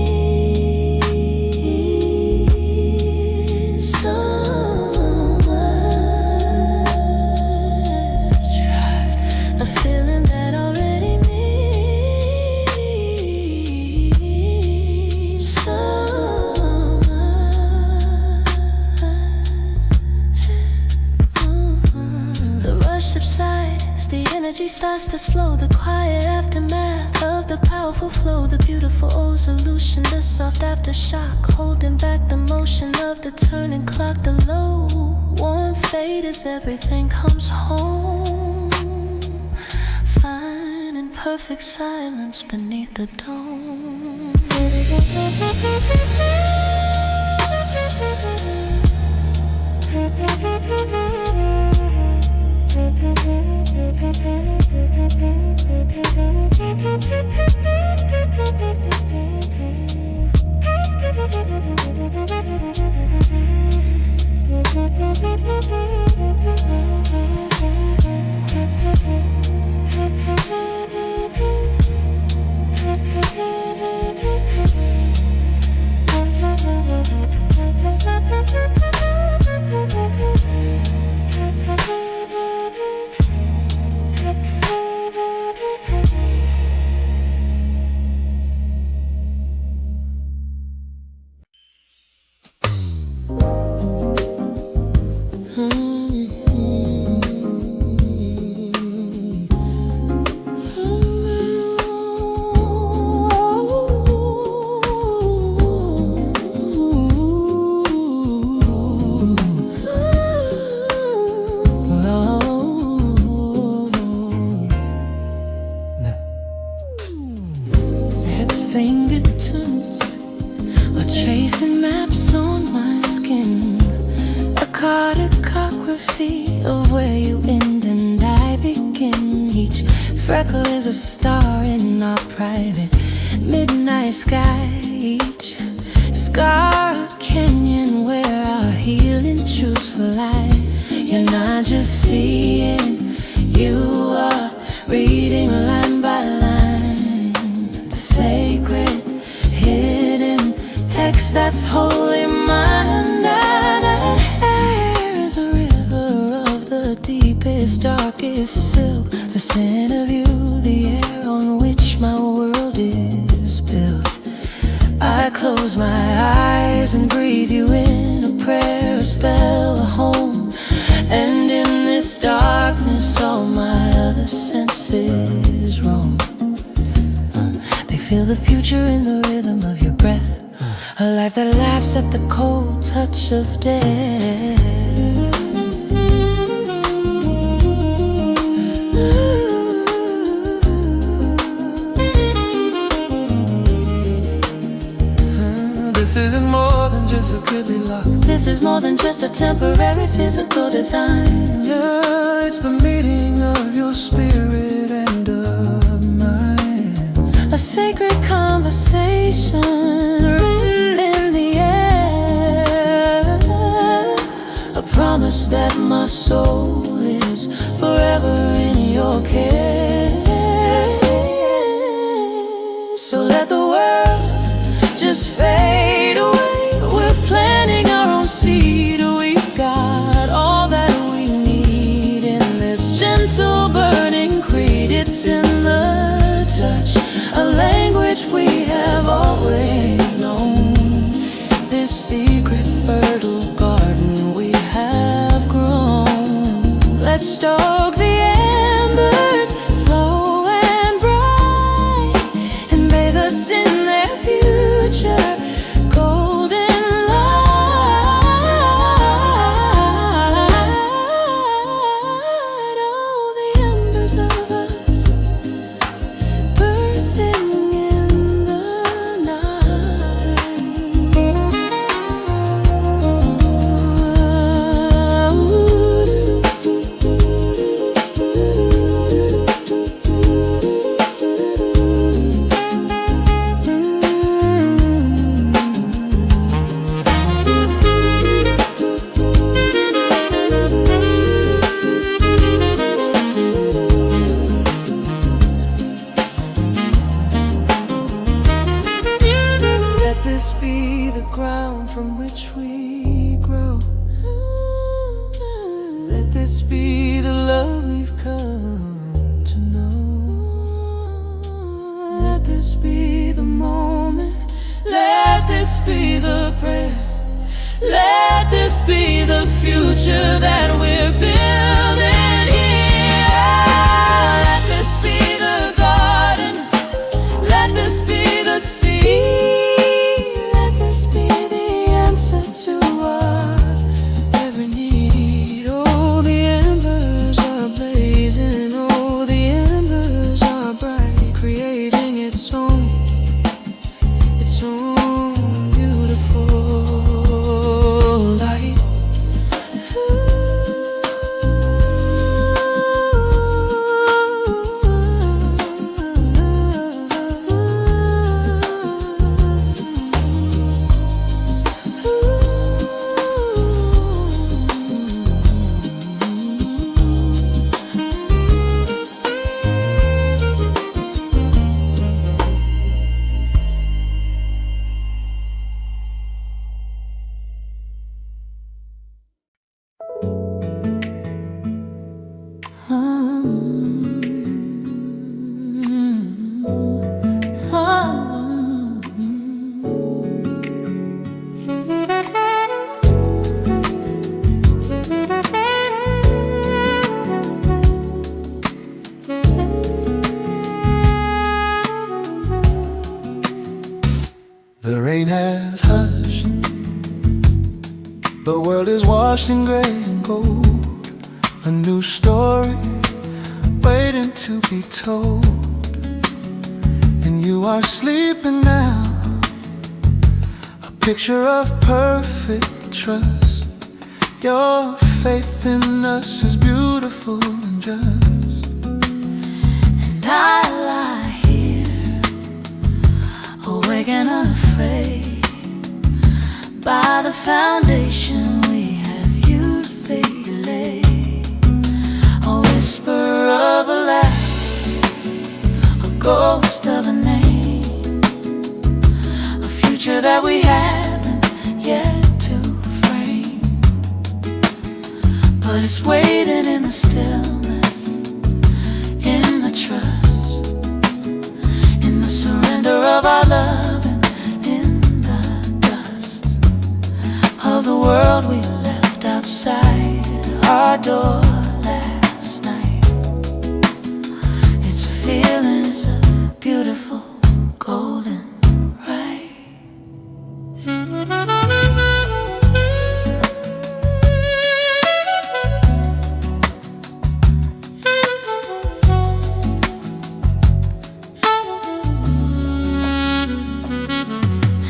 so much. A feeling that already means so much. The rush subsides, the energy starts to slow. The quiet aftermath of the powerful flow, the beautiful solution, the soft aftershock, holding back the motion of the turning clock. The low, warm fade as everything comes home, finding perfect silence beneath the dome. fingertips or tracing maps on my skin. A cartography of where you end and I begin. Each freckle is a star in our private midnight sky. Each scar a canyon where our healing truths lie. You're not just seeing, you are reading line by line. The sacred, hidden text that's holy mine. Air is a river of the deepest, darkest silk. The scent of you, the air on which my world is built. I close my eyes and breathe you in, a prayer, a spell, a home. And in this darkness all my other senses roam. They feel the future in the rhythm of your breath, a life that laughs at the cold touch of death. This isn't more than just a goodly luck. This is more than just a temporary physical design. Yeah, it's the meeting of your spirit and of mine. A sacred conversation written in the air. A promise that my soul is forever in your care. So let the world just fade away. We're planting our own seed. We've got all that we need in this gentle burning creed. It's in the touch, a language we have always known. This secret fertile garden we have grown. Let's stoke the embers slow and bright, and bathe us in their future. From which we grow. Let this be the love we've come to know. Let this be the moment. Let this be the prayer. Let this be the future that we're building here. Let this be the garden. Let this be the sea. To our every need. Oh, the embers are blazing. Oh, the embers are bright, creating its own beautiful light. The rain has hushed. The world is washed in gray and gold. A new story waiting to be told. And you You are sleeping now, a picture of perfect trust. Your faith in us is beautiful and just. And I lie here, awake and unafraid, by the foundation we have you to faithfully lay. A whisper of a laugh, a ghost of a name, a future that we haven't yet to frame. But it's waiting in the stillness, in the trust, in the surrender of our love, and in the dust of the world we left outside our door last night. It's a feeling, it's a beautiful golden ride.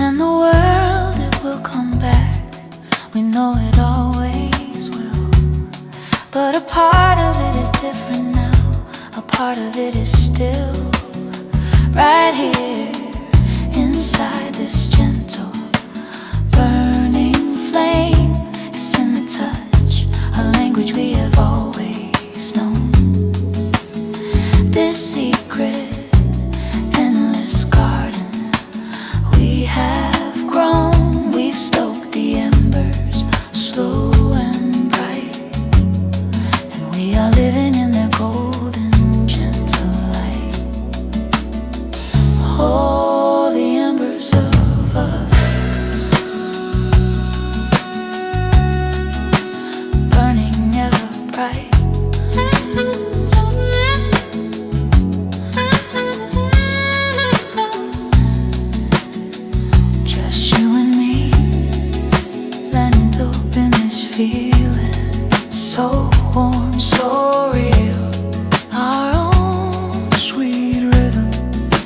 And the world, it will come back, we know it always will. But a part of it is different now, a part of it is still right here inside this gentle burning flame. It's in the touch, a language we have always known. This secret, endless garden we have grown. We've stoked the embers slow and bright, and we are living in their golden gentle light. Oh, the embers of us, burning ever bright. Just you and me, blend up in this feeling, so warm, so real. Our own Sweet rhythm,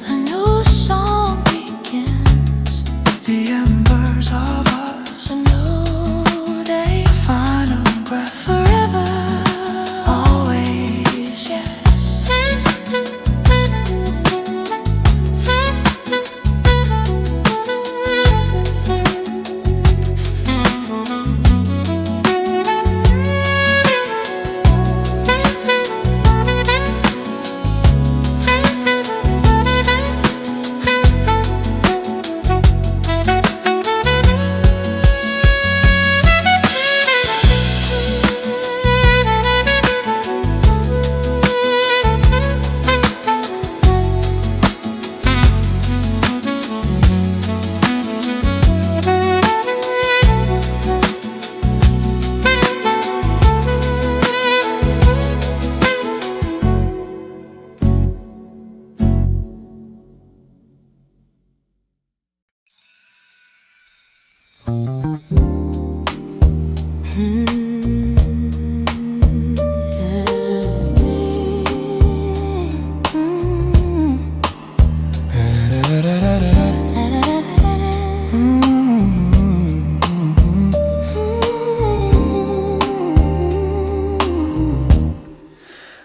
a new song begins, the embers of us, a new day, final breath. forever, always, yes.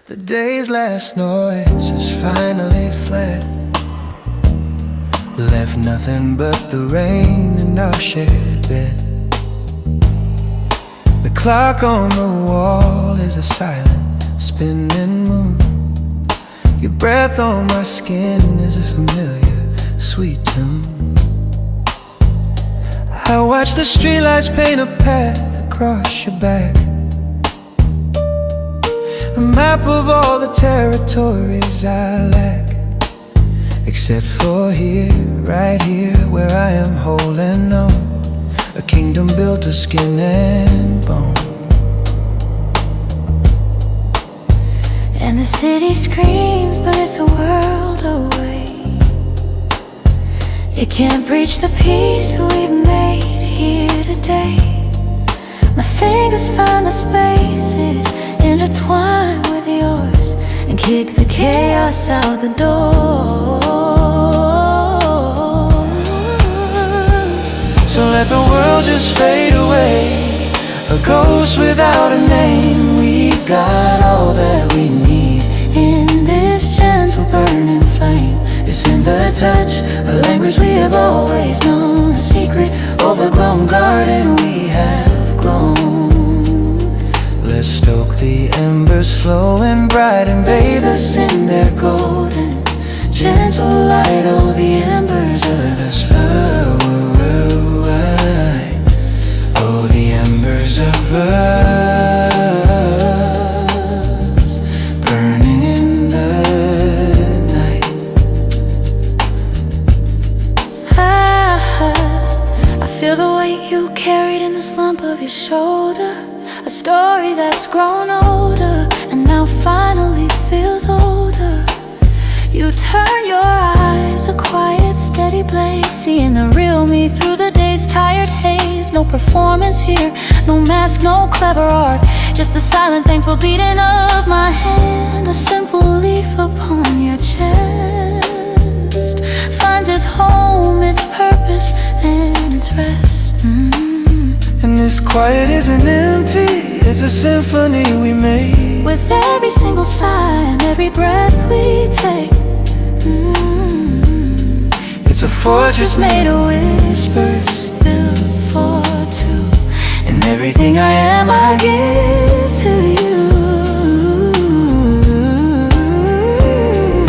The day's last noise has finally fled, left nothing but the rain in our shared bed. The clock on the wall is a silent, spinning moon. Your breath on my skin is a familiar, sweet tune. I watch the streetlights paint a path across your back, a map of all the territories I lack, except for here, right here, where I am holding on, a kingdom built of skin and bone. And the city screams, but it's a world away. It can't reach the peace we've made here today. My fingers find the spaces intertwined with yours and kick the chaos out the door. let the world just fade away, a ghost without a name. We've got all that we need in this gentle burning flame. It's in the touch, a language we have always known, a secret, overgrown garden we have grown. Let's stoke the embers slow and bright and bathe us in their golden, gentle light. Oh, the embers of the spur. Oh, the embers of us, burning in the night. I feel the weight you carried in the slump of your shoulder, a story that's grown older and now finally feels older. You turn your eyes, a quiet, steady blaze, seeing the real me through the day's tired haze. No performance here, no mask, no clever art, just the silent, thankful beating of my hand. A simple leaf upon your chest finds its home, its purpose, and its rest. And this quiet isn't empty, it's a symphony we made with every single sigh and every breath we take. It's a fortress made of whispers built for two, and everything I am I give to you.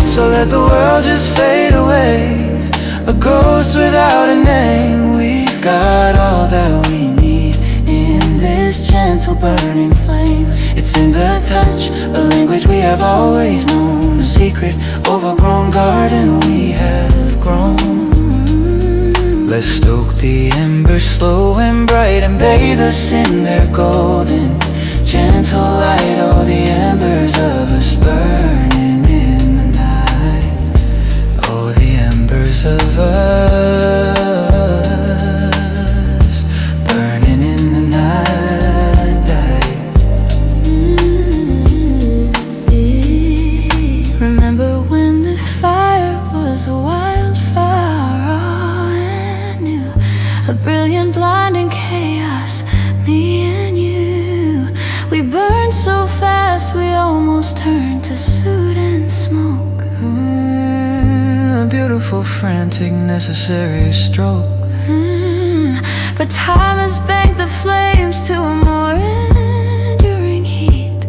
So let the world just fade away, a ghost without a name. We've got all that we need in this gentle burning flame. It's in the touch, a language we have always known, a secret, overgrown garden we have grown. Let's stoke the embers slow and bright and bathe us in their golden, gentle light. Oh, the embers of us burning in the night. Oh, the embers of us burning in the night. Remember when this fire was a wildfire, a brilliant, blinding chaos, me and you. We burned so fast we almost turned to soot and smoke. A beautiful, frantic, necessary stroke. But time has banked the flames to a more enduring heat,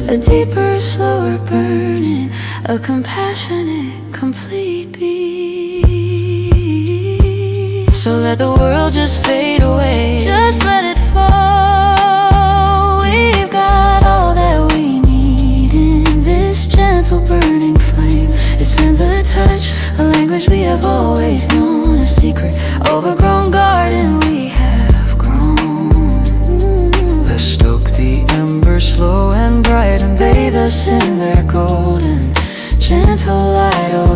a deeper, slower burning, a compassionate, complete beat. So let the world just fade away, just let it fall. We've got all that we need in this gentle burning flame. It's in the touch, a language we have always known, a secret, overgrown garden we have grown. Let's stoke the embers slow and bright and bathe us in their golden, gentle light. Oh,